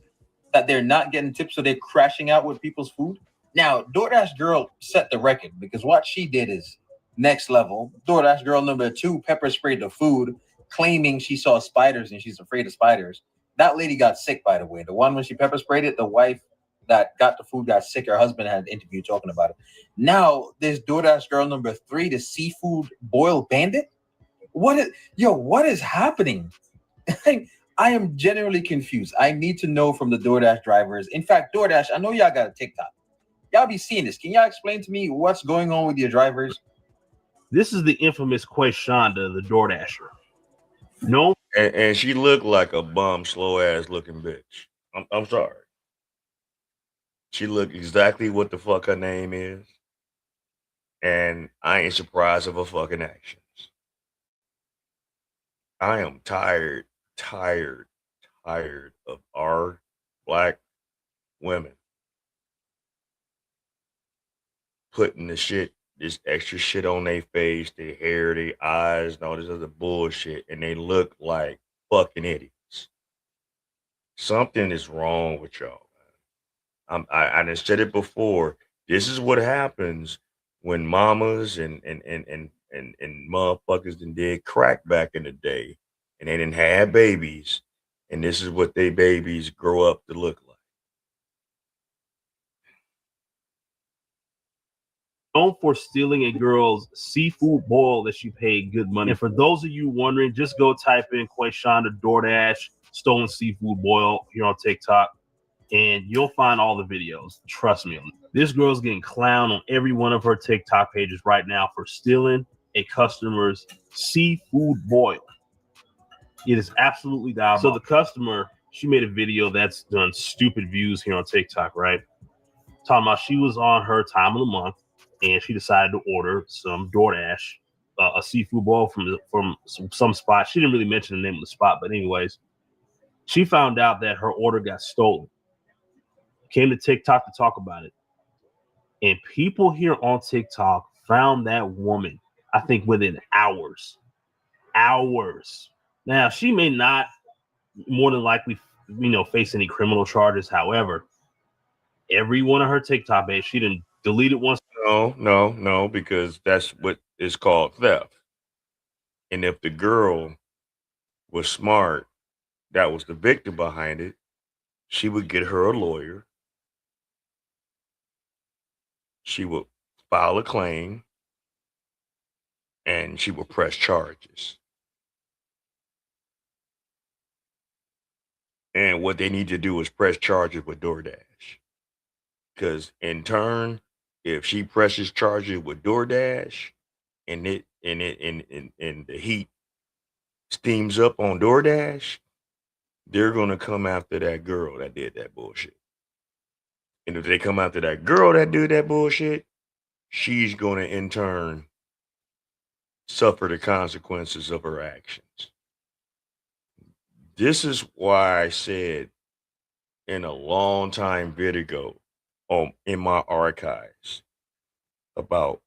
that they're not getting tipped, so they're crashing out with people's food? Now, DoorDash girl set the record because what she did is next level. DoorDash girl number 2 pepper sprayed the food, claiming she saw spiders and she's afraid of spiders. That lady got sick, by the way. The one when she pepper sprayed it, the wife that got the food got sick. Her husband had an interview talking about it. Now there's DoorDash girl number 3, the seafood boil bandit. What is happening? I am genuinely confused. I need to know from the DoorDash drivers. In fact, DoorDash, I know y'all got a TikTok. Y'all be seeing this. Can y'all explain to me what's going on with your drivers? This is the infamous Quayshonda, the DoorDasher. No, and she looked like a bum, slow ass looking bitch. I'm sorry. She looked exactly what the fuck her name is, and I ain't surprised of her fucking actions. I am tired of our black women putting this extra shit on their face, their hair, their eyes, and all this other bullshit, and they look like fucking idiots. Something is wrong with y'all, man. I done said it before. This is what happens when mamas and motherfuckers did crack back in the day, and they didn't have babies, and this is what they babies grow up to look like. known for stealing a girl's seafood boil that she paid good money. And for those of you wondering, just go type in Quayshonda DoorDash stolen seafood boil here on TikTok. and you'll find all the videos. Trust me. This girl's getting clowned on every one of her TikTok pages right now for stealing a customer's seafood boil. It is absolutely diabolical. So the customer, she made a video that's done stupid views here on TikTok, right? Talking about she was on her time of the month and she decided to order some DoorDash, a seafood boil from some spot. She didn't really mention the name of the spot, but anyways, she found out that her order got stolen. Came to TikTok to talk about it. And people here on TikTok found that woman, I think within hours. Now, she may not more than likely, face any criminal charges. However, every one of her TikTok page, she didn't delete it once. No, because that's what is called theft. And if the girl was smart, that was the victim behind it, she would get her a lawyer. She would file a claim and she would press charges. And what they need to do is press charges with DoorDash. Because in turn, if she presses charges with DoorDash and the heat steams up on DoorDash, they're gonna come after that girl that did that bullshit. And if they come after that girl that did that bullshit, she's gonna in turn suffer the consequences of her actions. This is why I said in a long time video in my archives about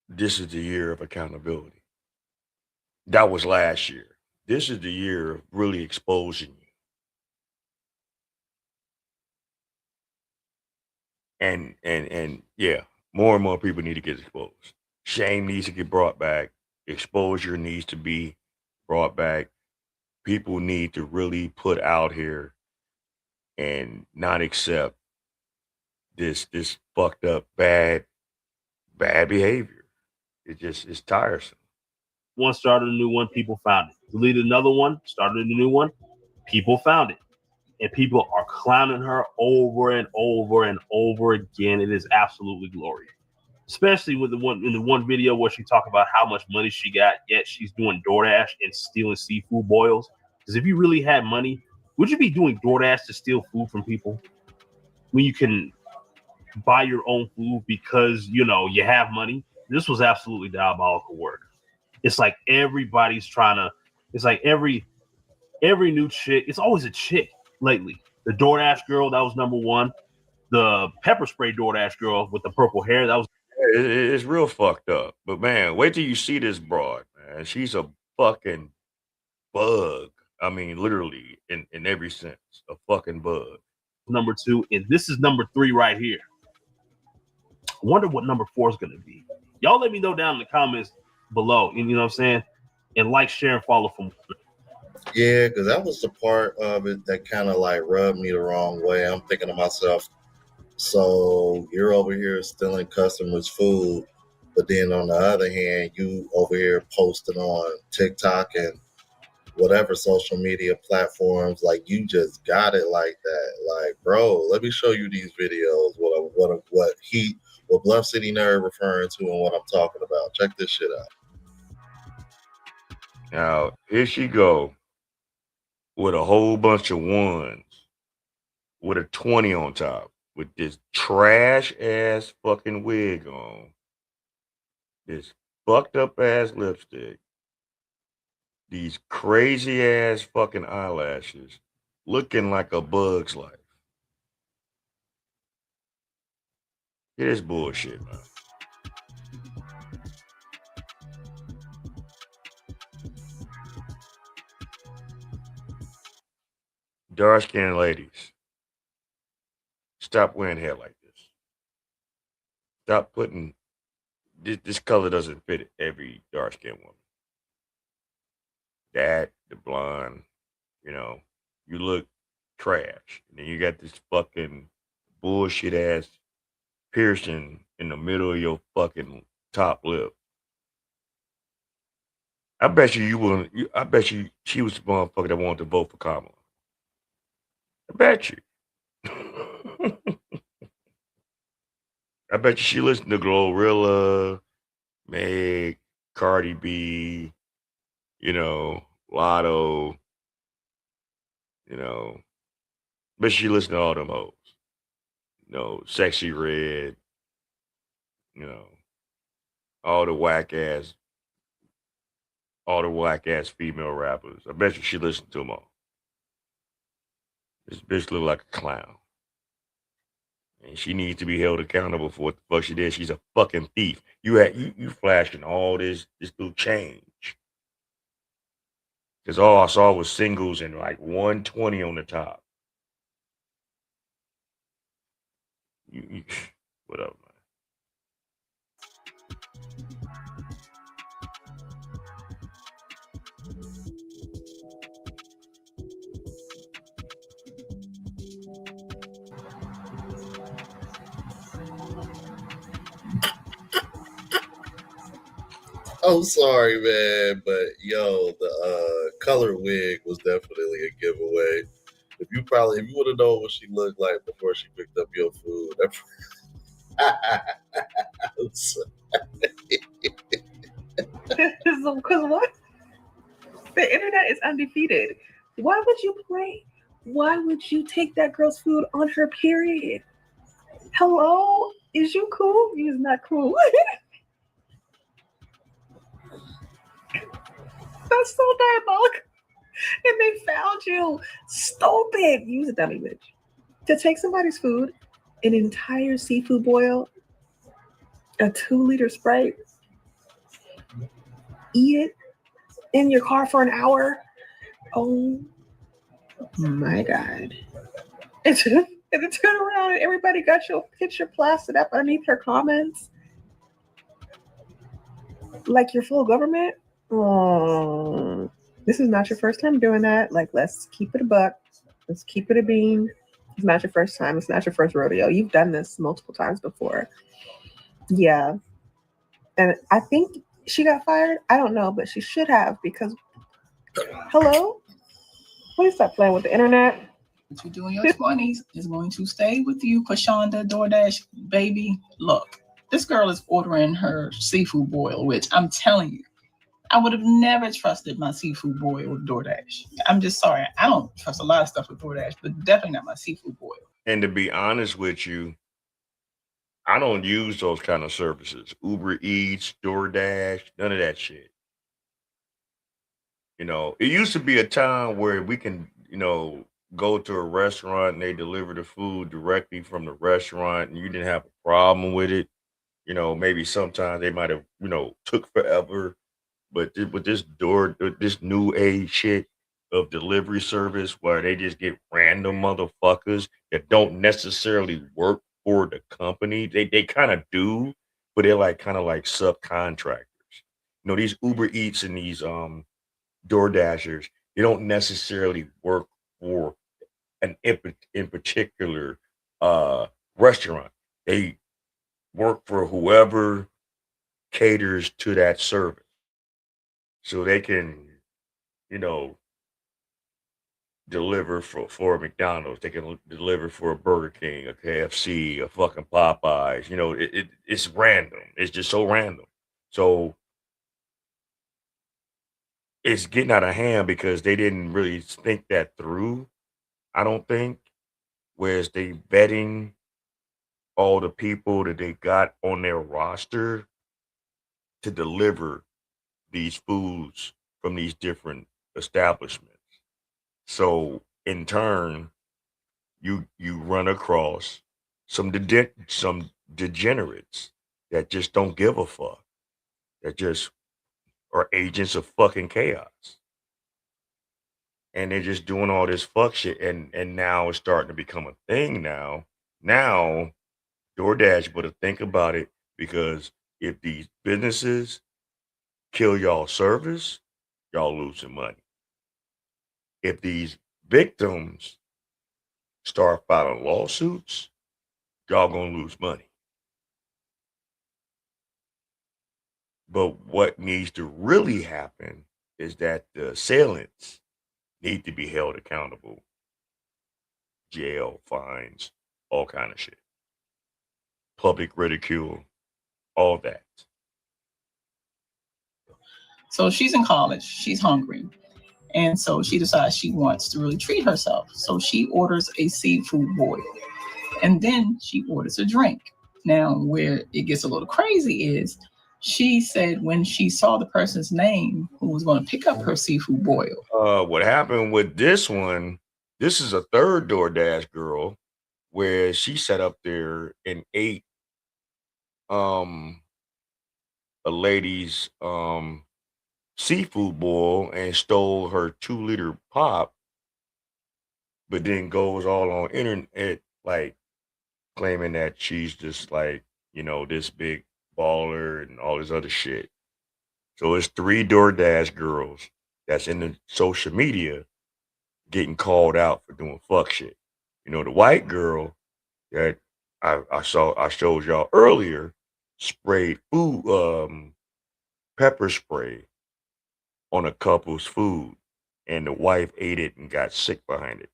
this is the year of accountability. That was last year. This is the year of really exposing you. And yeah, more and more people need to get exposed. Shame needs to get brought back. Exposure needs to be brought back. People need to really put out here and not accept this fucked up bad behavior. It's tiresome. One started a new one, people found it. Deleted another one, started a new one, people found it. And people are clowning her over and over and over again. It is absolutely glorious. Especially with in the one video where she talked about how much money she got, yet she's doing DoorDash and stealing seafood boils. Because if you really had money, would you be doing DoorDash to steal food from people when you can buy your own food because you have money? This was absolutely diabolical work. It's like everybody's trying to. It's like every new chick. It's always a chick lately. The DoorDash girl, that was number one. The pepper spray DoorDash girl with the purple hair, that was. It's real fucked up. But man, wait till you see this broad, man. She's a fucking bug. I mean, literally in every sense, a fucking bug. Number two, and this is number three right here. I wonder what number four is going to be. Y'all let me know down in the comments below. And you know what I'm saying? And like, share, and follow from. Yeah, because that was the part of it that kind of like rubbed me the wrong way. I'm thinking to myself, so you're over here stealing customers' food, but then on the other hand, you over here posting on TikTok and whatever social media platforms, like you just got it like that. Like, bro, let me show you these videos. What Bluff City Nerd referring to and what I'm talking about. Check this shit out. Now here she go with a whole bunch of ones with a 20 on top with this trash ass fucking wig on, this fucked up ass lipstick, these crazy ass fucking eyelashes, looking like a bug's life. It is bullshit, man. Dark skinned ladies, stop wearing hair like this. Stop putting this color doesn't fit every dark skinned woman. That, the blonde, you look trash. And then you got this fucking bullshit ass piercing in the middle of your fucking top lip. I bet you I bet you she was the motherfucker that wanted to vote for Kamala. I bet you. I bet you she listened to Glorilla, Meg, Cardi B, Lotto, you know. Bet she listened to all them hoes. Sexy Red, you know, all the whack ass, female rappers. I bet you she listened to them all. This bitch look like a clown. And she needs to be held accountable for what the fuck she did. She's a fucking thief. You flashing all this little change. Because all I saw was singles and like 120 on the top. What up, man? I'm sorry, man, but the color wig was definitely a giveaway. If you would have known what she looked like before she picked up your food, I'm sorry. Because what? The internet is undefeated. Why would you play? Why would you take that girl's food on her period? Hello? Is you cool? You's not cool. That's so diabolical. And they found you. Stupid. Use a dummy bitch. To take somebody's food, an entire seafood boil, a 2-liter Sprite, eat it in your car for an hour. Oh my God. And then turn around and everybody got your picture plastered up underneath her comments. Like you're full government. Oh, this is not your first time doing that. Like, let's keep it a buck. Let's keep it a bean. It's not your first time. It's not your first rodeo. You've done this multiple times before. Yeah. And I think she got fired. I don't know, but she should have because, hello? Please stop playing with the internet. What you do in your 20s is going to stay with you, Kashonda DoorDash baby. Look, this girl is ordering her seafood boil, which I'm telling you, I would have never trusted my seafood boil with DoorDash. I'm just sorry. I don't trust a lot of stuff with DoorDash, but definitely not my seafood boil. And to be honest with you, I don't use those kind of services. Uber Eats, DoorDash, none of that shit. It used to be a time where we can, go to a restaurant and they deliver the food directly from the restaurant and you didn't have a problem with it. Maybe sometimes they might have, took forever. But with this new age shit of delivery service where they just get random motherfuckers that don't necessarily work for the company. They kind of do, but they're kind of like subcontractors. These Uber Eats and these DoorDashers, they don't necessarily work for an in particular restaurant. They work for whoever caters to that service. So they can, deliver for a McDonald's. They can deliver for a Burger King, a KFC, a fucking Popeyes. It's random. It's just so random. So it's getting out of hand because they didn't really think that through. I don't think. Whereas they vetting all the people that they got on their roster to deliver these foods from these different establishments. So in turn, you run across some degenerates that just don't give a fuck. That just are agents of fucking chaos. And they're just doing all this fuck shit. And now it's starting to become a thing now. Now, DoorDash better think about it because if these businesses kill y'all service, y'all losing money. If these victims start filing lawsuits, y'all gonna lose money. But what needs to really happen is that the assailants need to be held accountable. jail, fines, all kind of shit, public ridicule, all that. So she's in college. She's hungry. And so she decides she wants to really treat herself. So she orders a seafood boil. And then she orders a drink. Now, where it gets a little crazy is she said when she saw the person's name who was going to pick up her seafood boil. What happened with this one, this is a third DoorDash girl where she sat up there and ate a lady's seafood boil and stole her 2-liter pop, but then goes all on internet like claiming that she's just like, this big baller and all this other shit. So it's 3 DoorDash girls that's in the social media getting called out for doing fuck shit. The white girl that I showed y'all earlier sprayed pepper spray on a couple's food, and the wife ate it and got sick behind it.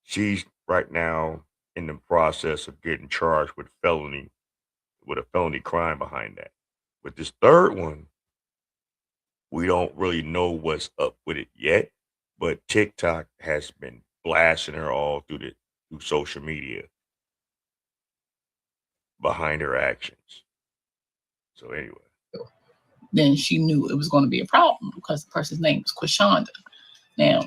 She's right now in the process of getting charged with a felony crime behind that. With this third one, we don't really know what's up with it yet, but TikTok has been blasting her all through social media behind her actions. So anyway. Then she knew it was going to be a problem because the person's name was Quashonda. Now,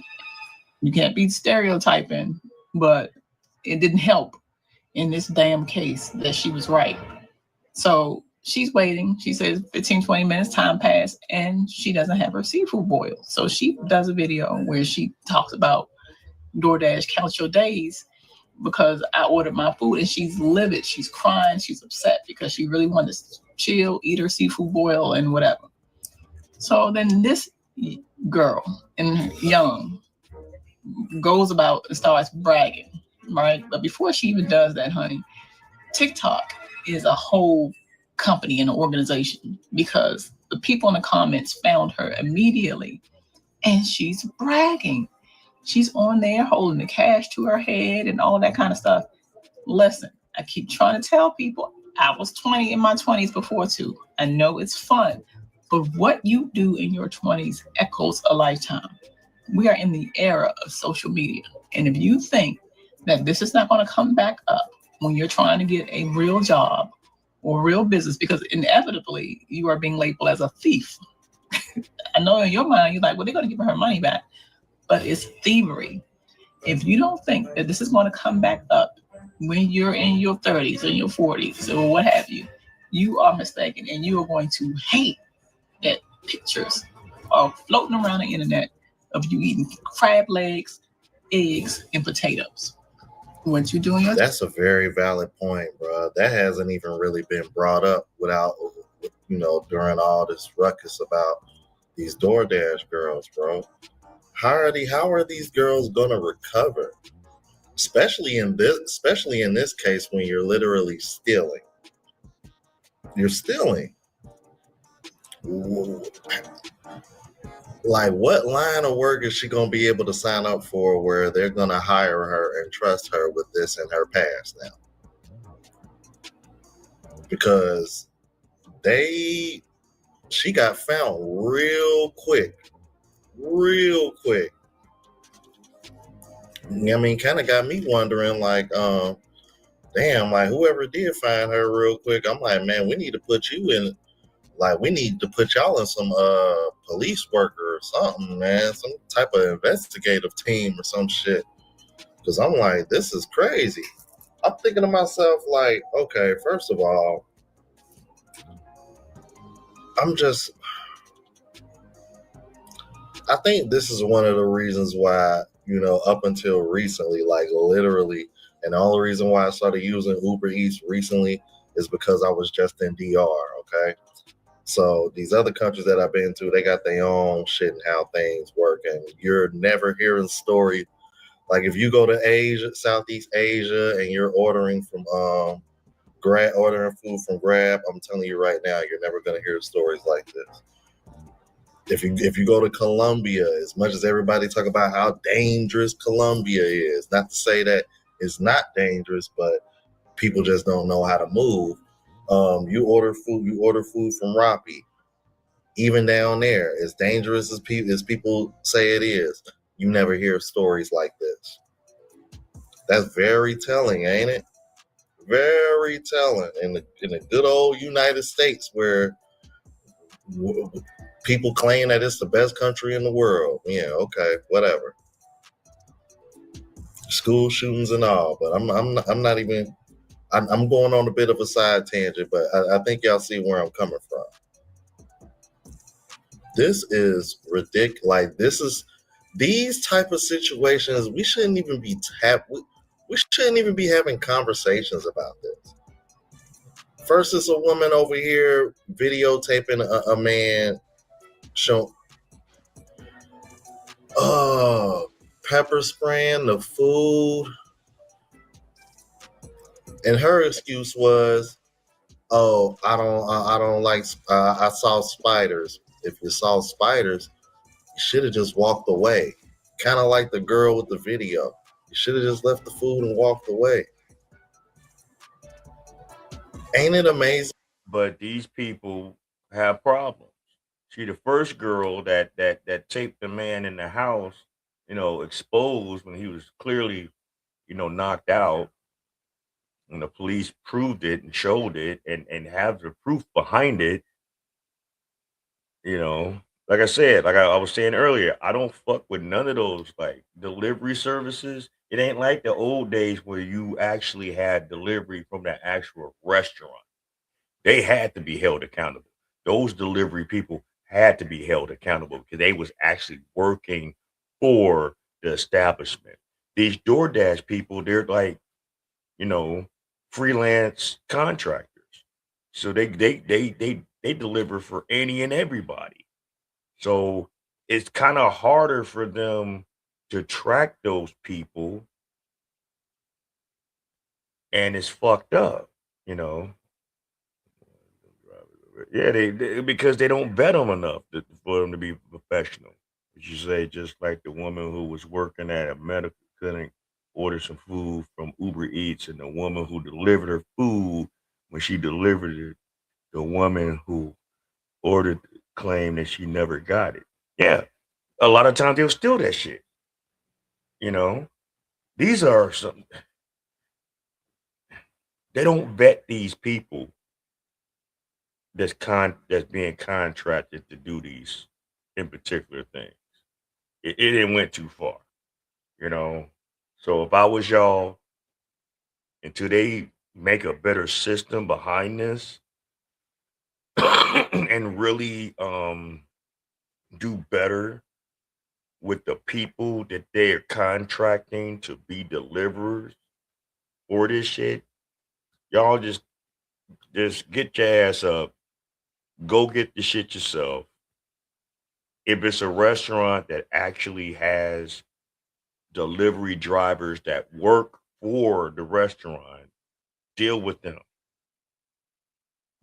you can't be stereotyping, but it didn't help in this damn case that she was right. So she's waiting. She says 15, 20 minutes, time passed, and she doesn't have her seafood boil. So she does a video where she talks about DoorDash, count your days, because I ordered my food, and she's livid. She's crying. She's upset because she really wanted to chill, eat her seafood boil, and whatever. So then this girl, and young, goes about and starts bragging, right? But before she even does that, honey, TikTok is a whole company and an organization, because the people in the comments found her immediately, and she's bragging. She's on there holding the cash to her head and all that kind of stuff. Listen, I keep trying to tell people, I was 20 in my 20s before too. I know it's fun, but what you do in your 20s echoes a lifetime. We are in the era of social media. And if you think that this is not going to come back up when you're trying to get a real job or real business, because inevitably you are being labeled as a thief. I know in your mind, you're like, well, they're going to give her money back. But it's thievery. If you don't think that this is going to come back up when you're in your 30s or your 40s or what have you, you are mistaken, and you are going to hate that pictures are floating around the internet of you eating crab legs, eggs, and potatoes. What you doing? That's a very valid point, bro. That hasn't even really been brought up during all this ruckus about these DoorDash girls, bro. How are these girls gonna recover? Especially in this case when you're literally stealing. You're stealing. Like, what line of work is she gonna be able to sign up for where they're gonna hire her and trust her with this in her past now? Because she got found real quick. I mean, kind of got me wondering, like, damn, like, whoever did find her real quick, I'm like, man, we need to put y'all in some police worker or something, man, some type of investigative team or some shit. Because I'm like, this is crazy. I'm thinking to myself, like, okay, first of all, I think this is one of the reasons why, up until recently, like literally, and the only reason why I started using Uber Eats recently is because I was just in DR, okay? So these other countries that I've been to, they got their own shit and how things work, and you're never hearing story. Like if you go to Asia, Southeast Asia, and you're ordering from ordering food from Grab, I'm telling you right now, you're never gonna hear stories like this. If you go to Colombia, as much as everybody talk about how dangerous Colombia is, not to say that is not dangerous, but people just don't know how to move. You order food from Rappi. Even down there, as dangerous as people say it is, you never hear stories like this. That's very telling, ain't it? Very telling. In the good old United States, where people claim that it's the best country in the world. Yeah, okay, whatever. School shootings and all, but I'm not even. I'm going on a bit of a side tangent, but I think y'all see where I'm coming from. This is ridiculous. Like, these type of situations, we shouldn't even be we shouldn't even be having conversations about this. First, it's a woman over here videotaping a man pepper spraying the food, and her excuse was, "Oh, I don't like. I saw spiders. If you saw spiders, you should have just walked away." Kind of like the girl with the video. You should have just left the food and walked away. Ain't it amazing? But these people have problems. See, the first girl that taped the man in the house, exposed when he was clearly, knocked out, and the police proved it and showed it and have the proof behind it. Like I said, like I was saying earlier, I don't fuck with none of those like delivery services. It ain't like the old days where you actually had delivery from the actual restaurant. They had to be held accountable. Those delivery people had to be held accountable because they was actually working for the establishment. These DoorDash people, they're like, you know, freelance contractors. So they deliver for any and everybody. So it's kind of harder for them to track those people, and it's fucked up, you know. Yeah, they because they don't vet them enough for them to be professional. As you say, just like the woman who was working at a medical clinic, ordered some food from Uber Eats, and the woman who delivered her food, when she delivered it, the woman who ordered claimed that she never got it. Yeah, a lot of times they'll steal that shit. You know, these are some. They don't vet these people that's being contracted to do these in particular things. It didn't went too far, you know. So if I was y'all, until they make a better system behind this and really do better with the people that they're contracting to be deliverers for this shit, y'all just get your ass up, go get the shit yourself. If it's a restaurant that actually has delivery drivers that work for the restaurant, deal with them.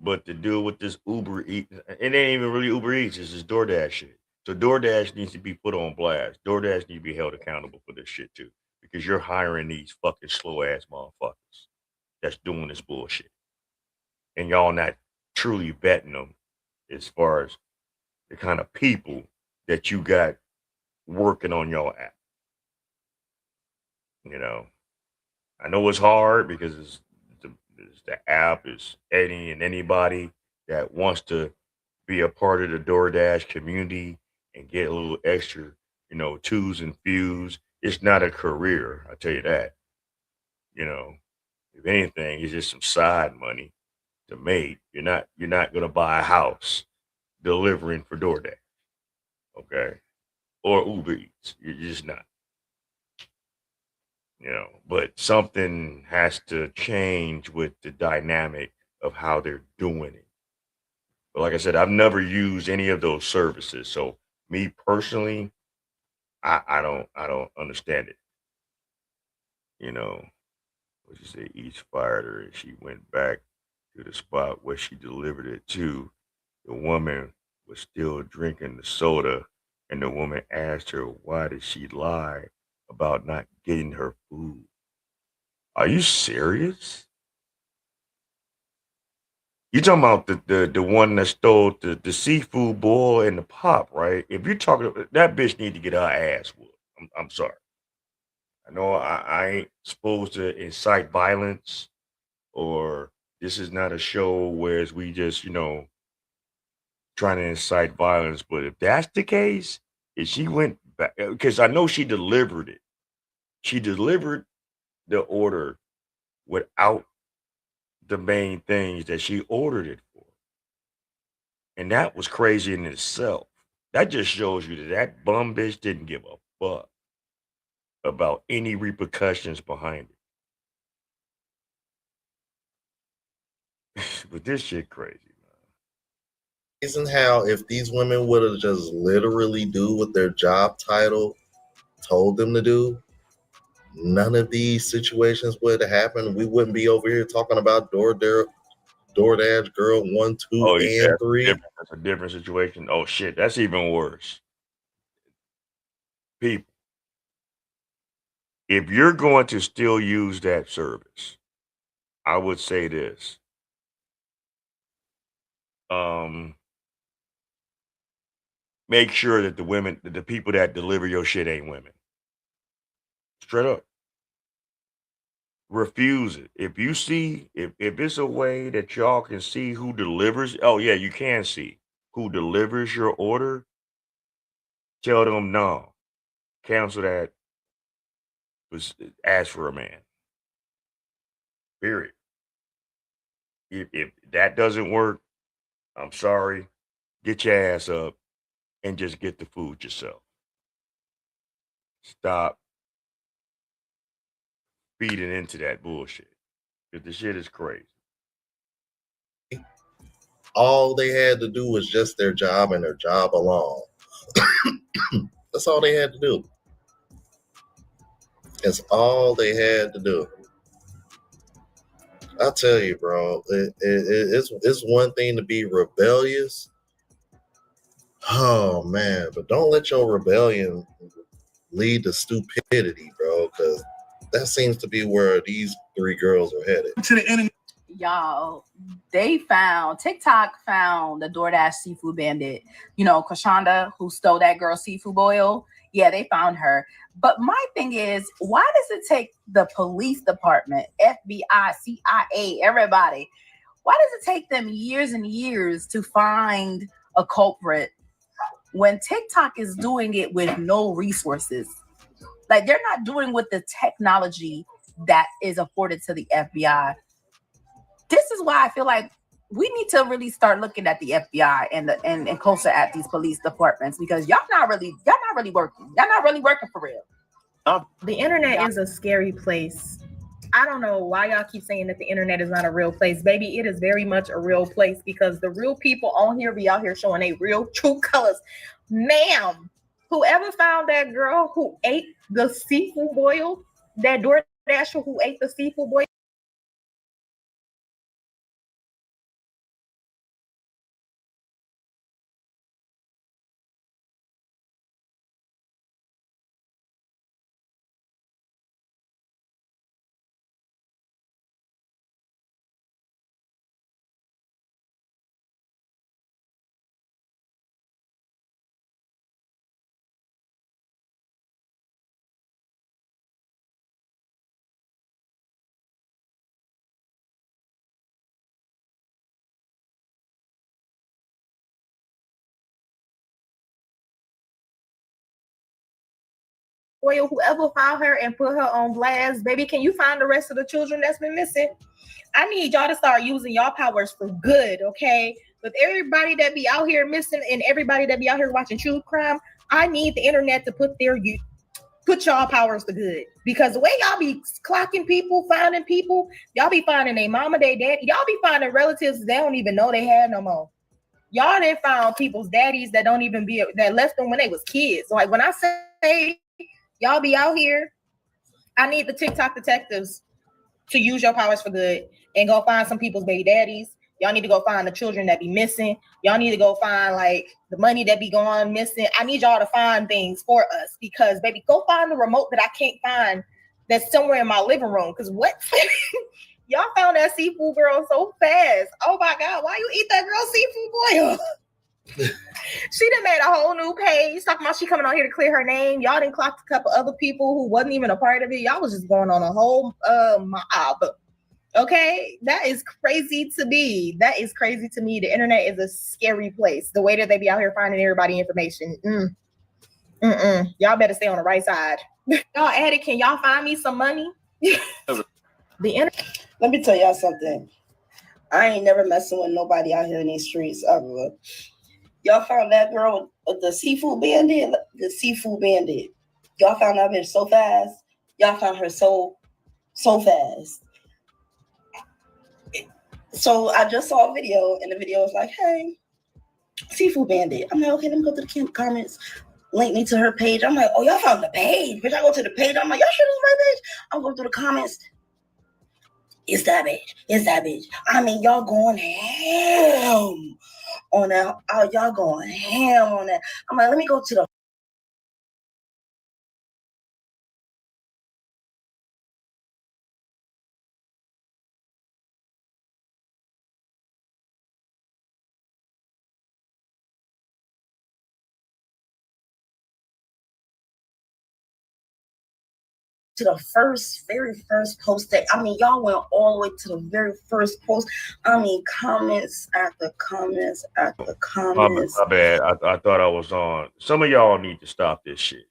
But to deal with this Uber Eats, it ain't even really Uber Eats, it's just DoorDash shit. So DoorDash needs to be put on blast. DoorDash needs to be held accountable for this shit too. Because you're hiring these fucking slow ass motherfuckers that's doing this bullshit. And y'all not truly vetting them as far as the kind of people that you got working on your app. You know, I know it's hard because the app is any and anybody that wants to be a part of the DoorDash community and get a little extra, twos and fews. It's not a career, I tell you that. You know, if anything, it's just some side money to make. You're not gonna buy a house delivering for DoorDash, okay, or Uber Eats. You're just not. But something has to change with the dynamic of how they're doing it. But like I said, I've never used any of those services, so me personally, I don't understand it. What you say? Each fired her, and she went back to the spot where she delivered it to. The woman was still drinking the soda, and the woman asked her why did she lie about not getting her food. Are you serious? You talking about the one that stole the seafood boil and the pop, right? If you're talking, that bitch need to get her ass whooped. I'm sorry. I know I ain't supposed to incite violence, or this is not a show where we just trying to incite violence. But if that's the case, if she went back, because I know she delivered it. She delivered the order without the main things that she ordered it for. And that was crazy in itself. That just shows you that that bum bitch didn't give a fuck about any repercussions behind it. But this shit crazy. Isn't how if these women would have just literally do what their job title told them to do, none of these situations would have happened. We wouldn't be over here talking about DoorDash girl 1, 2, Oh yeah, and 3. that's a different situation. Oh shit, that's even worse. People, if you're going to still use that service, I would say this. Make sure that the people that deliver your shit ain't women. Straight up. Refuse it. If you see, if it's a way that y'all can see who delivers, oh yeah, you can see who delivers your order, tell them no. Cancel that. Ask for a man. Period. If that doesn't work, I'm sorry. Get your ass up and just get the food yourself. Stop feeding into that bullshit. Because the shit is crazy. All they had to do was just their job and their job alone. That's all they had to do. That's all they had to do. I tell you, bro, it's one thing to be rebellious. Oh man, but don't let your rebellion lead to stupidity, bro, because that seems to be where these 3 girls are headed. To the internet. Y'all, TikTok found the DoorDash seafood bandit, Kashonda, who stole that girl's seafood boil. Yeah, they found her. But my thing is, why does it take the police department, FBI, CIA, everybody, why does it take them years and years to find a culprit when TikTok is doing it with no resources? Like, they're not doing with the technology that is afforded to the FBI. This is why I feel like we need to really start looking at the FBI and closer at these police departments, because y'all not really working. Y'all not really working for real. The internet is a scary place. I don't know why y'all keep saying that the internet is not a real place. Baby, it is very much a real place, because the real people on here be out here showing their real true colors. Ma'am, whoever found that girl who ate the seafood boil, that DoorDasher who ate the seafood boil, whoever found her and put her on blast, baby, can you find the rest of the children that's been missing? I need y'all to start using y'all powers for good, okay? With everybody that be out here missing and everybody that be out here watching true crime, I need the internet to put y'all powers to good. Because the way y'all be clocking people, finding people, y'all be finding their mama, their daddy, y'all be finding relatives they don't even know they had no more. Y'all done found people's daddies that don't even be that left them when they was kids. Like, when I say y'all be out here, I need the TikTok detectives to use your powers for good and go find some people's baby daddies. Y'all need to go find the children that be missing. Y'all need to go find like the money that be going missing. I need y'all to find things for us, because baby, go find the remote that I can't find that's somewhere in my living room. Because what? Y'all found that seafood girl so fast. Oh my God, why you eat that girl seafood boil? She done made a whole new page talking about she coming on here to clear her name. Y'all done clocked a couple other people who wasn't even a part of it. Y'all was just going on a whole mob. Okay, that is crazy to me. That is crazy to me. The internet is a scary place. The way that they be out here finding everybody information. Y'all better stay on the right side. Y'all added, can y'all find me some money? The internet. Let me tell y'all something. I ain't never messing with nobody out here in these streets ever. Y'all found that girl, the seafood bandit. The seafood bandit. Y'all found that bitch so fast. Y'all found her so fast. So I just saw a video, and the video was like, "Hey, seafood bandit." I'm like, "Okay, let me go to the comments. Link me to her page." I'm like, "Oh, y'all found the page." Bitch, I go to the page. I'm like, "Y'all sure this is my page?" I'm going through the comments. It's that bitch. It's that bitch. I mean, y'all going ham on that. Oh, y'all going ham on that. I'm like, let me go to the very first post that, I mean, y'all went all the way to the very first post. I mean, comments after comments after comments. My bad. I thought I was on. Some of y'all need to stop this shit.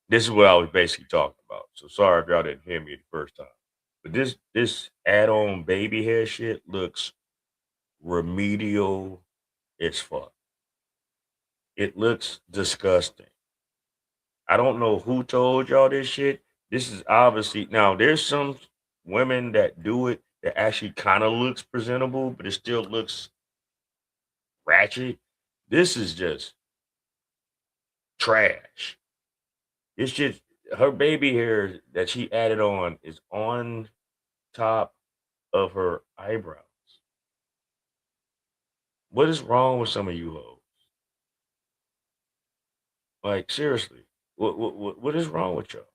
This is what I was basically talking about. So sorry if y'all didn't hear me the first time. But this add-on baby hair shit looks remedial as fuck. It looks disgusting. I don't know who told y'all this shit. This is obviously now there's some women that do it that actually kind of looks presentable, but it still looks ratchet. This is just trash. It's just her baby hair that she added on is on top of her eyebrows. What is wrong with some of you hoes? Like seriously, what is wrong with y'all?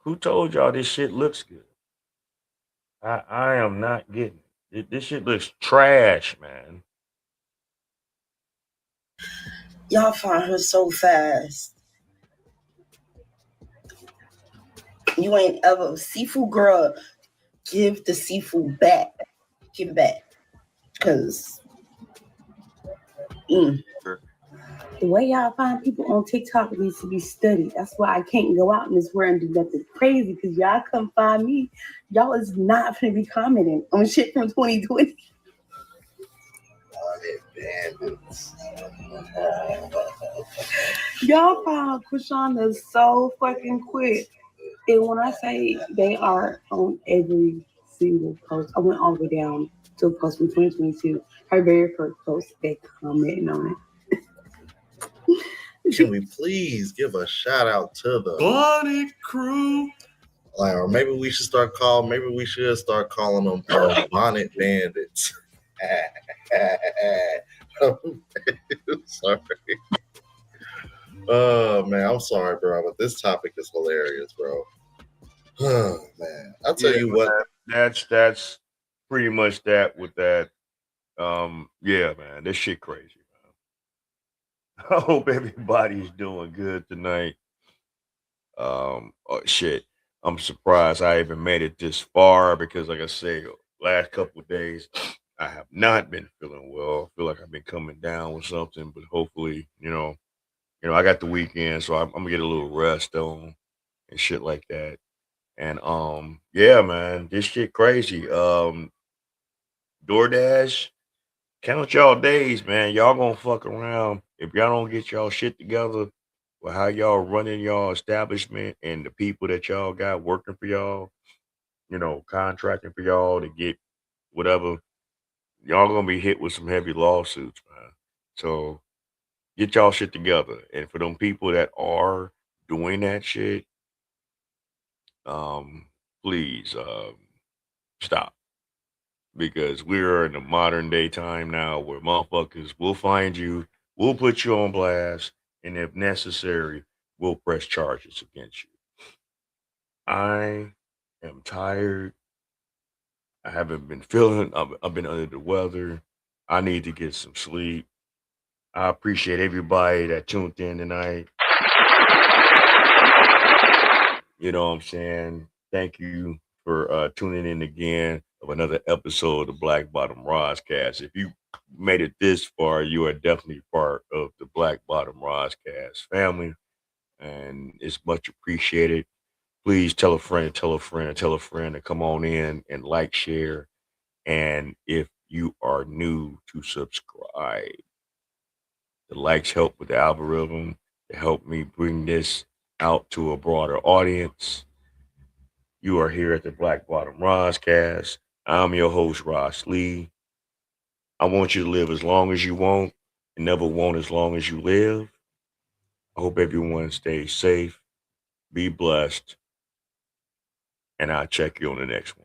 Who told y'all this shit looks good? I am not getting it. This shit looks trash, man. Y'all found her so fast. You ain't ever seafood girl. Give the seafood back. Give it back. Because the way y'all find people on TikTok needs to be studied. That's why I can't go out in this world and do nothing crazy, because y'all come find me. Y'all is not going to be commenting on shit from 2020. Y'all found Krishana so fucking quick. And when I say they are on every single post, I went all the way down to a post from 2022. Her very first post, they commenting on it. Can we please give a shout out to the Bonnet Crew? Like, or maybe we should start calling them bonnet bandits. Sorry. Oh man, I'm sorry, bro, but this topic is hilarious, bro. Oh man, I'll tell you what. That's pretty much that with that. Yeah, man, this shit crazy, man. I hope everybody's doing good tonight. Oh, shit, I'm surprised I even made it this far because, like I say, last couple of days I have not been feeling well. I feel like I've been coming down with something, but hopefully, I got the weekend, so I'm gonna get a little rest on and shit like that. And yeah, man, this shit crazy. DoorDash, count y'all days, man. Y'all gonna fuck around if y'all don't get y'all shit together with how y'all running y'all establishment and the people that y'all got working for y'all, contracting for y'all to get whatever. Y'all gonna be hit with some heavy lawsuits, man. So get y'all shit together. And for them people that are doing that shit, please stop. Because we're in a modern day time now where motherfuckers will find you, we'll put you on blast, and if necessary, will press charges against you. I am tired. I haven't been feeling, I've been under the weather. I need to get some sleep. I appreciate everybody that tuned in tonight. You know what I'm saying? Thank you for tuning in again of another episode of Black Bottom Roscast. If you made it this far, you are definitely part of the Black Bottom Roscast family, and it's much appreciated. Please tell a friend, tell a friend, tell a friend to come on in and like, share. And if you are new, to subscribe. The likes help with the algorithm to help me bring this out to a broader audience. You are here at the Black Bottom Roscast. I'm your host, Ross Lee. I want you to live as long as you want and never want as long as you live. I hope everyone stays safe, be blessed, and I'll check you on the next one.